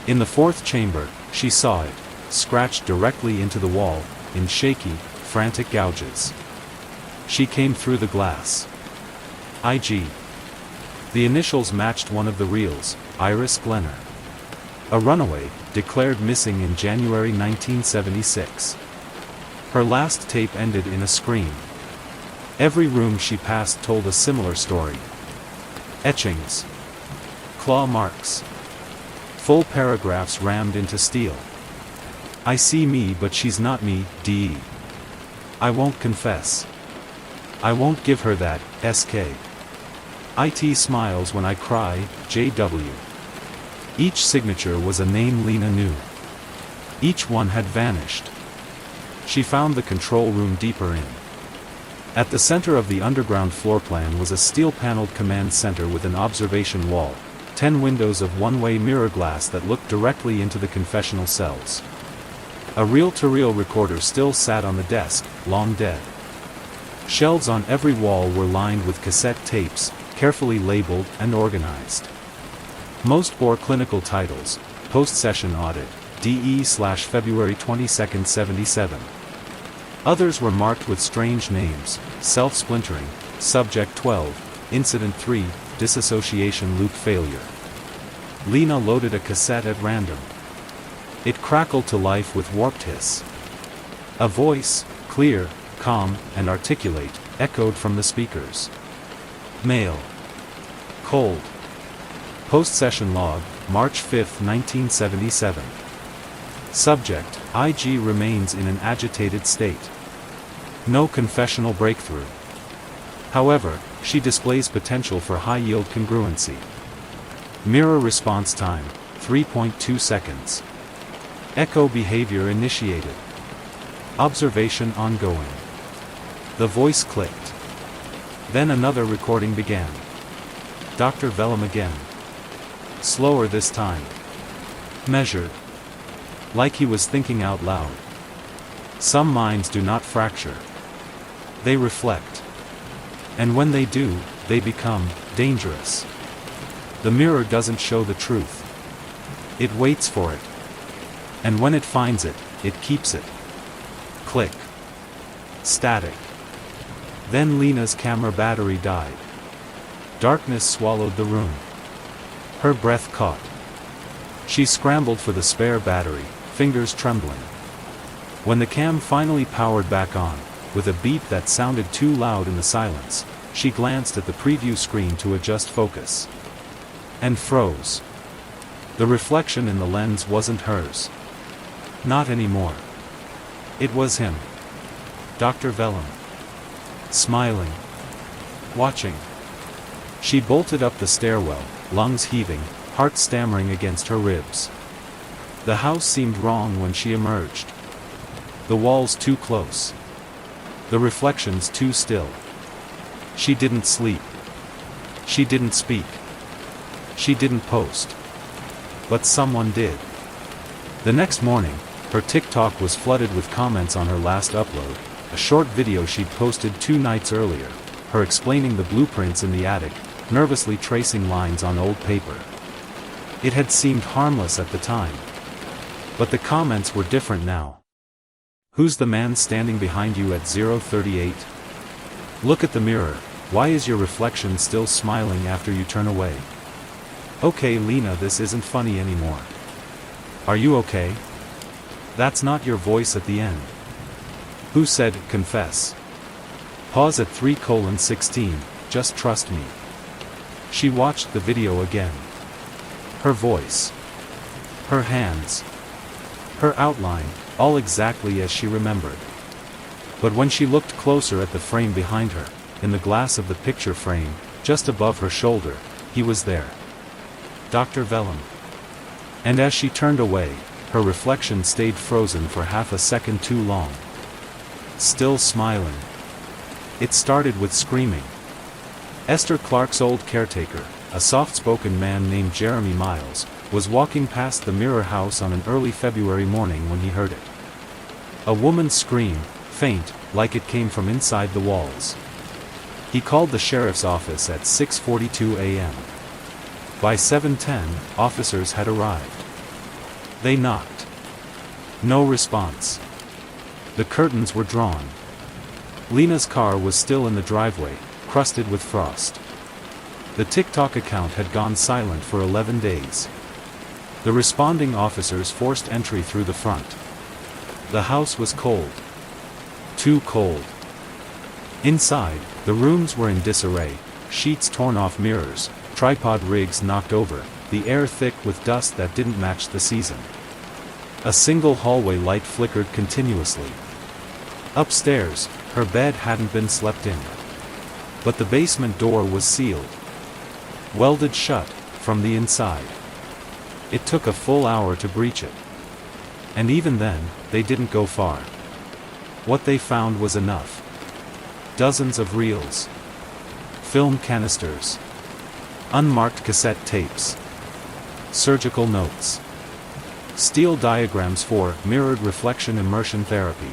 In the fourth chamber, she saw it, scratched directly into the wall, in shaky, frantic gouges. She came through the glass. IG. The initials matched one of the reels, Iris Glenner. A runaway, declared missing in January 1976. Her last tape ended in a scream. Every room she passed told a similar story. Etchings. Claw marks. Full paragraphs rammed into steel. I see me but she's not me, DE. I won't confess. I won't give her that, SK. IT smiles when I cry, JW. Each signature was a name Lena knew. Each one had vanished. She found the control room deeper in. At the center of the underground floor plan was a steel-paneled command center with an observation wall, 10 windows of one-way mirror glass that looked directly into the confessional cells. A reel-to-reel recorder still sat on the desk, long dead. Shelves on every wall were lined with cassette tapes, carefully labeled and organized. Most bore clinical titles: Post-Session Audit, DE/February 22, 77. Others were marked with strange names: Self-Splintering, Subject 12, Incident 3, Disassociation Loop Failure. Lena loaded a cassette at random. It crackled to life with warped hiss. A voice, clear, calm, and articulate, echoed from the speakers. Mail. Cold. Post-session log, March 5, 1977. Subject, IG remains in an agitated state. No confessional breakthrough. However, she displays potential for high-yield congruency. Mirror response time, 3.2 seconds. Echo behavior initiated. Observation ongoing. The voice clicked. Then another recording began. Dr. Vellum again. Slower this time. Measured. Like he was thinking out loud. Some minds do not fracture. They reflect. And when they do, they become dangerous. The mirror doesn't show the truth. It waits for it. And when it finds it, it keeps it. Click. Static. Then Lena's camera battery died. Darkness swallowed the room. Her breath caught. She scrambled for the spare battery, fingers trembling. When the cam finally powered back on, with a beep that sounded too loud in the silence, she glanced at the preview screen to adjust focus. And froze. The reflection in the lens wasn't hers. Not anymore. It was him. Dr. Vellum. Smiling. Watching. She bolted up the stairwell, lungs heaving, heart stammering against her ribs. The house seemed wrong when she emerged. The walls too close. The reflections too still. She didn't sleep. She didn't speak. She didn't post. But someone did. The next morning, her TikTok was flooded with comments on her last upload, a short video she'd posted 2 nights earlier, her explaining the blueprints in the attic, nervously tracing lines on old paper. It had seemed harmless at the time. But the comments were different now. Who's the man standing behind you at 038? Look at the mirror, why is your reflection still smiling after you turn away? Okay Lena, this isn't funny anymore. Are you okay? That's not your voice at the end. Who said, confess? Pause at 3:16, just trust me. She watched the video again. Her voice. Her hands. Her outline, all exactly as she remembered. But when she looked closer at the frame behind her, in the glass of the picture frame, just above her shoulder, he was there. Dr. Vellum. And as she turned away, her reflection stayed frozen for half a second too long. Still smiling. It started with screaming. Esther Clark's old caretaker, a soft-spoken man named Jeremy Miles, was walking past the Mirror house on an early February morning when he heard it. A woman's scream, faint, like it came from inside the walls. He called the sheriff's office at 6:42 a.m. By 7:10, officers had arrived. They knocked. No response. The curtains were drawn. Lena's car was still in the driveway, crusted with frost. The TikTok account had gone silent for 11 days. The responding officers forced entry through the front. The house was cold. Too cold. Inside, the rooms were in disarray, sheets torn off mirrors, tripod rigs knocked over, the air thick with dust that didn't match the season. A single hallway light flickered continuously. Upstairs, her bed hadn't been slept in. But the basement door was sealed. Welded shut, from the inside. It took a full hour to breach it. And even then, they didn't go far. What they found was enough. Dozens of reels. Film canisters. Unmarked cassette tapes. Surgical notes. Steel diagrams for mirrored reflection immersion therapy.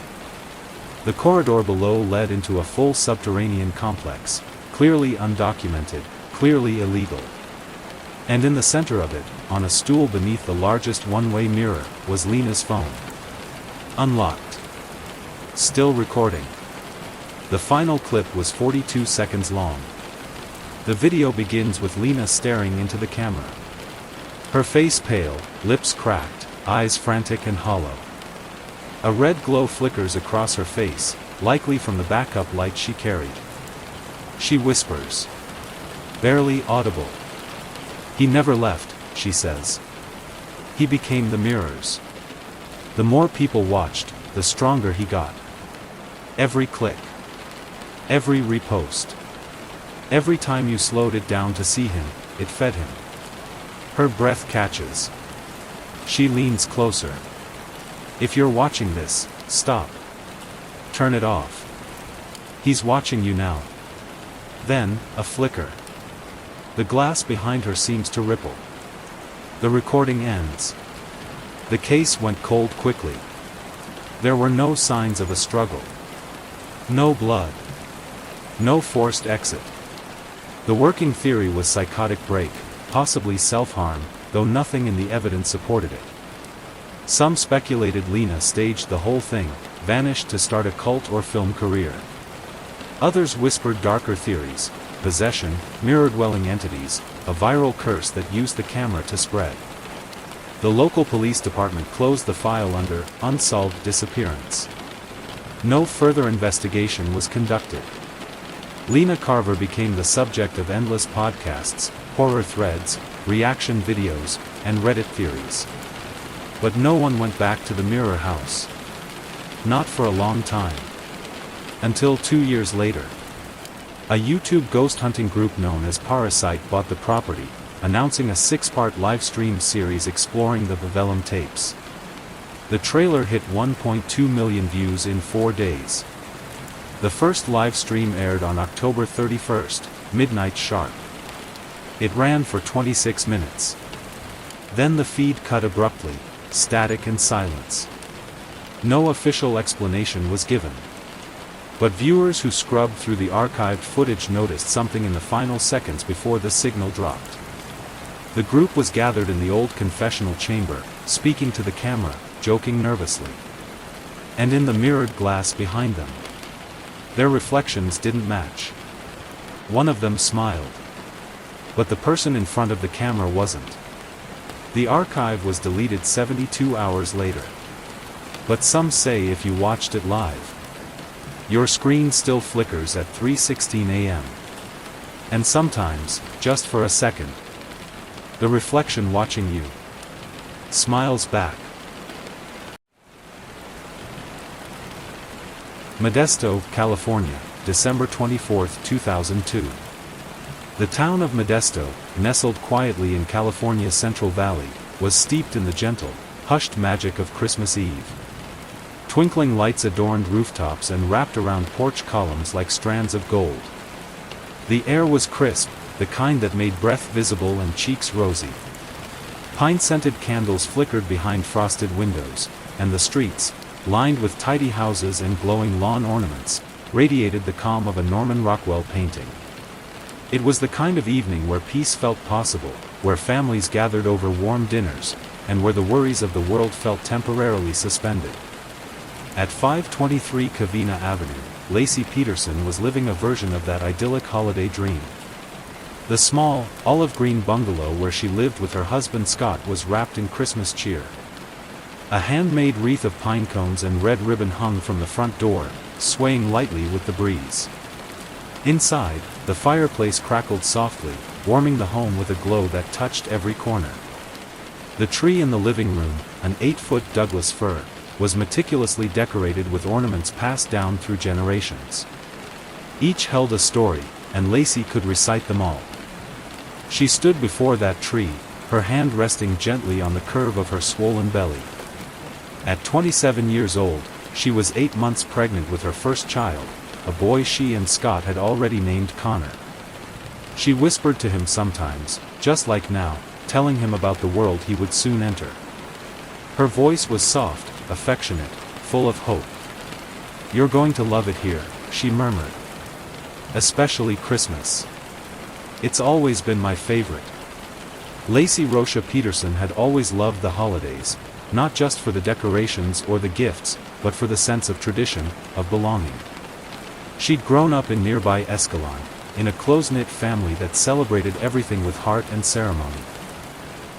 The corridor below led into a full subterranean complex, clearly undocumented, clearly illegal. And in the center of it, on a stool beneath the largest one-way mirror, was Lena's phone. Unlocked. Still recording. The final clip was 42 seconds long. The video begins with Lena staring into the camera. Her face pale, lips cracked, eyes frantic and hollow. A red glow flickers across her face, likely from the backup light she carried. She whispers. Barely audible. He never left, she says. He became the mirrors. The more people watched, the stronger he got. Every click. Every repost. Every time you slowed it down to see him, it fed him. Her breath catches. She leans closer. If you're watching this, stop. Turn it off. He's watching you now. Then, a flicker. The glass behind her seems to ripple. The recording ends. The case went cold quickly. There were no signs of a struggle. No blood. No forced exit. The working theory was psychotic break, possibly self-harm, though nothing in the evidence supported it. Some speculated Lena staged the whole thing, vanished to start a cult or film career. Others whispered darker theories, possession, mirror-dwelling entities, a viral curse that used the camera to spread. The local police department closed the file under unsolved disappearance. No further investigation was conducted. Lena Carver became the subject of endless podcasts, horror threads, reaction videos, and Reddit theories. But no one went back to the Mirror house. Not for a long time. Until 2 years later. A YouTube ghost hunting group known as Parasite bought the property, announcing a 6-part live stream series exploring the Vellum tapes. The trailer hit 1.2 million views in 4 days. The first live stream aired on October 31st, midnight sharp. It ran for 26 minutes. Then the feed cut abruptly, static and silence. No official explanation was given. But viewers who scrubbed through the archived footage noticed something in the final seconds before the signal dropped. The group was gathered in the old confessional chamber, speaking to the camera, joking nervously. And in the mirrored glass behind them, their reflections didn't match. One of them smiled. But the person in front of the camera wasn't. The archive was deleted 72 hours later. But some say if you watched it live, your screen still flickers at 3:16 a.m. And sometimes, just for a second, the reflection watching you smiles back. Modesto, California, December 24, 2002. The town of Modesto, nestled quietly in California's Central Valley, was steeped in the gentle, hushed magic of Christmas Eve. Twinkling lights adorned rooftops and wrapped around porch columns like strands of gold. The air was crisp, the kind that made breath visible and cheeks rosy. Pine-scented candles flickered behind frosted windows, and the streets, lined with tidy houses and glowing lawn ornaments, radiated the calm of a Norman Rockwell painting. It was the kind of evening where peace felt possible, where families gathered over warm dinners, and where the worries of the world felt temporarily suspended. At 523 Covina Avenue, Lacey Peterson was living a version of that idyllic holiday dream. The small, olive-green bungalow where she lived with her husband Scott was wrapped in Christmas cheer. A handmade wreath of pine cones and red ribbon hung from the front door, swaying lightly with the breeze. Inside, the fireplace crackled softly, warming the home with a glow that touched every corner. The tree in the living room, an 8-foot Douglas fir, was meticulously decorated with ornaments passed down through generations. Each held a story, and Lacey could recite them all. She stood before that tree, her hand resting gently on the curve of her swollen belly. At 27 years old, she was 8 months pregnant with her first child, a boy she and Scott had already named Connor. She whispered to him sometimes, just like now, telling him about the world he would soon enter. Her voice was soft, affectionate, full of hope. "You're going to love it here," she murmured. "Especially Christmas. It's always been my favorite." Lacey Rocha Peterson had always loved the holidays, not just for the decorations or the gifts, but for the sense of tradition, of belonging. She'd grown up in nearby Escalon, in a close-knit family that celebrated everything with heart and ceremony.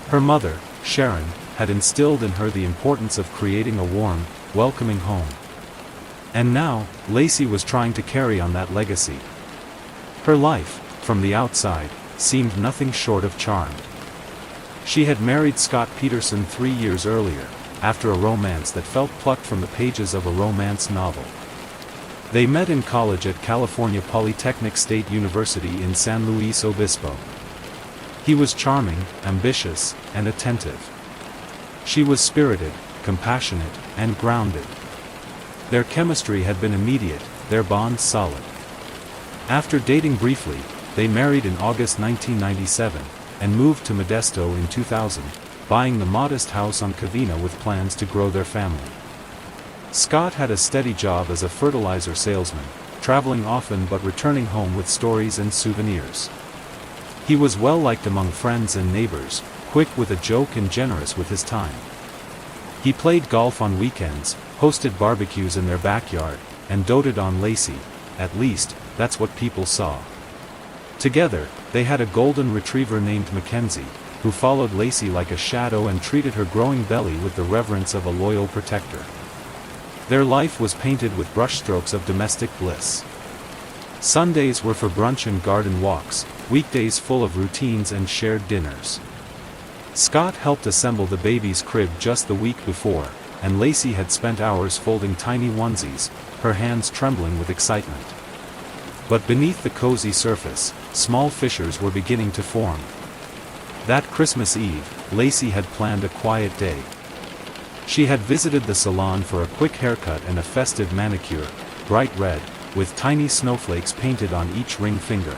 Her mother, Sharon, had instilled in her the importance of creating a warm, welcoming home. And now, Lacey was trying to carry on that legacy. Her life, from the outside, seemed nothing short of charmed. She had married Scott Peterson 3 years earlier, after a romance that felt plucked from the pages of a romance novel. They met in college at California Polytechnic State University in San Luis Obispo. He was charming, ambitious, and attentive. She was spirited, compassionate, and grounded. Their chemistry had been immediate, their bond solid. After dating briefly, they married in August 1997, and moved to Modesto in 2000, buying the modest house on Covina with plans to grow their family. Scott had a steady job as a fertilizer salesman, traveling often but returning home with stories and souvenirs. He was well liked among friends and neighbors, quick with a joke and generous with his time. He played golf on weekends, hosted barbecues in their backyard, and doted on Lacey. At least, that's what people saw. Together, they had a golden retriever named Mackenzie, who followed Lacey like a shadow and treated her growing belly with the reverence of a loyal protector. Their life was painted with brushstrokes of domestic bliss. Sundays were for brunch and garden walks, weekdays full of routines and shared dinners. Scott helped assemble the baby's crib just the week before, and Lacey had spent hours folding tiny onesies, her hands trembling with excitement. But beneath the cozy surface, small fissures were beginning to form. That Christmas Eve, Lacey had planned a quiet day. She had visited the salon for a quick haircut and a festive manicure, bright red, with tiny snowflakes painted on each ring finger.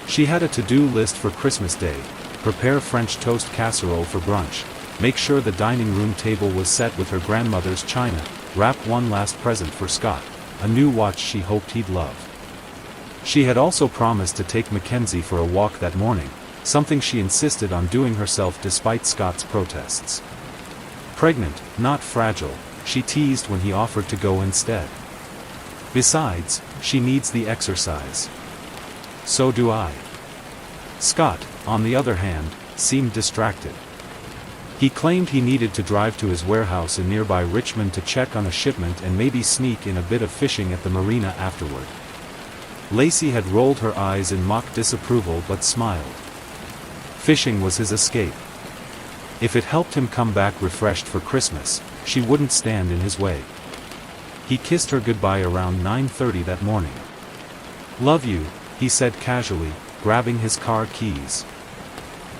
She had a to-do list for Christmas Day: prepare French toast casserole for brunch, make sure the dining room table was set with her grandmother's china, wrap one last present for Scott, a new watch she hoped he'd love. She had also promised to take Mackenzie for a walk that morning, something she insisted on doing herself despite Scott's protests. Pregnant, not fragile, she teased when he offered to go instead. Besides, she needs the exercise. So do I. Scott, on the other hand, seemed distracted. He claimed he needed to drive to his warehouse in nearby Richmond to check on a shipment and maybe sneak in a bit of fishing at the marina afterward. Lacey had rolled her eyes in mock disapproval but smiled. Fishing was his escape. If it helped him come back refreshed for Christmas, she wouldn't stand in his way. He kissed her goodbye around 9:30 that morning. "Love you," he said casually, grabbing his car keys.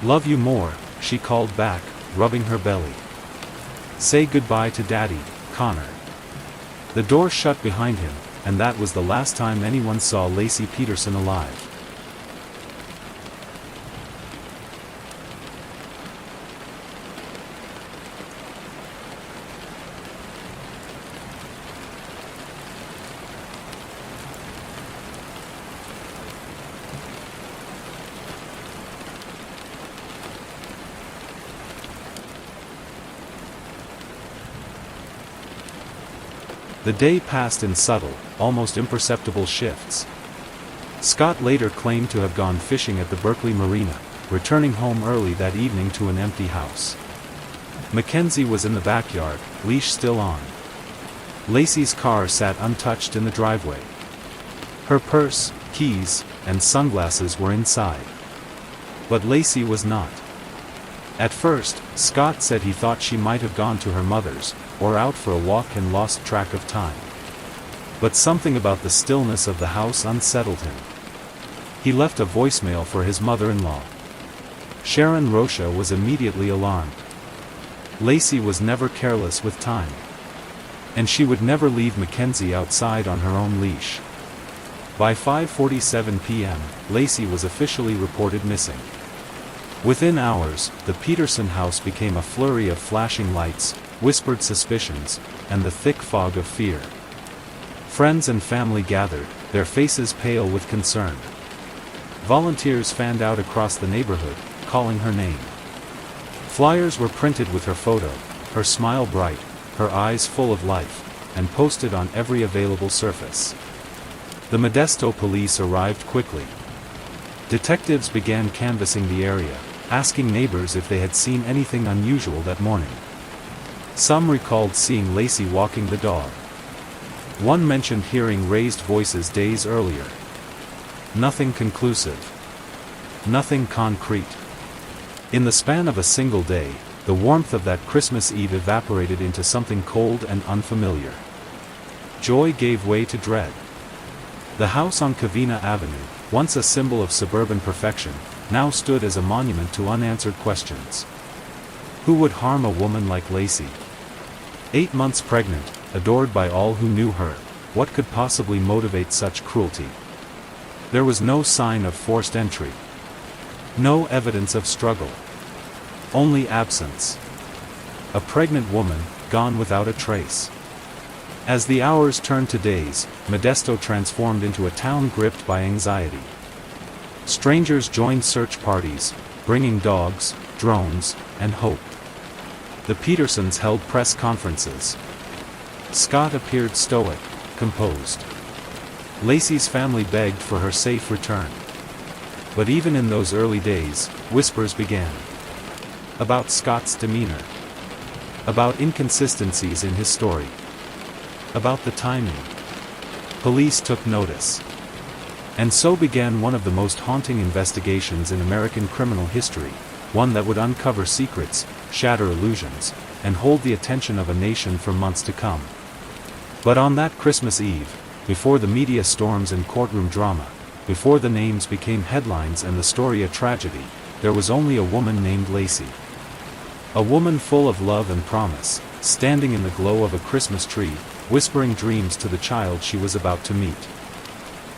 "Love you more," she called back, rubbing her belly. "Say goodbye to Daddy, Connor." The door shut behind him, and that was the last time anyone saw Lacey Peterson alive. The day passed in subtle, almost imperceptible shifts. Scott later claimed to have gone fishing at the Berkeley Marina, returning home early that evening to an empty house. Mackenzie was in the backyard, leash still on. Lacey's car sat untouched in the driveway. Her purse, keys, and sunglasses were inside. But Lacey was not. At first, Scott said he thought she might have gone to her mother's, or out for a walk and lost track of time. But something about the stillness of the house unsettled him. He left a voicemail for his mother-in-law. Sharon Rocha was immediately alarmed. Lacey was never careless with time. And she would never leave Mackenzie outside on her own leash. By 5:47 p.m., Lacey was officially reported missing. Within hours, the Peterson house became a flurry of flashing lights, whispered suspicions, and the thick fog of fear. Friends and family gathered, their faces pale with concern. Volunteers fanned out across the neighborhood, calling her name. Flyers were printed with her photo, her smile bright, her eyes full of life, and posted on every available surface. The Modesto police arrived quickly. Detectives began canvassing the area, asking neighbors if they had seen anything unusual that morning. Some recalled seeing Lacey walking the dog. One mentioned hearing raised voices days earlier. Nothing conclusive. Nothing concrete. In the span of a single day, the warmth of that Christmas Eve evaporated into something cold and unfamiliar. Joy gave way to dread. The house on Covina Avenue, once a symbol of suburban perfection, now stood as a monument to unanswered questions. Who would harm a woman like Lacey? 8 months pregnant, adored by all who knew her, what could possibly motivate such cruelty? There was no sign of forced entry. No evidence of struggle. Only absence. A pregnant woman, gone without a trace. As the hours turned to days, Modesto transformed into a town gripped by anxiety. Strangers joined search parties, bringing dogs, drones, and hope. The Petersons held press conferences. Scott appeared stoic, composed. Lacey's family begged for her safe return. But even in those early days, whispers began. About Scott's demeanor. About inconsistencies in his story. About the timing. Police took notice. And so began one of the most haunting investigations in American criminal history, one that would uncover secrets, shatter illusions, and hold the attention of a nation for months to come. But on that Christmas Eve, before the media storms and courtroom drama, before the names became headlines and the story a tragedy, there was only a woman named Lacey. A woman full of love and promise, standing in the glow of a Christmas tree, whispering dreams to the child she was about to meet.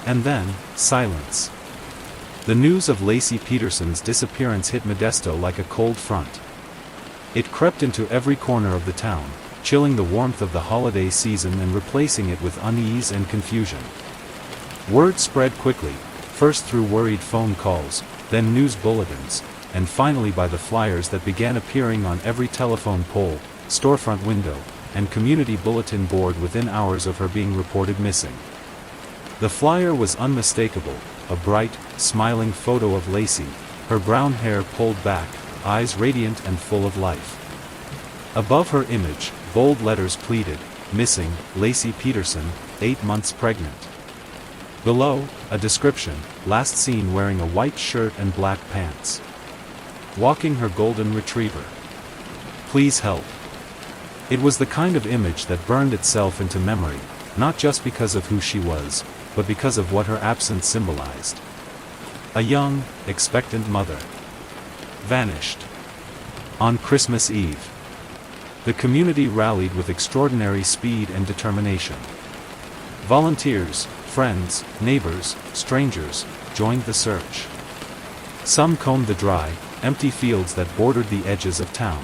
And then, silence. The news of Lacey Peterson's disappearance hit Modesto like a cold front. It crept into every corner of the town, chilling the warmth of the holiday season and replacing it with unease and confusion. Word spread quickly, first through worried phone calls, then news bulletins, and finally by the flyers that began appearing on every telephone pole, storefront window, and community bulletin board within hours of her being reported missing. The flyer was unmistakable, a bright, smiling photo of Lacey, her brown hair pulled back, eyes radiant and full of life. Above her image, bold letters pleaded, "Missing, Lacey Peterson, 8 months pregnant." Below, a description, last seen wearing a white shirt and black pants. Walking her golden retriever. Please help. It was the kind of image that burned itself into memory, not just because of who she was, but because of what her absence symbolized. A young, expectant mother. Vanished. On Christmas Eve. The community rallied with extraordinary speed and determination. Volunteers, friends, neighbors, strangers, joined the search. Some combed the dry, empty fields that bordered the edges of town.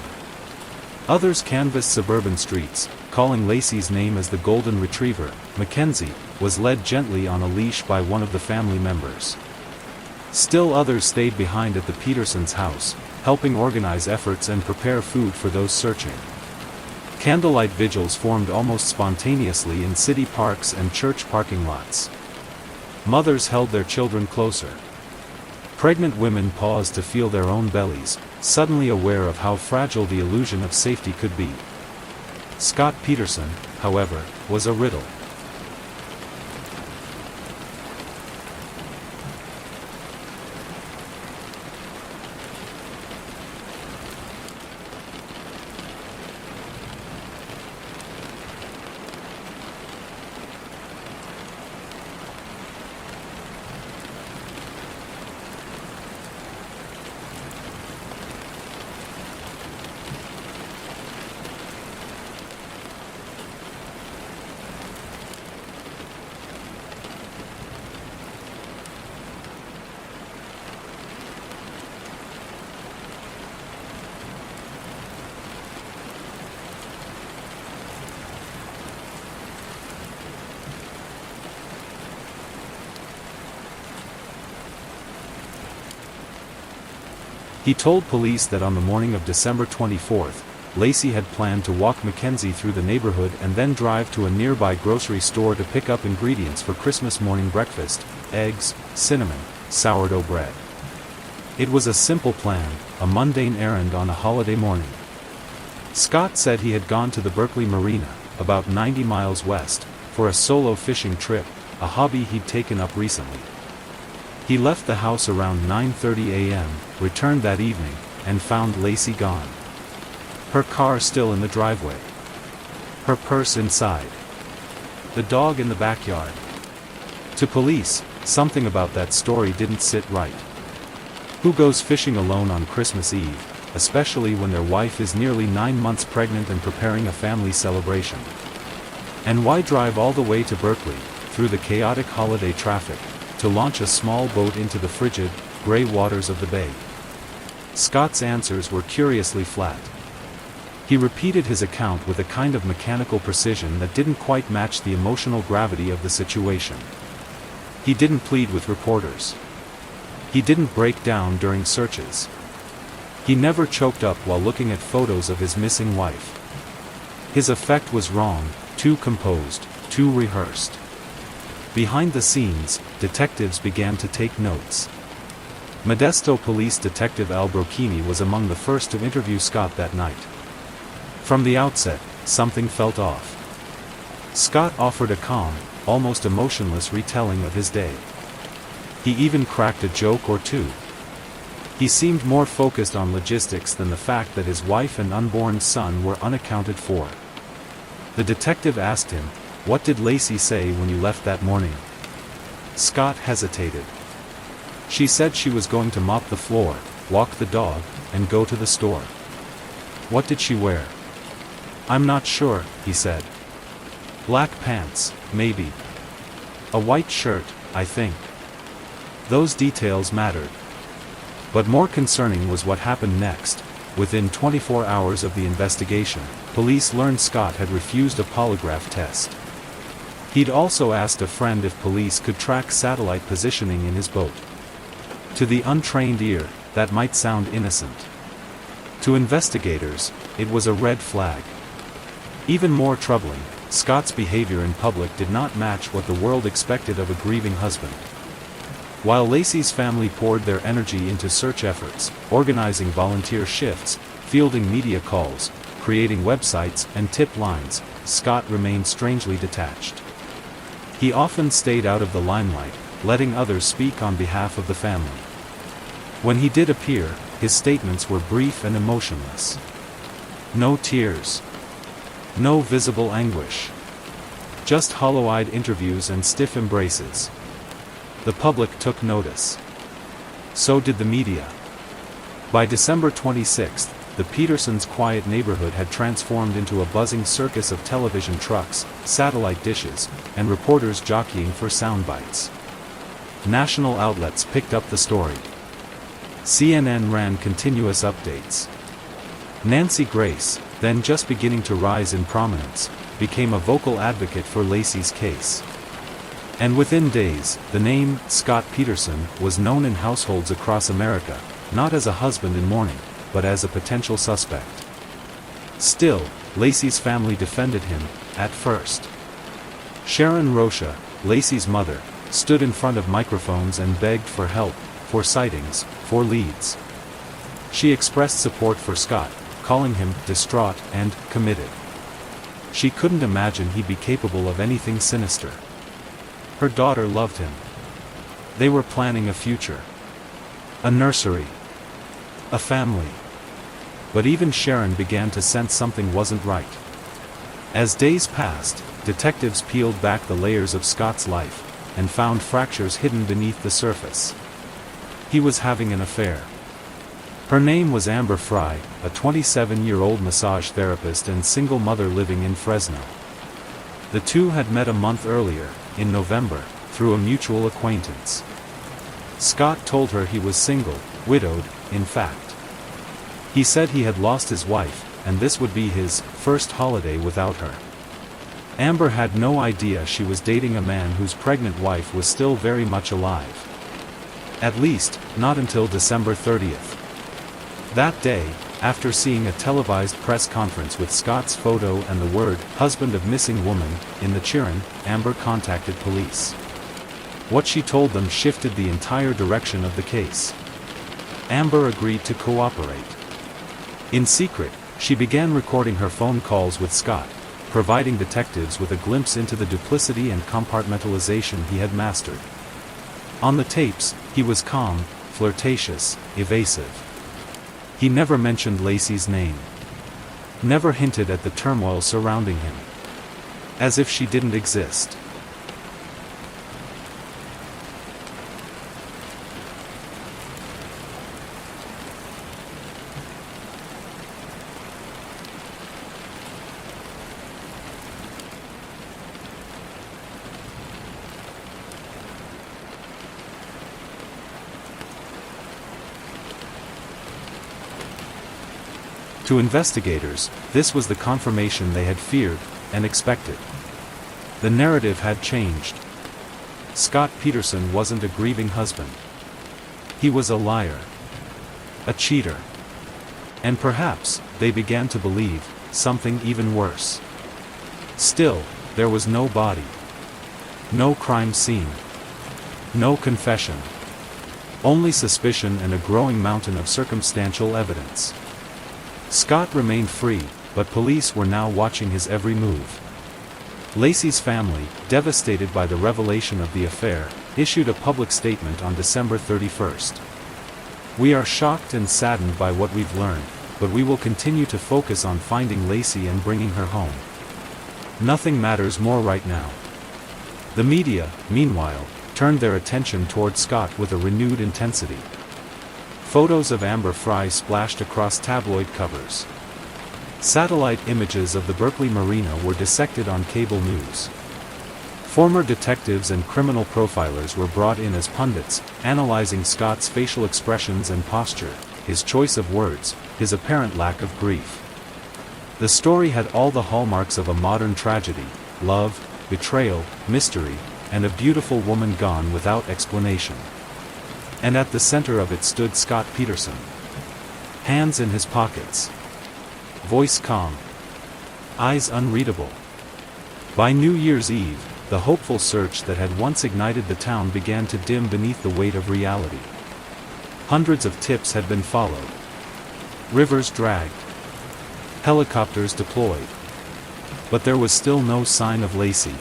Others canvassed suburban streets, calling Lacey's name as the golden retriever. Mackenzie was led gently on a leash by one of the family members. Still others stayed behind at the Petersons' house, helping organize efforts and prepare food for those searching. Candlelight vigils formed almost spontaneously in city parks and church parking lots. Mothers held their children closer. Pregnant women paused to feel their own bellies, suddenly aware of how fragile the illusion of safety could be. Scott Peterson, however, was a riddle. He told police that on the morning of December 24th, Lacey had planned to walk Mackenzie through the neighborhood and then drive to a nearby grocery store to pick up ingredients for Christmas morning breakfast: eggs, cinnamon, sourdough bread. It was a simple plan, a mundane errand on a holiday morning. Scott said he had gone to the Berkeley Marina, about 90 miles west, for a solo fishing trip, a hobby he'd taken up recently. He left the house around 9:30 a.m., returned that evening, and found Lacey gone. Her car still in the driveway. Her purse inside. The dog in the backyard. To police, something about that story didn't sit right. Who goes fishing alone on Christmas Eve, especially when their wife is nearly 9 months pregnant and preparing a family celebration? And why drive all the way to Berkeley, through the chaotic holiday traffic, to launch a small boat into the frigid, gray waters of the bay? Scott's answers were curiously flat. He repeated his account with a kind of mechanical precision that didn't quite match the emotional gravity of the situation. He didn't plead with reporters. He didn't break down during searches. He never choked up while looking at photos of his missing wife. His effect was wrong, too composed, too rehearsed. Behind the scenes, detectives began to take notes. Modesto Police Detective Al Brocchini was among the first to interview Scott that night. From the outset, something felt off. Scott offered a calm, almost emotionless retelling of his day. He even cracked a joke or two. He seemed more focused on logistics than the fact that his wife and unborn son were unaccounted for. The detective asked him, "What did Lacey say when you left that morning?" Scott hesitated. "She said she was going to mop the floor, walk the dog, and go to the store." "What did she wear?" "I'm not sure," he said. "Black pants, maybe. A white shirt, I think." Those details mattered. But more concerning was what happened next. Within 24 hours of the investigation, police learned Scott had refused a polygraph test. He'd also asked a friend if police could track satellite positioning in his boat. To the untrained ear, that might sound innocent. To investigators, it was a red flag. Even more troubling, Scott's behavior in public did not match what the world expected of a grieving husband. While Lacey's family poured their energy into search efforts, organizing volunteer shifts, fielding media calls, creating websites and tip lines, Scott remained strangely detached. He often stayed out of the limelight, letting others speak on behalf of the family. When he did appear, his statements were brief and emotionless. No tears. No visible anguish. Just hollow-eyed interviews and stiff embraces. The public took notice. So did the media. By December 26th, the Petersons' quiet neighborhood had transformed into a buzzing circus of television trucks, satellite dishes, and reporters jockeying for sound bites. National outlets picked up the story. CNN ran continuous updates. Nancy Grace, then just beginning to rise in prominence, became a vocal advocate for Lacey's case. And within days, the name, Scott Peterson, was known in households across America, not as a husband in mourning, but as a potential suspect. Still, Lacey's family defended him, at first. Sharon Rocha, Lacey's mother, stood in front of microphones and begged for help, for sightings, for leads. She expressed support for Scott, calling him distraught and committed. She couldn't imagine he'd be capable of anything sinister. Her daughter loved him. They were planning a future. A nursery. A family. But even Sharon began to sense something wasn't right. As days passed, detectives peeled back the layers of Scott's life, and found fractures hidden beneath the surface. He was having an affair. Her name was Amber Fry, a 27-year-old massage therapist and single mother living in Fresno. The two had met a month earlier, in November, through a mutual acquaintance. Scott told her he was single, widowed, in fact. He said he had lost his wife, and this would be his first holiday without her. Amber had no idea she was dating a man whose pregnant wife was still very much alive. At least, not until December 30th. That day, after seeing a televised press conference with Scott's photo and the word, "husband of missing woman," in the Chiron, Amber contacted police. What she told them shifted the entire direction of the case. Amber agreed to cooperate. In secret, she began recording her phone calls with Scott, providing detectives with a glimpse into the duplicity and compartmentalization he had mastered. On the tapes, he was calm, flirtatious, evasive. He never mentioned Lacey's name. Never hinted at the turmoil surrounding him. As if she didn't exist. To investigators, this was the confirmation they had feared, and expected. The narrative had changed. Scott Peterson wasn't a grieving husband. He was a liar. A cheater. And perhaps, they began to believe, something even worse. Still, there was no body. No crime scene. No confession. Only suspicion and a growing mountain of circumstantial evidence. Scott remained free, but police were now watching his every move. Lacey's family, devastated by the revelation of the affair, issued a public statement on December 31st. "We are shocked and saddened by what we've learned, but we will continue to focus on finding Lacey and bringing her home. Nothing matters more right now." The media, meanwhile, turned their attention toward Scott with a renewed intensity. Photos of Amber Fry splashed across tabloid covers. Satellite images of the Berkeley Marina were dissected on cable news. Former detectives and criminal profilers were brought in as pundits, analyzing Scott's facial expressions and posture, his choice of words, his apparent lack of grief. The story had all the hallmarks of a modern tragedy: love, betrayal, mystery, and a beautiful woman gone without explanation. And at the center of it stood Scott Peterson. Hands in his pockets. Voice calm. Eyes unreadable. By New Year's Eve, the hopeful search that had once ignited the town began to dim beneath the weight of reality. Hundreds of tips had been followed. Rivers dragged. Helicopters deployed. But there was still no sign of Lacey.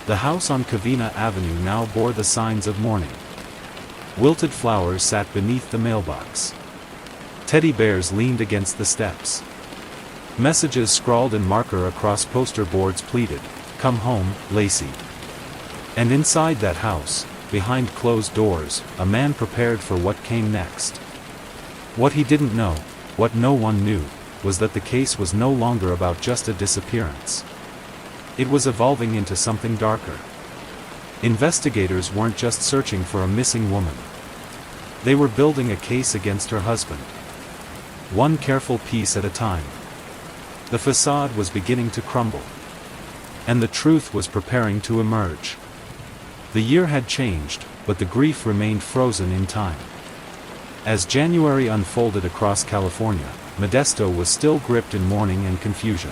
The house on Covina Avenue now bore the signs of mourning. Wilted flowers sat beneath the mailbox. Teddy bears leaned against the steps. Messages scrawled in marker across poster boards pleaded, "Come home, Lacey." And inside that house, behind closed doors, a man prepared for what came next. What he didn't know, what no one knew, was that the case was no longer about just a disappearance. It was evolving into something darker. Investigators weren't just searching for a missing woman. They were building a case against her husband. One careful piece at a time. The facade was beginning to crumble. And the truth was preparing to emerge. The year had changed, but the grief remained frozen in time. As January unfolded across California, Modesto was still gripped in mourning and confusion.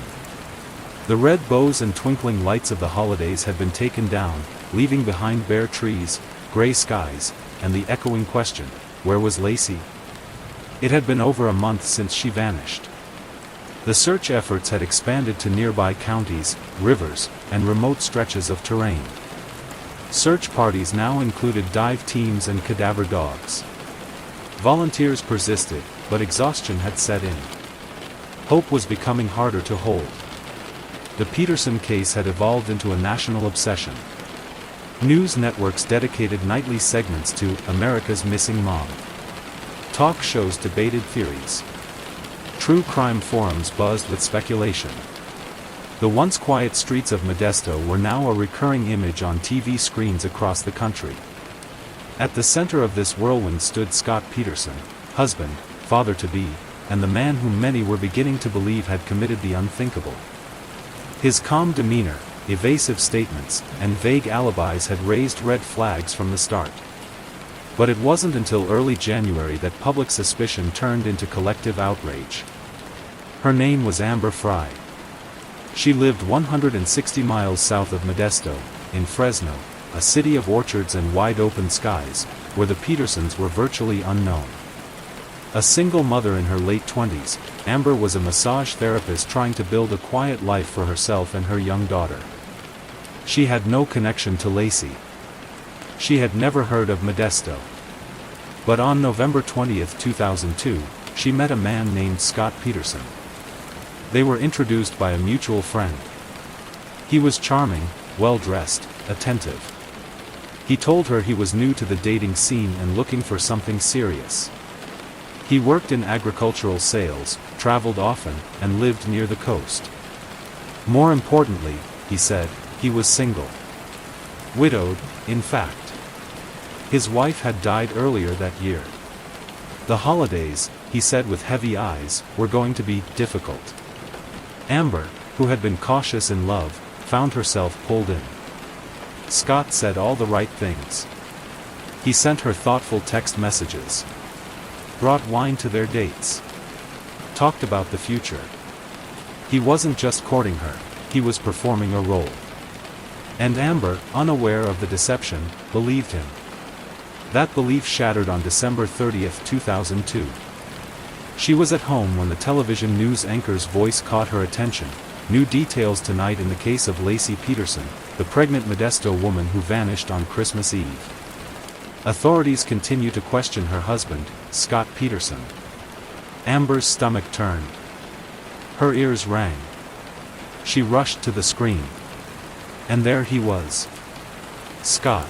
The red bows and twinkling lights of the holidays had been taken down, leaving behind bare trees, gray skies, and the echoing question, where was Lacey? It had been over a month since she vanished. The search efforts had expanded to nearby counties, rivers, and remote stretches of terrain. Search parties now included dive teams and cadaver dogs. Volunteers persisted, but exhaustion had set in. Hope was becoming harder to hold. The Peterson case had evolved into a national obsession. News networks dedicated nightly segments to America's Missing Mom. Talk shows debated theories. True crime forums buzzed with speculation. The once quiet streets of Modesto were now a recurring image on TV screens across the country. At the center of this whirlwind stood Scott Peterson, husband, father-to-be, and the man whom many were beginning to believe had committed the unthinkable. His calm demeanor, evasive statements, and vague alibis had raised red flags from the start. But it wasn't until early January that public suspicion turned into collective outrage. Her name was Amber Frey. She lived 160 miles south of Modesto, in Fresno, a city of orchards and wide-open skies, where the Petersons were virtually unknown. A single mother in her late 20s, Amber was a massage therapist trying to build a quiet life for herself and her young daughter. She had no connection to Lacey. She had never heard of Modesto. But on November 20, 2002, she met a man named Scott Peterson. They were introduced by a mutual friend. He was charming, well-dressed, attentive. He told her he was new to the dating scene and looking for something serious. He worked in agricultural sales, traveled often, and lived near the coast. More importantly, he said, he was single. Widowed, in fact. His wife had died earlier that year. The holidays, he said with heavy eyes, were going to be difficult. Amber, who had been cautious in love, found herself pulled in. Scott said all the right things. He sent her thoughtful text messages. Brought wine to their dates. Talked about the future. He wasn't just courting her, he was performing a role. And Amber, unaware of the deception, believed him. That belief shattered on December 30, 2002. She was at home when the television news anchor's voice caught her attention. New details tonight in the case of Lacey Peterson, the pregnant Modesto woman who vanished on Christmas Eve. Authorities continue to question her husband, Scott Peterson. Amber's stomach turned. Her ears rang. She rushed to the screen. And there he was. Scott.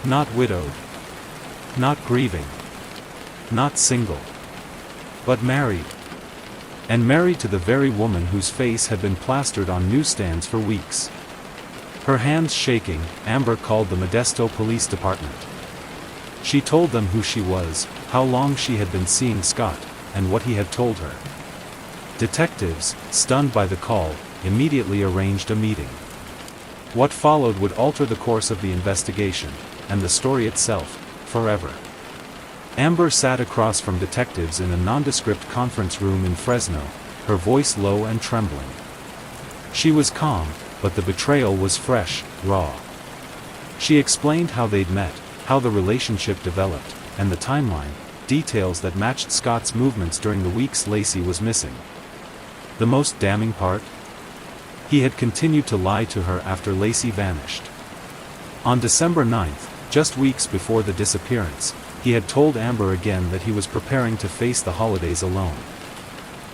Not widowed. Not grieving. Not single. But married. And married to the very woman whose face had been plastered on newsstands for weeks. Her hands shaking, Amber called the Modesto Police Department. She told them who she was, how long she had been seeing Scott, and what he had told her. Detectives, stunned by the call, immediately arranged a meeting. What followed would alter the course of the investigation, and the story itself, forever. Amber sat across from detectives in a nondescript conference room in Fresno, her voice low and trembling. She was calm, but the betrayal was fresh, raw. She explained how they'd met, how the relationship developed, and the timeline, details that matched Scott's movements during the weeks Lacey was missing. The most damning part? He had continued to lie to her after Lacey vanished. On December 9th, just weeks before the disappearance, he had told Amber again that he was preparing to face the holidays alone.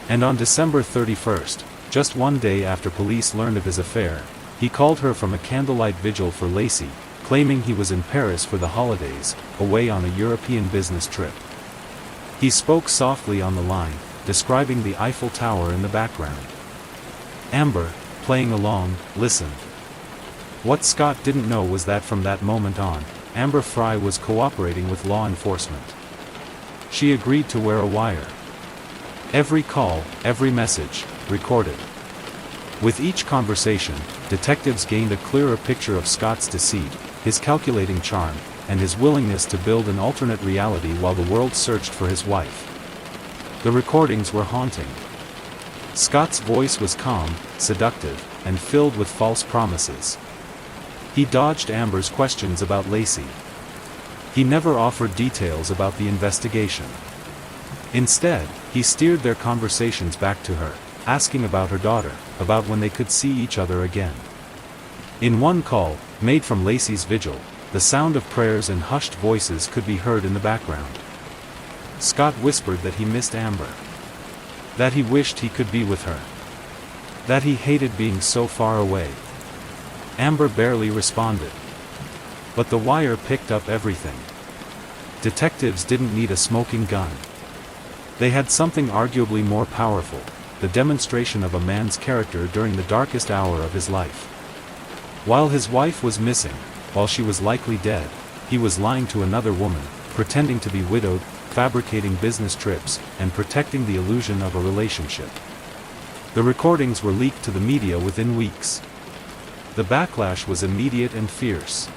And on December 31st, just one day after police learned of his affair, he called her from a candlelight vigil for Lacey, claiming he was in Paris for the holidays, away on a European business trip. He spoke softly on the line, describing the Eiffel Tower in the background. Amber, playing along, listened. What Scott didn't know was that from that moment on, Amber Frey was cooperating with law enforcement. She agreed to wear a wire. Every call, every message, recorded. With each conversation, detectives gained a clearer picture of Scott's deceit, his calculating charm, and his willingness to build an alternate reality while the world searched for his wife. The recordings were haunting. Scott's voice was calm, seductive, and filled with false promises. He dodged Amber's questions about Lacey. He never offered details about the investigation. Instead, he steered their conversations back to her, asking about her daughter, about when they could see each other again. In one call, made from Lacey's vigil, the sound of prayers and hushed voices could be heard in the background. Scott whispered that he missed Amber. That he wished he could be with her. That he hated being so far away. Amber barely responded. But the wire picked up everything. Detectives didn't need a smoking gun. They had something arguably more powerful, the demonstration of a man's character during the darkest hour of his life. While his wife was missing, while she was likely dead, he was lying to another woman, pretending to be widowed, fabricating business trips, and protecting the illusion of a relationship. The recordings were leaked to the media within weeks. The backlash was immediate and fierce.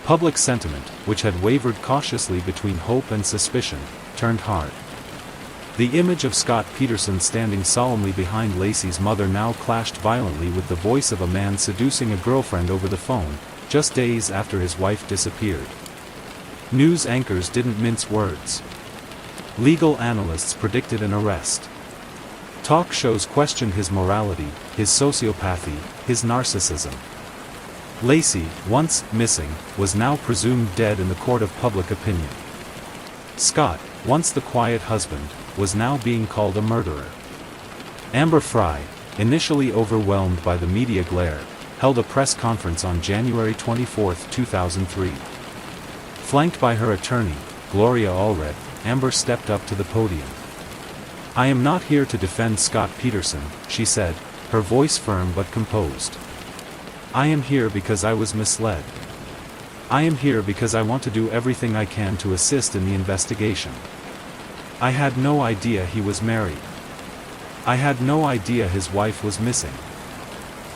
Public sentiment, which had wavered cautiously between hope and suspicion, turned hard. The image of Scott Peterson standing solemnly behind Lacey's mother now clashed violently with the voice of a man seducing a girlfriend over the phone, just days after his wife disappeared. News anchors didn't mince words. Legal analysts predicted an arrest. Talk shows questioned his morality, his sociopathy, his narcissism. Lacey, once missing, was now presumed dead in the court of public opinion. Scott, once the quiet husband, was now being called a murderer. Amber Fry, initially overwhelmed by the media glare, held a press conference on January 24, 2003. Flanked by her attorney, Gloria Allred, Amber stepped up to the podium. "I am not here to defend Scott Peterson," she said, her voice firm but composed. "I am here because I was misled. I am here because I want to do everything I can to assist in the investigation. I had no idea he was married. I had no idea his wife was missing.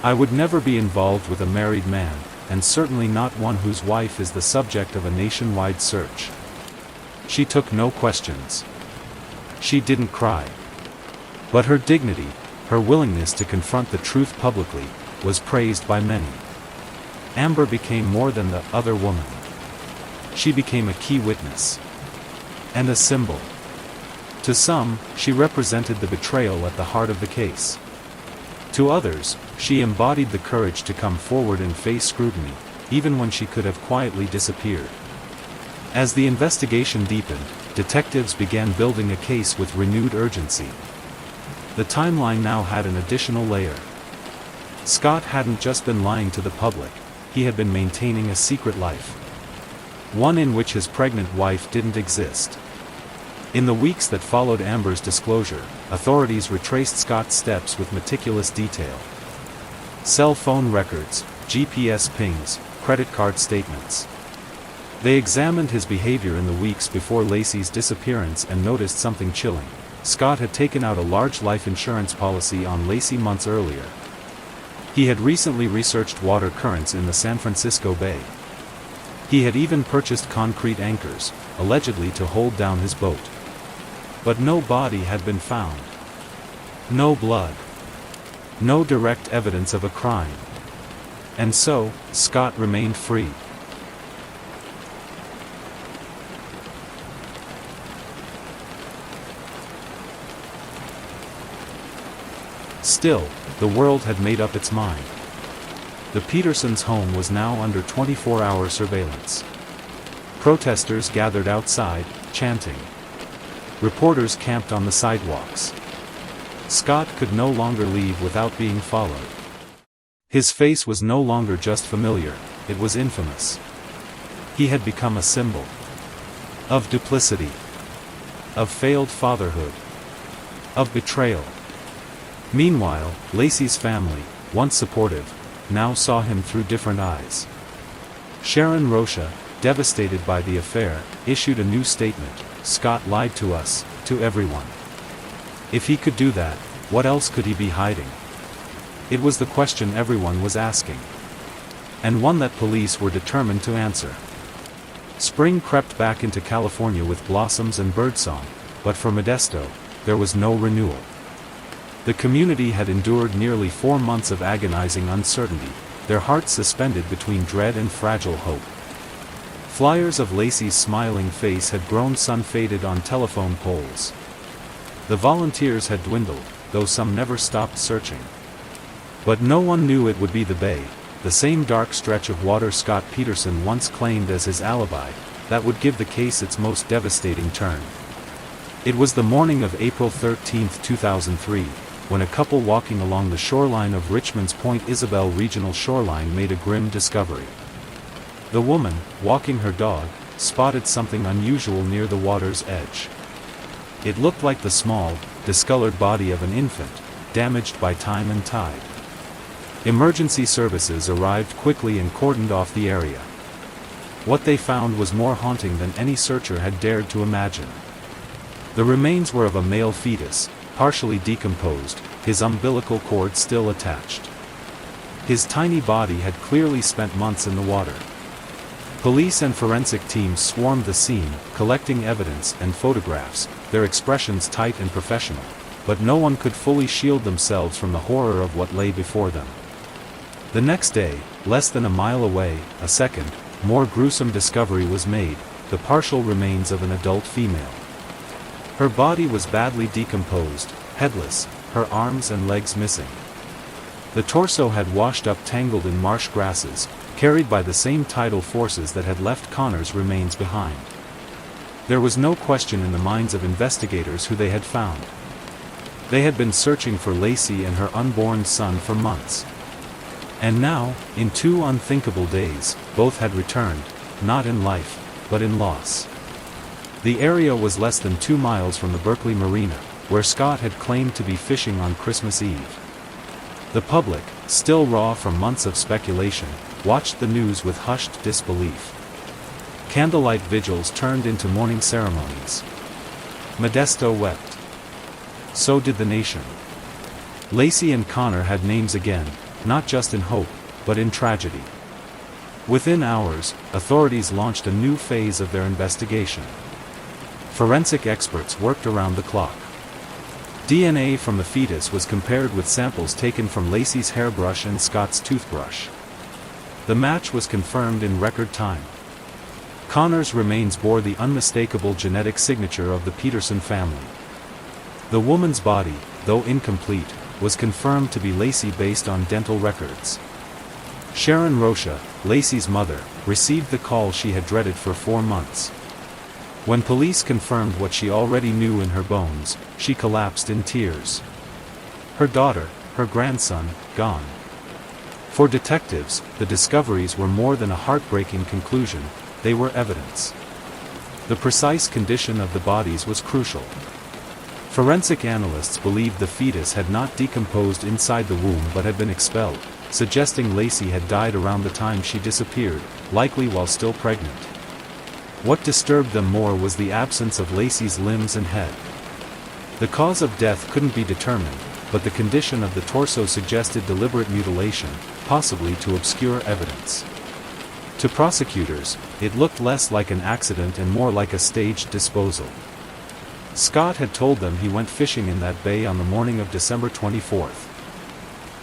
I would never be involved with a married man, and certainly not one whose wife is the subject of a nationwide search." She took no questions. She didn't cry. But her dignity, her willingness to confront the truth publicly, was praised by many. Amber became more than the other woman. She became a key witness. And a symbol. To some, she represented the betrayal at the heart of the case. To others, she embodied the courage to come forward and face scrutiny, even when she could have quietly disappeared. As the investigation deepened, detectives began building a case with renewed urgency. The timeline now had an additional layer. Scott hadn't just been lying to the public, he had been maintaining a secret life. One in which his pregnant wife didn't exist. In the weeks that followed Amber's disclosure, authorities retraced Scott's steps with meticulous detail. Cell phone records, GPS pings, credit card statements. They examined his behavior in the weeks before Lacey's disappearance and noticed something chilling. Scott had taken out a large life insurance policy on Lacey months earlier. He had recently researched water currents in the San Francisco Bay. He had even purchased concrete anchors, allegedly to hold down his boat. But no body had been found. No blood. No direct evidence of a crime. And so, Scott remained free. Still, the world had made up its mind. The Petersons' home was now under 24-hour surveillance. Protesters gathered outside, chanting. Reporters camped on the sidewalks. Scott could no longer leave without being followed. His face was no longer just familiar, it was infamous. He had become a symbol. Of duplicity. Of failed fatherhood. Of betrayal. Meanwhile, Lacey's family, once supportive, now saw him through different eyes. Sharon Rocha, devastated by the affair, issued a new statement: "Scott lied to us, to everyone." If he could do that, what else could he be hiding? It was the question everyone was asking. And one that police were determined to answer. Spring crept back into California with blossoms and birdsong, but for Modesto, there was no renewal. The community had endured nearly 4 months of agonizing uncertainty, their hearts suspended between dread and fragile hope. Flyers of Lacey's smiling face had grown sun-faded on telephone poles. The volunteers had dwindled, though some never stopped searching. But no one knew it would be the bay, the same dark stretch of water Scott Peterson once claimed as his alibi, that would give the case its most devastating turn. It was the morning of April 13, 2003, when a couple walking along the shoreline of Richmond's Point Isabel Regional Shoreline made a grim discovery. The woman, walking her dog, spotted something unusual near the water's edge. It looked like the small, discolored body of an infant, damaged by time and tide. Emergency services arrived quickly and cordoned off the area. What they found was more haunting than any searcher had dared to imagine. The remains were of a male fetus, partially decomposed, his umbilical cord still attached. His tiny body had clearly spent months in the water. Police and forensic teams swarmed the scene, collecting evidence and photographs, their expressions tight and professional, but no one could fully shield themselves from the horror of what lay before them. The next day, less than a mile away, a second, more gruesome discovery was made, the partial remains of an adult female. Her body was badly decomposed, headless, her arms and legs missing. The torso had washed up tangled in marsh grasses, carried by the same tidal forces that had left Connor's remains behind. There was no question in the minds of investigators who they had found. They had been searching for Lacey and her unborn son for months. And now, in 2 unthinkable days, both had returned, not in life, but in loss. The area was less than 2 miles from the Berkeley Marina, where Scott had claimed to be fishing on Christmas Eve. The public, still raw from months of speculation, watched the news with hushed disbelief. Candlelight vigils turned into mourning ceremonies. Modesto wept. So did the nation. Lacey and Connor had names again, not just in hope, but in tragedy. Within hours, authorities launched a new phase of their investigation. Forensic experts worked around the clock. DNA from the fetus was compared with samples taken from Lacey's hairbrush and Scott's toothbrush. The match was confirmed in record time. Connor's remains bore the unmistakable genetic signature of the Peterson family. The woman's body, though incomplete, was confirmed to be Lacey based on dental records. Sharon Rocha, Lacey's mother, received the call she had dreaded for 4 months. When police confirmed what she already knew in her bones, she collapsed in tears. Her daughter, her grandson, gone. For detectives, the discoveries were more than a heartbreaking conclusion, they were evidence. The precise condition of the bodies was crucial. Forensic analysts believed the fetus had not decomposed inside the womb but had been expelled, suggesting Lacey had died around the time she disappeared, likely while still pregnant. What disturbed them more was the absence of Lacey's limbs and head. The cause of death couldn't be determined, but the condition of the torso suggested deliberate mutilation, possibly to obscure evidence. To prosecutors, it looked less like an accident and more like a staged disposal. Scott had told them he went fishing in that bay on the morning of December 24th.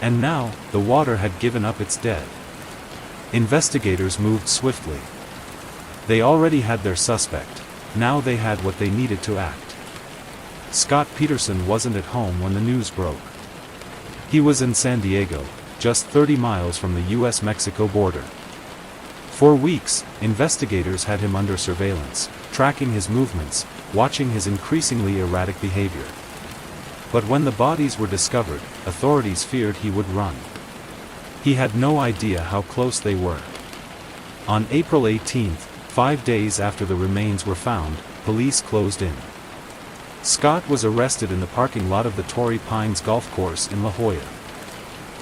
And now, the water had given up its dead. Investigators moved swiftly. They already had their suspect, now they had what they needed to act. Scott Peterson wasn't at home when the news broke. He was in San Diego, just 30 miles from the US-Mexico border. For weeks, investigators had him under surveillance, tracking his movements, watching his increasingly erratic behavior. But when the bodies were discovered, authorities feared he would run. He had no idea how close they were. On April 18th, 5 days after the remains were found, police closed in. Scott was arrested in the parking lot of the Torrey Pines golf course in La Jolla.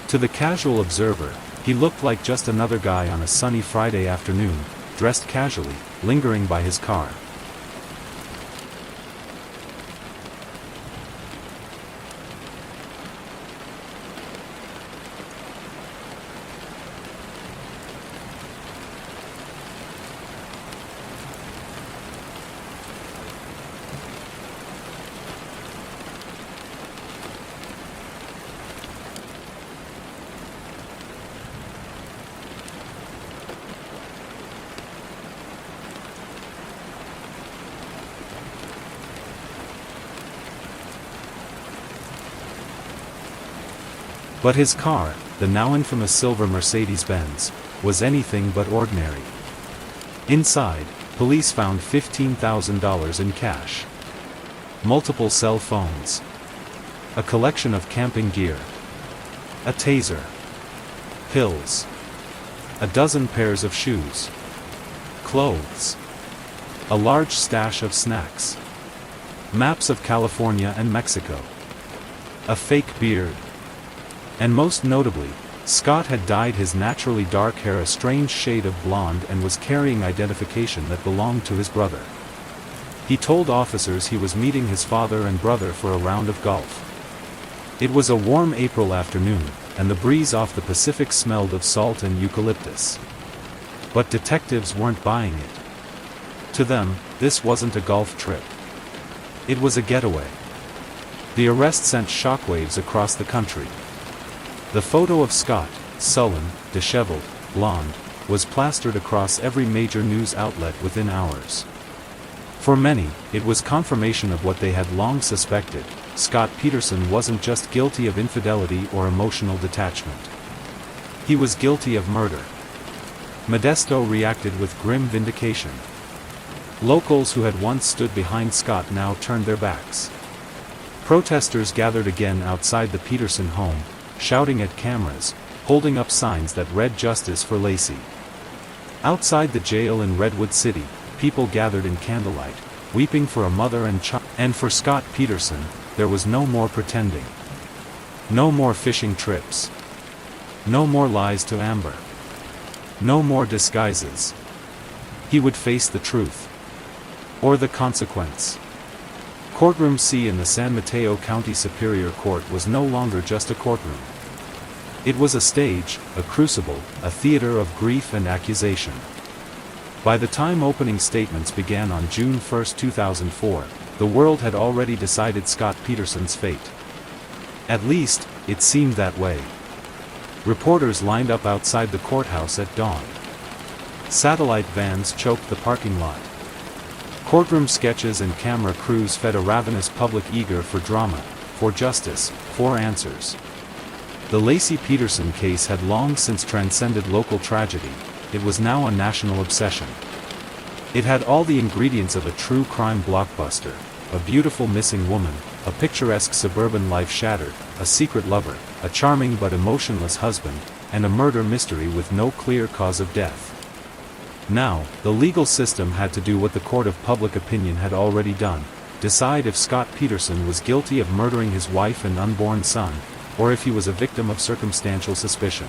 To the casual observer, he looked like just another guy on a sunny Friday afternoon, dressed casually, lingering by his car. But his car, the now infamous silver Mercedes-Benz, was anything but ordinary. Inside, police found $15,000 in cash, multiple cell phones, a collection of camping gear, a taser, pills, a dozen pairs of shoes, clothes, a large stash of snacks, maps of California and Mexico, a fake beard, and most notably, Scott had dyed his naturally dark hair a strange shade of blonde and was carrying identification that belonged to his brother. He told officers he was meeting his father and brother for a round of golf. It was a warm April afternoon, and the breeze off the Pacific smelled of salt and eucalyptus. But detectives weren't buying it. To them, this wasn't a golf trip. It was a getaway. The arrest sent shockwaves across the country. The photo of Scott, sullen, disheveled, blonde, was plastered across every major news outlet within hours. For many, it was confirmation of what they had long suspected: Scott Peterson wasn't just guilty of infidelity or emotional detachment. He was guilty of murder. Modesto reacted with grim vindication. Locals who had once stood behind Scott now turned their backs. Protesters gathered again outside the Peterson home, shouting at cameras, holding up signs that read "Justice for Lacey." Outside the jail in Redwood City, people gathered in candlelight, weeping for a mother and child. And for Scott Peterson, there was no more pretending. No more fishing trips. No more lies to Amber. No more disguises. He would face the truth. Or the consequence. Courtroom C in the San Mateo County Superior Court was no longer just a courtroom. It was a stage, a crucible, a theater of grief and accusation. By the time opening statements began on June 1, 2004, the world had already decided Scott Peterson's fate. At least, it seemed that way. Reporters lined up outside the courthouse at dawn. Satellite vans choked the parking lot. Courtroom sketches and camera crews fed a ravenous public eager for drama, for justice, for answers. The Lacey Peterson case had long since transcended local tragedy. It was now a national obsession. It had all the ingredients of a true crime blockbuster: a beautiful missing woman, a picturesque suburban life shattered, a secret lover, a charming but emotionless husband, and a murder mystery with no clear cause of death. Now, the legal system had to do what the court of public opinion had already done: decide if Scott Peterson was guilty of murdering his wife and unborn son, or if he was a victim of circumstantial suspicion.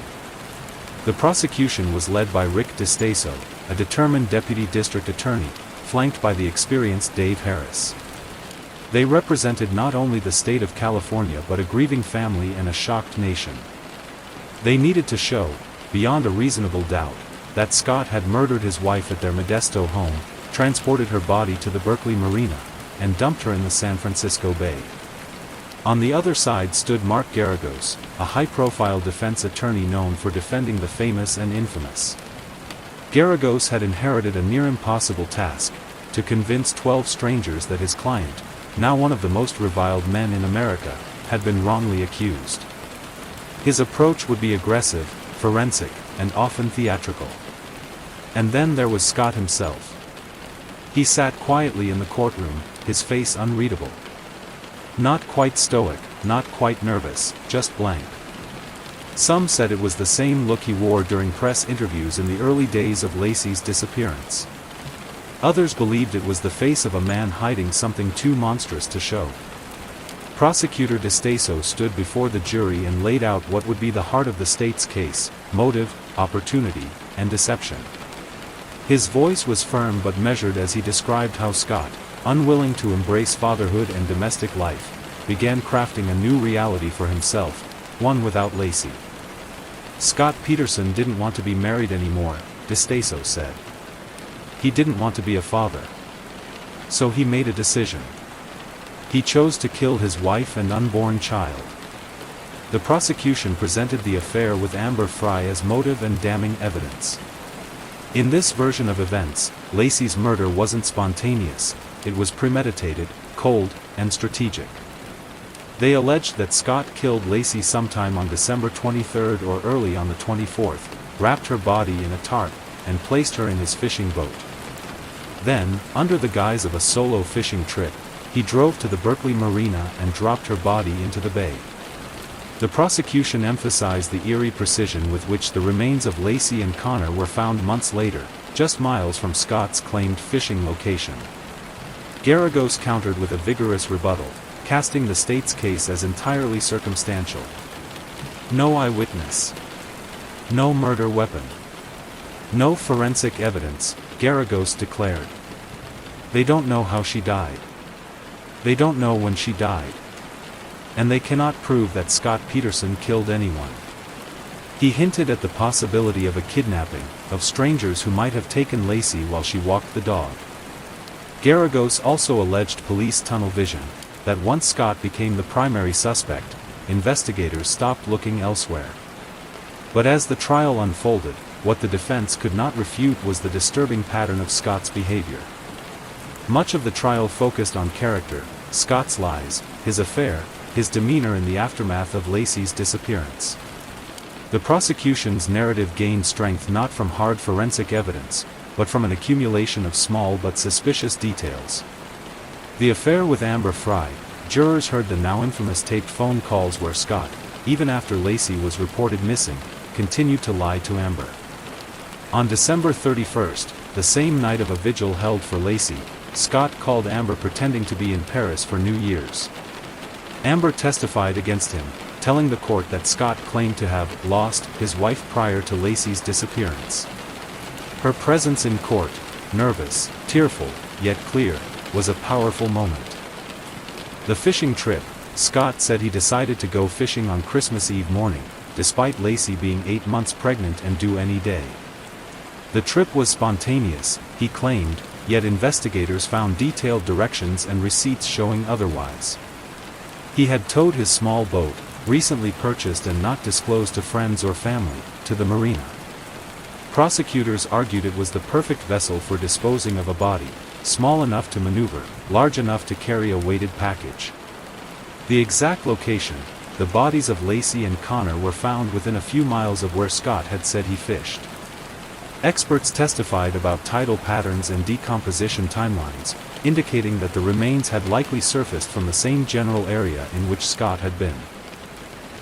The prosecution was led by Rick DeStaso, a determined deputy district attorney, flanked by the experienced Dave Harris. They represented not only the state of California but a grieving family and a shocked nation. They needed to show, beyond a reasonable doubt, that Scott had murdered his wife at their Modesto home, transported her body to the Berkeley Marina, and dumped her in the San Francisco Bay. On the other side stood Mark Garagos, a high-profile defense attorney known for defending the famous and infamous. Garagos had inherited a near-impossible task: to convince 12 strangers that his client, now one of the most reviled men in America, had been wrongly accused. His approach would be aggressive, forensic, and often theatrical. And then there was Scott himself. He sat quietly in the courtroom, his face unreadable. Not quite stoic, not quite nervous, just blank. Some said it was the same look he wore during press interviews in the early days of Lacey's disappearance. Others believed it was the face of a man hiding something too monstrous to show. Prosecutor DeStaso stood before the jury and laid out what would be the heart of the state's case: motive, opportunity, and deception. His voice was firm but measured as he described how Scott, unwilling to embrace fatherhood and domestic life, began crafting a new reality for himself, one without Lacey. Scott Peterson didn't want to be married anymore, DeStaso said. He didn't want to be a father. So he made a decision. He chose to kill his wife and unborn child. The prosecution presented the affair with Amber Frey as motive and damning evidence. In this version of events, Lacey's murder wasn't spontaneous, it was premeditated, cold, and strategic. They alleged that Scott killed Lacey sometime on December 23 or early on the 24th, wrapped her body in a tarp, and placed her in his fishing boat. Then, under the guise of a solo fishing trip, he drove to the Berkeley Marina and dropped her body into the bay. The prosecution emphasized the eerie precision with which the remains of Lacey and Connor were found months later, just miles from Scott's claimed fishing location. Garagos countered with a vigorous rebuttal, casting the state's case as entirely circumstantial. No eyewitness. No murder weapon. No forensic evidence, Garagos declared. They don't know how she died. They don't know when she died. And they cannot prove that Scott Peterson killed anyone. He hinted at the possibility of a kidnapping, of strangers who might have taken Lacey while she walked the dog. Garagos also alleged police tunnel vision, that once Scott became the primary suspect, investigators stopped looking elsewhere. But as the trial unfolded, what the defense could not refute was the disturbing pattern of Scott's behavior. Much of the trial focused on character, Scott's lies, his affair, his demeanor in the aftermath of Lacey's disappearance. The prosecution's narrative gained strength not from hard forensic evidence, but from an accumulation of small but suspicious details. The affair with Amber Fry, jurors heard the now infamous taped phone calls where Scott, even after Lacey was reported missing, continued to lie to Amber. On December 31st, the same night of a vigil held for Lacey, Scott called Amber pretending to be in Paris for New Year's. Amber testified against him, telling the court that Scott claimed to have lost his wife prior to Lacey's disappearance. Her presence in court, nervous, tearful, yet clear, was a powerful moment. The fishing trip, Scott said he decided to go fishing on Christmas Eve morning, despite Lacey being 8 months pregnant and due any day. The trip was spontaneous, he claimed, yet investigators found detailed directions and receipts showing otherwise. He had towed his small boat, recently purchased and not disclosed to friends or family, to the marina. Prosecutors argued it was the perfect vessel for disposing of a body, small enough to maneuver, large enough to carry a weighted package. The exact location, the bodies of Lacey and Connor were found within a few miles of where Scott had said he fished. Experts testified about tidal patterns and decomposition timelines, indicating that the remains had likely surfaced from the same general area in which Scott had been.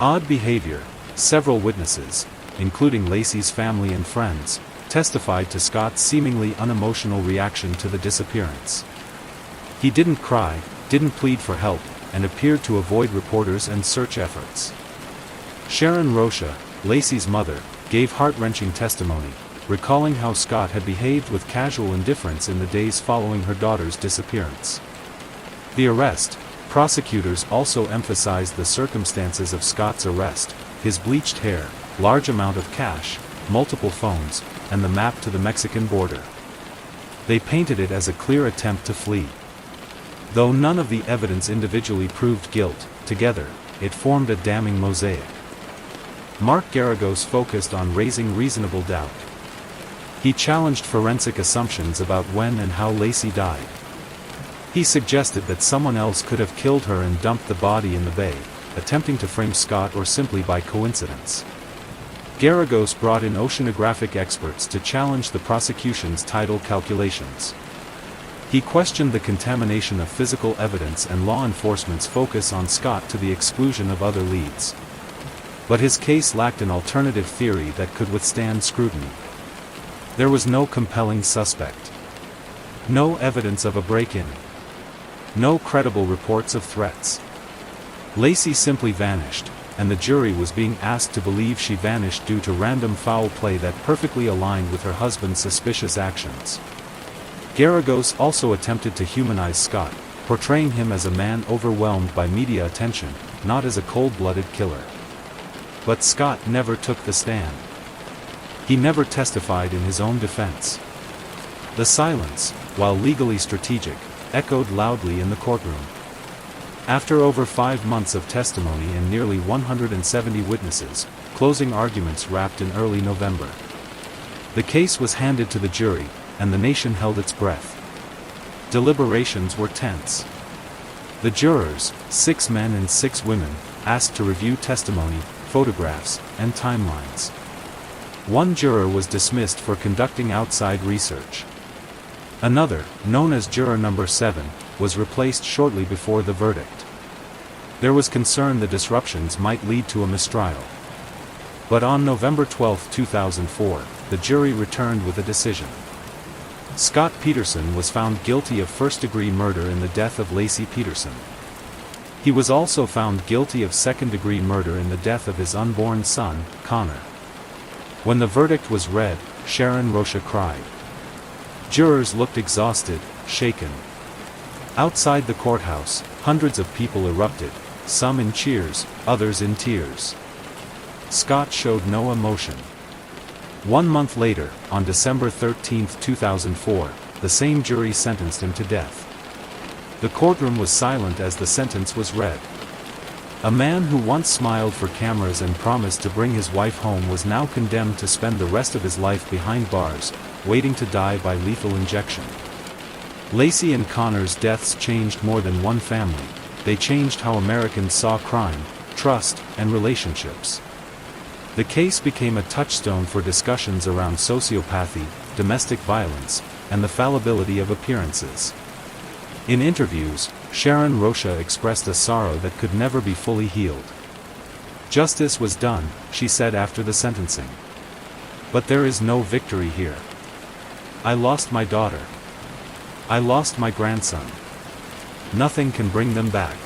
Odd behavior, several witnesses, including Lacey's family and friends, testified to Scott's seemingly unemotional reaction to the disappearance. He didn't cry, didn't plead for help, and appeared to avoid reporters and search efforts. Sharon Rocha, Lacey's mother, gave heart-wrenching testimony, recalling how Scott had behaved with casual indifference in the days following her daughter's disappearance. The arrest, prosecutors also emphasized the circumstances of Scott's arrest, his bleached hair, large amount of cash, multiple phones, and the map to the Mexican border. They painted it as a clear attempt to flee. Though none of the evidence individually proved guilt, together, it formed a damning mosaic. Mark Garagos focused on raising reasonable doubt. He challenged forensic assumptions about when and how Lacey died. He suggested that someone else could have killed her and dumped the body in the bay, attempting to frame Scott or simply by coincidence. Garagos brought in oceanographic experts to challenge the prosecution's tidal calculations. He questioned the contamination of physical evidence and law enforcement's focus on Scott to the exclusion of other leads. But his case lacked an alternative theory that could withstand scrutiny. There was no compelling suspect. No evidence of a break-in. No credible reports of threats. Lacey simply vanished, and the jury was being asked to believe she vanished due to random foul play that perfectly aligned with her husband's suspicious actions. Garagos also attempted to humanize Scott, portraying him as a man overwhelmed by media attention, not as a cold-blooded killer. But Scott never took the stand. He never testified in his own defense. The silence, while legally strategic, echoed loudly in the courtroom. After over 5 months of testimony and nearly 170 witnesses, closing arguments wrapped in early November. The case was handed to the jury, and the nation held its breath. Deliberations were tense. The jurors, 6 men and 6 women, asked to review testimony, photographs, and timelines. One juror was dismissed for conducting outside research. Another, known as Juror Number 7, was replaced shortly before the verdict. There was concern the disruptions might lead to a mistrial. But on November 12, 2004, the jury returned with a decision. Scott Peterson was found guilty of first-degree murder in the death of Laci Peterson. He was also found guilty of second-degree murder in the death of his unborn son, Connor. When the verdict was read, Sharon Rocha cried. Jurors looked exhausted, shaken. Outside the courthouse, hundreds of people erupted, some in cheers, others in tears. Scott showed no emotion. 1 month later, on December 13, 2004, the same jury sentenced him to death. The courtroom was silent as the sentence was read. A man who once smiled for cameras and promised to bring his wife home was now condemned to spend the rest of his life behind bars, waiting to die by lethal injection. Laci and Connor's deaths changed more than one family. They changed how Americans saw crime, trust, and relationships. The case became a touchstone for discussions around sociopathy, domestic violence, and the fallibility of appearances. In interviews, Sharon Rocha expressed a sorrow that could never be fully healed. Justice was done, she said after the sentencing. But there is no victory here. I lost my daughter. I lost my grandson. Nothing can bring them back.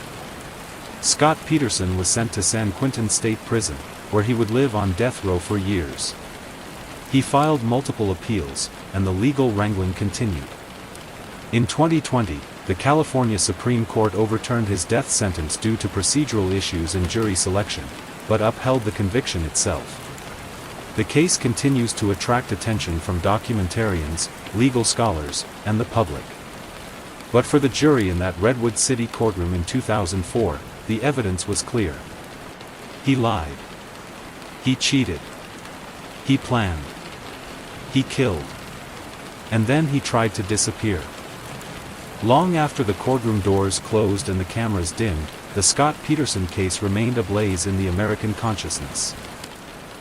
Scott Peterson was sent to San Quentin State Prison, where he would live on death row for years. He filed multiple appeals, and the legal wrangling continued. In 2020, the California Supreme Court overturned his death sentence due to procedural issues in jury selection, but upheld the conviction itself. The case continues to attract attention from documentarians, legal scholars, and the public. But for the jury in that Redwood City courtroom in 2004, the evidence was clear. He lied. He cheated. He planned. He killed. And then he tried to disappear. Long after the courtroom doors closed and the cameras dimmed, the Scott Peterson case remained ablaze in the American consciousness.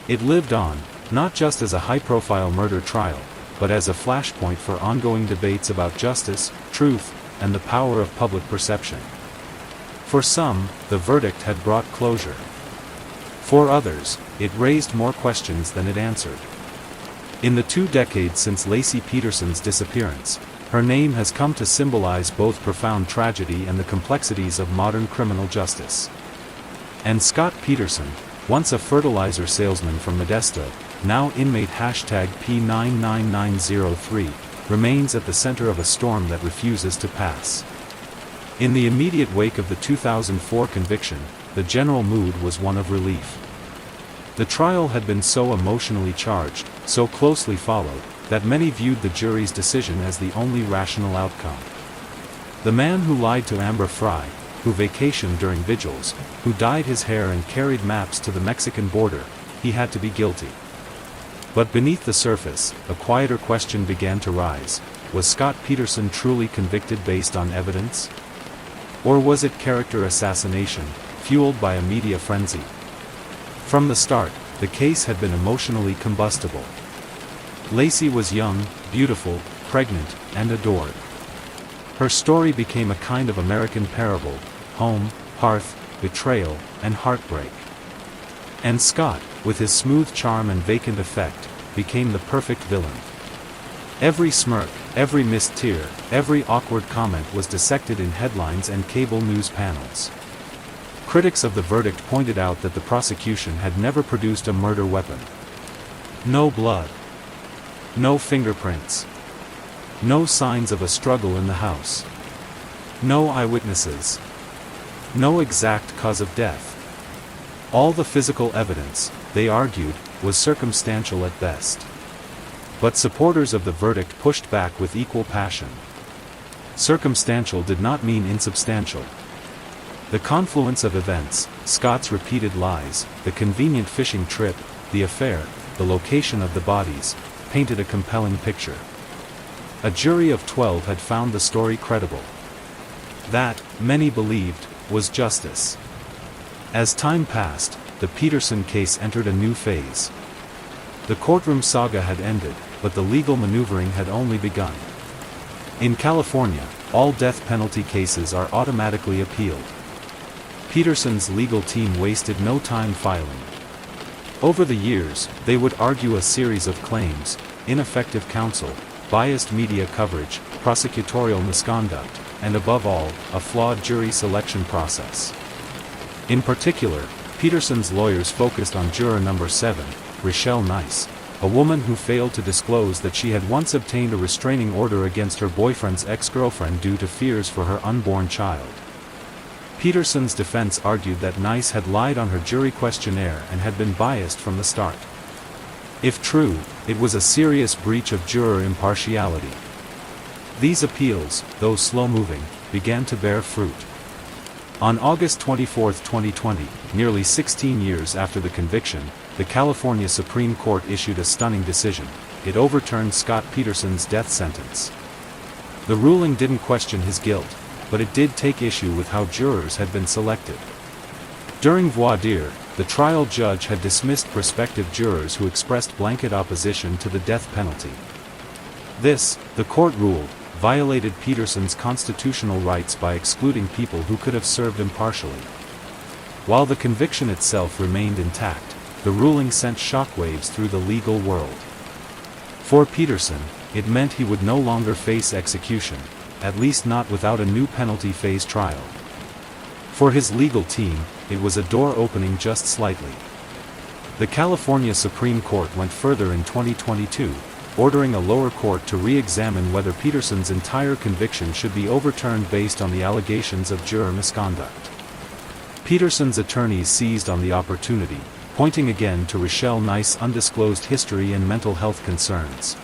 It lived on, not just as a high-profile murder trial, but as a flashpoint for ongoing debates about justice, truth, and the power of public perception. For some, the verdict had brought closure. For others, it raised more questions than it answered. In the 2 decades since Laci Peterson's disappearance, her name has come to symbolize both profound tragedy and the complexities of modern criminal justice. And Scott Peterson, once a fertilizer salesman from Modesto, now inmate #P99903, remains at the center of a storm that refuses to pass. In the immediate wake of the 2004 conviction, the general mood was one of relief. The trial had been so emotionally charged, so closely followed, that many viewed the jury's decision as the only rational outcome. The man who lied to Amber Fry, who vacationed during vigils, who dyed his hair and carried maps to the Mexican border, he had to be guilty. But beneath the surface, a quieter question began to rise. Was Scott Peterson truly convicted based on evidence? Or was it character assassination, fueled by a media frenzy? From the start, the case had been emotionally combustible. Laci was young, beautiful, pregnant, and adored. Her story became a kind of American parable: home, hearth, betrayal, and heartbreak. And Scott, with his smooth charm and vacant effect, became the perfect villain. Every smirk, every missed tear, every awkward comment was dissected in headlines and cable news panels. Critics of the verdict pointed out that the prosecution had never produced a murder weapon. No blood. No fingerprints. No signs of a struggle in the house. No eyewitnesses. No exact cause of death. All the physical evidence, they argued, was circumstantial at best. But supporters of the verdict pushed back with equal passion. Circumstantial did not mean insubstantial. The confluence of events, Scott's repeated lies, the convenient fishing trip, the affair, the location of the bodies, painted a compelling picture. A jury of 12 had found the story credible. That, many believed, was justice. As time passed, the Peterson case entered a new phase. The courtroom saga had ended, but the legal maneuvering had only begun. In California, all death penalty cases are automatically appealed. Peterson's legal team wasted no time filing. Over the years, they would argue a series of claims: ineffective counsel, biased media coverage, prosecutorial misconduct, and above all, a flawed jury selection process. In particular, Peterson's lawyers focused on juror number 7, Rochelle Nice, a woman who failed to disclose that she had once obtained a restraining order against her boyfriend's ex-girlfriend due to fears for her unborn child. Peterson's defense argued that Nice had lied on her jury questionnaire and had been biased from the start. If true, it was a serious breach of juror impartiality. These appeals, though slow-moving, began to bear fruit. On August 24, 2020, nearly 16 years after the conviction, the California Supreme Court issued a stunning decision. It overturned Scott Peterson's death sentence. The ruling didn't question his guilt, but it did take issue with how jurors had been selected. During voir dire, the trial judge had dismissed prospective jurors who expressed blanket opposition to the death penalty. This, the court ruled, violated Peterson's constitutional rights by excluding people who could have served impartially. While the conviction itself remained intact, the ruling sent shockwaves through the legal world. For Peterson, it meant he would no longer face execution, at least not without a new penalty phase trial. For his legal team, it was a door opening just slightly. The California Supreme Court went further in 2022, ordering a lower court to re-examine whether Peterson's entire conviction should be overturned based on the allegations of juror misconduct. Peterson's attorneys seized on the opportunity, pointing again to Rochelle Nice's undisclosed history and mental health concerns.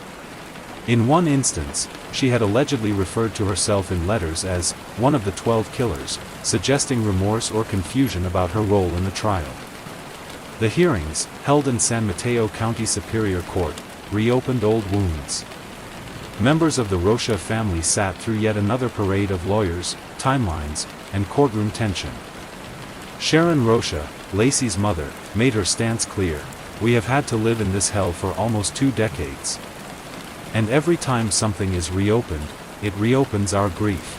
In one instance, she had allegedly referred to herself in letters as one of the 12 killers, suggesting remorse or confusion about her role in the trial. The hearings, held in San Mateo County Superior Court, reopened old wounds. Members of the Rocha family sat through yet another parade of lawyers, timelines, and courtroom tension. Sharon Rocha, Lacey's mother, made her stance clear: "We have had to live in this hell for almost 2 decades. And every time something is reopened, it reopens our grief."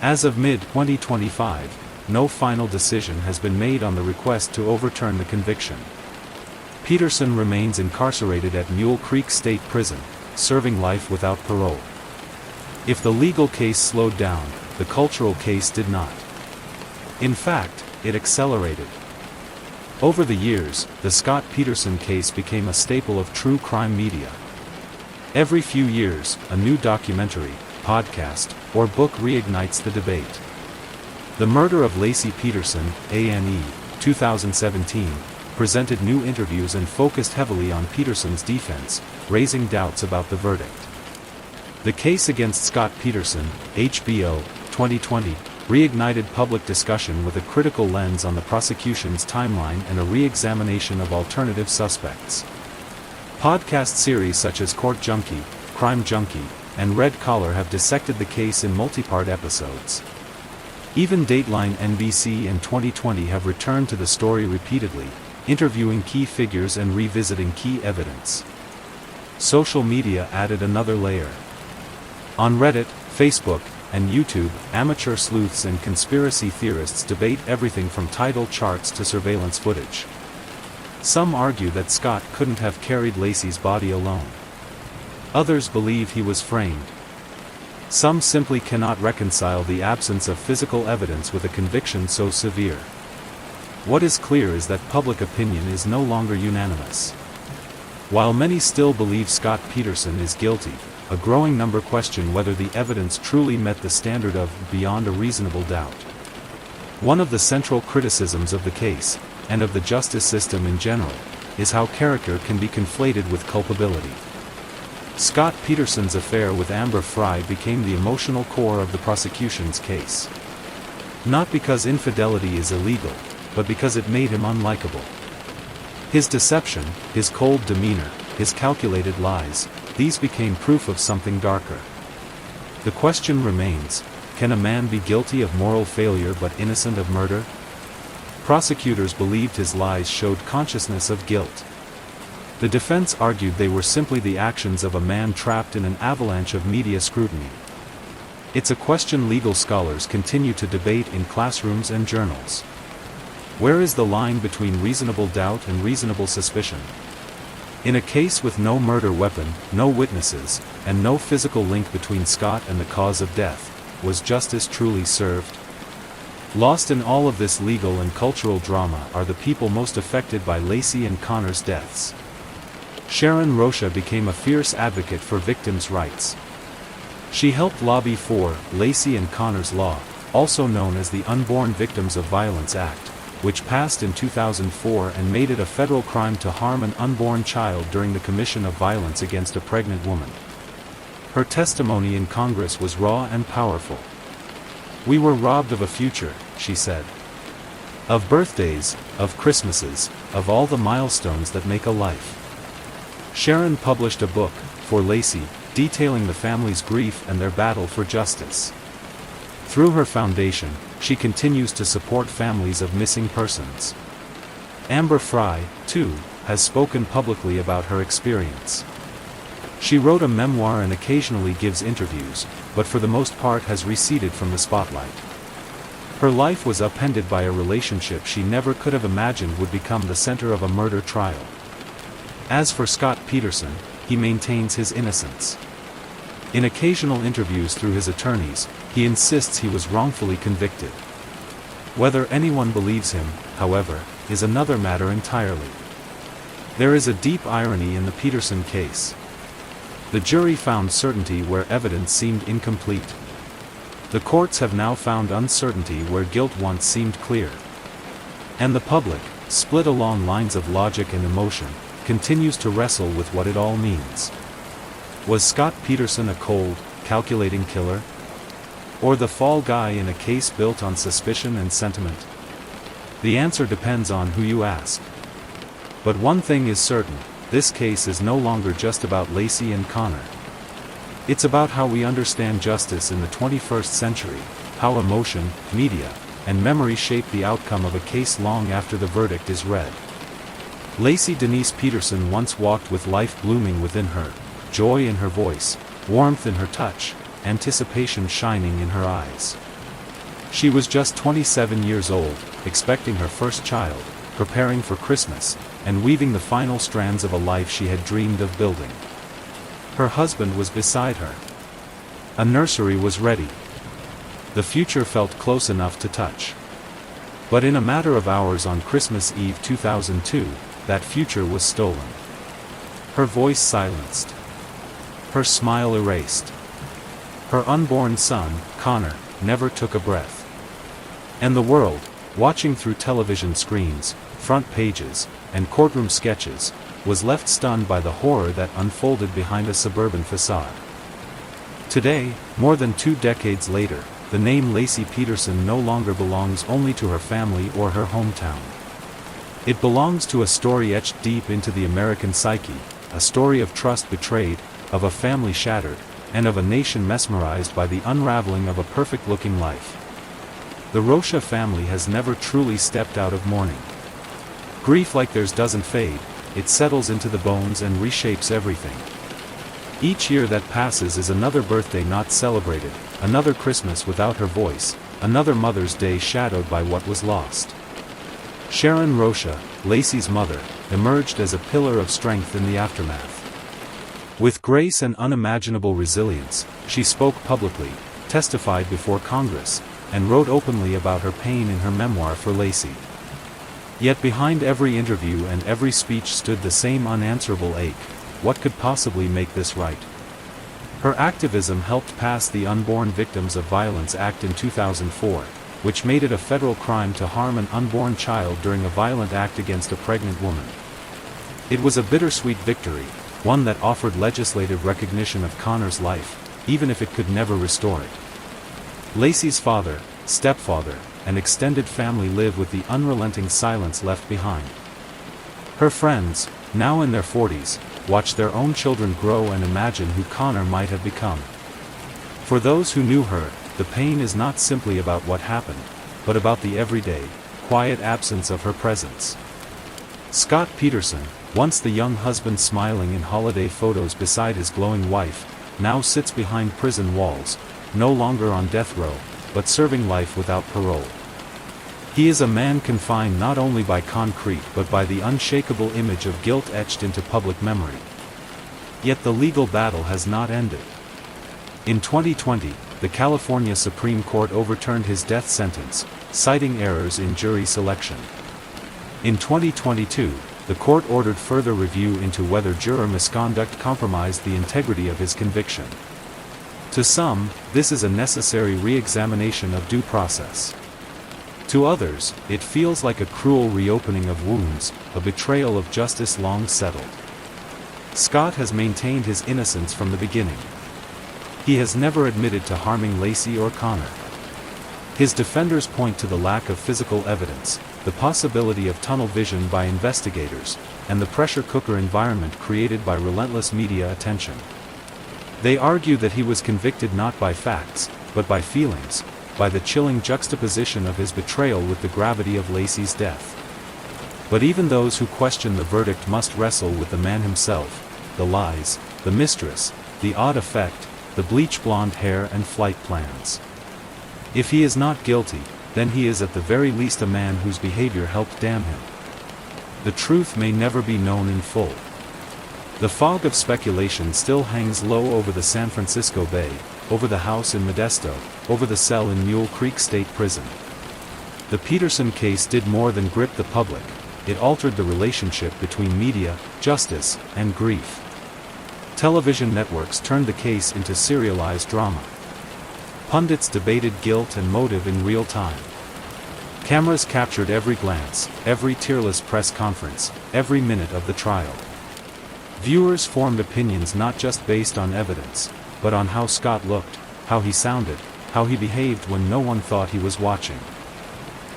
As of mid-2025, no final decision has been made on the request to overturn the conviction. Peterson remains incarcerated at Mule Creek State Prison, serving life without parole. If the legal case slowed down, the cultural case did not. In fact, it accelerated. Over the years, the Scott Peterson case became a staple of true crime media. Every few years, a new documentary, podcast, or book reignites the debate. The Murder of Laci Peterson, A&E, 2017, presented new interviews and focused heavily on Peterson's defense, raising doubts about the verdict. The case against Scott Peterson, HBO, 2020, reignited public discussion with a critical lens on the prosecution's timeline and a re-examination of alternative suspects. Podcast series such as Court Junkie, Crime Junkie, and Red Collar have dissected the case in multi-part episodes. Even Dateline NBC and 2020 have returned to the story repeatedly, interviewing key figures and revisiting key evidence. Social media added another layer. On Reddit, Facebook, and YouTube, amateur sleuths and conspiracy theorists debate everything from title charts to surveillance footage. Some argue that Scott couldn't have carried Laci's body alone. Others believe he was framed. Some simply cannot reconcile the absence of physical evidence with a conviction so severe. What is clear is that public opinion is no longer unanimous. While many still believe Scott Peterson is guilty, a growing number question whether the evidence truly met the standard of beyond a reasonable doubt. One of the central criticisms of the case, and of the justice system in general, is how character can be conflated with culpability. Scott Peterson's affair with Amber Frey became the emotional core of the prosecution's case. Not because infidelity is illegal, but because it made him unlikable. His deception, his cold demeanor, his calculated lies, these became proof of something darker. The question remains, Can a man be guilty of moral failure but innocent of murder? Prosecutors believed his lies showed consciousness of guilt. The defense argued they were simply the actions of a man trapped in an avalanche of media scrutiny. It's a question legal scholars continue to debate in classrooms and journals. Where is the line between reasonable doubt and reasonable suspicion? In a case with no murder weapon, no witnesses, and no physical link between Scott and the cause of death, was justice truly served? Lost in all of this legal and cultural drama are the people most affected by Lacey and Connor's deaths. Sharon Rocha became a fierce advocate for victims' rights. She helped lobby for Lacey and Connor's Law, also known as the Unborn Victims of Violence Act, which passed in 2004 and made it a federal crime to harm an unborn child during the commission of violence against a pregnant woman. Her testimony in Congress was raw and powerful. "We were robbed of a future," she said. "Of birthdays, of Christmases, of all the milestones that make a life." Sharon published a book, For Lacey, detailing the family's grief and their battle for justice. Through her foundation, she continues to support families of missing persons. Amber Fry, too, has spoken publicly about her experience. She wrote a memoir and occasionally gives interviews, but for the most part has receded from the spotlight. Her life was upended by a relationship she never could have imagined would become the center of a murder trial. As for Scott Peterson, he maintains his innocence. In occasional interviews through his attorneys, he insists he was wrongfully convicted. Whether anyone believes him, however, is another matter entirely. There is a deep irony in the Peterson case. The jury found certainty where evidence seemed incomplete. The courts have now found uncertainty where guilt once seemed clear. And the public, split along lines of logic and emotion, continues to wrestle with what it all means. Was Scott Peterson a cold, calculating killer? Or the fall guy in a case built on suspicion and sentiment? The answer depends on who you ask. But one thing is certain, this case is no longer just about Lacey and Connor. It's about how we understand justice in the 21st century, how emotion, media, and memory shape the outcome of a case long after the verdict is read. Lacey Denise Peterson once walked with life blooming within her, joy in her voice, warmth in her touch, anticipation shining in her eyes. She was just 27 years old, expecting her first child, preparing for Christmas, and weaving the final strands of a life she had dreamed of building. Her husband was beside her. A nursery was ready. The future felt close enough to touch. But in a matter of hours on Christmas Eve 2002, that future was stolen. Her voice silenced. Her smile erased. Her unborn son, Connor, never took a breath. And the world, watching through television screens, front pages, and courtroom sketches, was left stunned by the horror that unfolded behind a suburban facade. Today, more than 2 decades later, the name Lacey Peterson no longer belongs only to her family or her hometown. It belongs to a story etched deep into the American psyche, a story of trust betrayed, of a family shattered, and of a nation mesmerized by the unraveling of a perfect-looking life. The Rocha family has never truly stepped out of mourning. Grief like theirs doesn't fade, it settles into the bones and reshapes everything. Each year that passes is another birthday not celebrated, another Christmas without her voice, another Mother's Day shadowed by what was lost. Sharon Rocha, Lacey's mother, emerged as a pillar of strength in the aftermath. With grace and unimaginable resilience, she spoke publicly, testified before Congress, and wrote openly about her pain in her memoir For Lacey. Yet behind every interview and every speech stood the same unanswerable ache: what could possibly make this right? Her activism helped pass the Unborn Victims of Violence Act in 2004, which made it a federal crime to harm an unborn child during a violent act against a pregnant woman. It was a bittersweet victory, one that offered legislative recognition of Connor's life, even if it could never restore it. Lacey's father, stepfather, and extended family live with the unrelenting silence left behind. Her friends, now in their 40s, watch their own children grow and imagine who Connor might have become. For those who knew her, the pain is not simply about what happened, but about the everyday, quiet absence of her presence. Scott Peterson, once the young husband smiling in holiday photos beside his glowing wife, now sits behind prison walls, no longer on death row, but serving life without parole. He is a man confined not only by concrete but by the unshakable image of guilt etched into public memory. Yet the legal battle has not ended. In 2020, the California Supreme Court overturned his death sentence, citing errors in jury selection. In 2022, the court ordered further review into whether juror misconduct compromised the integrity of his conviction. To some, this is a necessary re-examination of due process. To others, it feels like a cruel reopening of wounds, a betrayal of justice long settled. Scott has maintained his innocence from the beginning. He has never admitted to harming Lacey or Connor. His defenders point to the lack of physical evidence, the possibility of tunnel vision by investigators, and the pressure cooker environment created by relentless media attention. They argue that he was convicted not by facts, but by feelings, by the chilling juxtaposition of his betrayal with the gravity of Lacey's death. But even those who question the verdict must wrestle with the man himself, the lies, the mistress, the odd effect, the bleach blonde hair and flight plans. If he is not guilty, then he is at the very least a man whose behavior helped damn him. The truth may never be known in full. The fog of speculation still hangs low over the San Francisco Bay, over the house in Modesto, over the cell in Mule Creek State Prison. The Peterson case did more than grip the public, it altered the relationship between media, justice, and grief. Television networks turned the case into serialized drama. Pundits debated guilt and motive in real time. Cameras captured every glance, every tearless press conference, every minute of the trial. Viewers formed opinions not just based on evidence, but on how Scott looked, how he sounded, how he behaved when no one thought he was watching.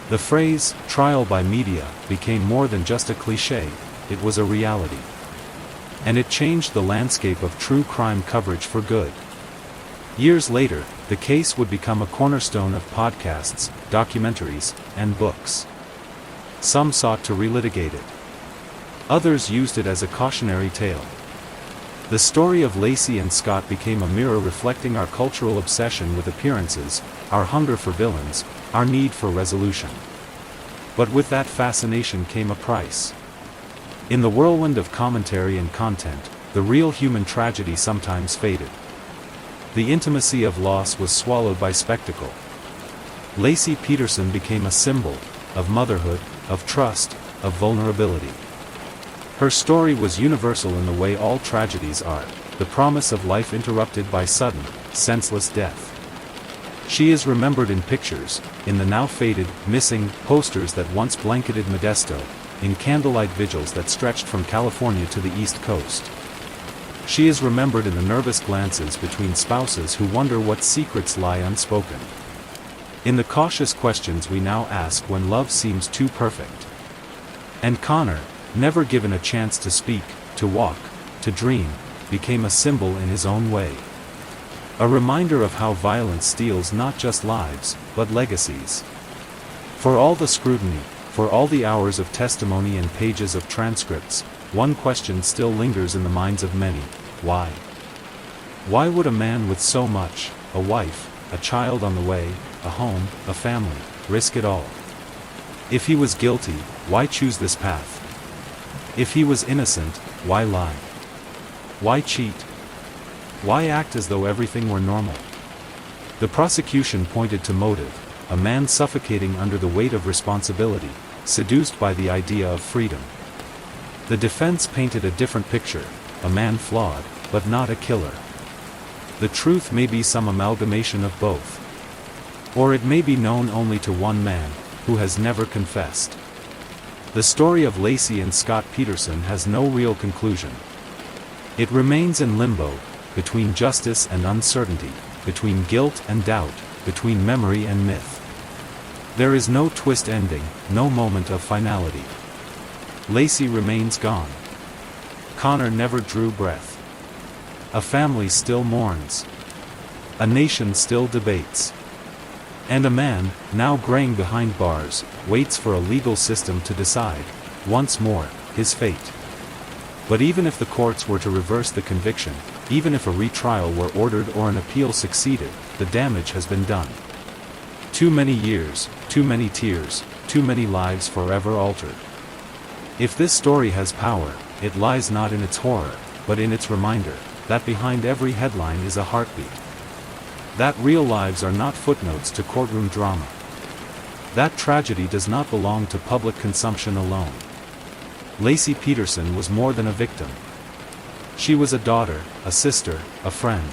The phrase, "trial by media," became more than just a cliché, it was a reality. And it changed the landscape of true crime coverage for good. Years later, the case would become a cornerstone of podcasts, documentaries, and books. Some sought to relitigate it. Others used it as a cautionary tale. The story of Lacey and Scott became a mirror reflecting our cultural obsession with appearances, our hunger for villains, our need for resolution. But with that fascination came a price. In the whirlwind of commentary and content, the real human tragedy sometimes faded. The intimacy of loss was swallowed by spectacle. Lacey Peterson became a symbol of motherhood, of trust, of vulnerability. Her story was universal in the way all tragedies are, the promise of life interrupted by sudden, senseless death. She is remembered in pictures, in the now faded, missing posters that once blanketed Modesto, in candlelight vigils that stretched from California to the East Coast. She is remembered in the nervous glances between spouses who wonder what secrets lie unspoken. In the cautious questions we now ask when love seems too perfect. And Connor, never given a chance to speak, to walk, to dream, became a symbol in his own way. A reminder of how violence steals not just lives, but legacies. For all the scrutiny, for all the hours of testimony and pages of transcripts, one question still lingers in the minds of many: why? Why would a man with so much, a wife, a child on the way, a home, a family, risk it all? If he was guilty, why choose this path? If he was innocent, why lie? Why cheat? Why act as though everything were normal? The prosecution pointed to motive, a man suffocating under the weight of responsibility, seduced by the idea of freedom. The defense painted a different picture, a man flawed, but not a killer. The truth may be some amalgamation of both. Or it may be known only to one man, who has never confessed. The story of Lacey and Scott Peterson has no real conclusion. It remains in limbo, between justice and uncertainty, between guilt and doubt, between memory and myth. There is no twist ending, no moment of finality. Lacey remains gone. Connor never drew breath. A family still mourns. A nation still debates. And a man, now graying behind bars, waits for a legal system to decide, once more, his fate. But even if the courts were to reverse the conviction, even if a retrial were ordered or an appeal succeeded, the damage has been done. Too many years, too many tears, too many lives forever altered. If this story has power, it lies not in its horror, but in its reminder, that behind every headline is a heartbeat. That real lives are not footnotes to courtroom drama. That tragedy does not belong to public consumption alone. Laci Peterson was more than a victim. She was a daughter, a sister, a friend.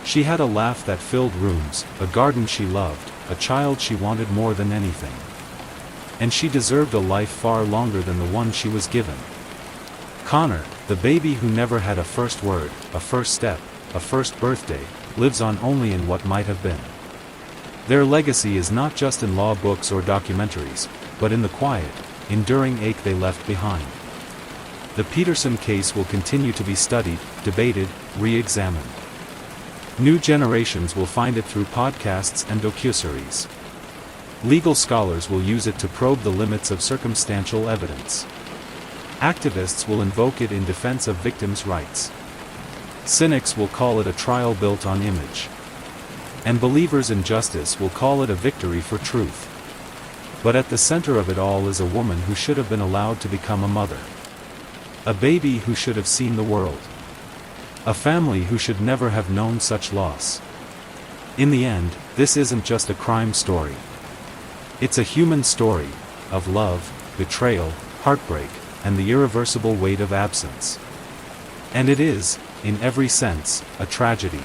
She had a laugh that filled rooms, a garden she loved, a child she wanted more than anything. And she deserved a life far longer than the one she was given. Connor, the baby who never had a first word, a first step, a first birthday, lives on only in what might have been. Their legacy is not just in law books or documentaries, but in the quiet, enduring ache they left behind. The Peterson case will continue to be studied, debated, re-examined. New generations will find it through podcasts and docuseries. Legal scholars will use it to probe the limits of circumstantial evidence. Activists will invoke it in defense of victims' rights. Cynics will call it a trial built on image. And believers in justice will call it a victory for truth. But at the center of it all is a woman who should have been allowed to become a mother. A baby who should have seen the world. A family who should never have known such loss. In the end, this isn't just a crime story. It's a human story, of love, betrayal, heartbreak, and the irreversible weight of absence. And it is, in every sense, a tragedy.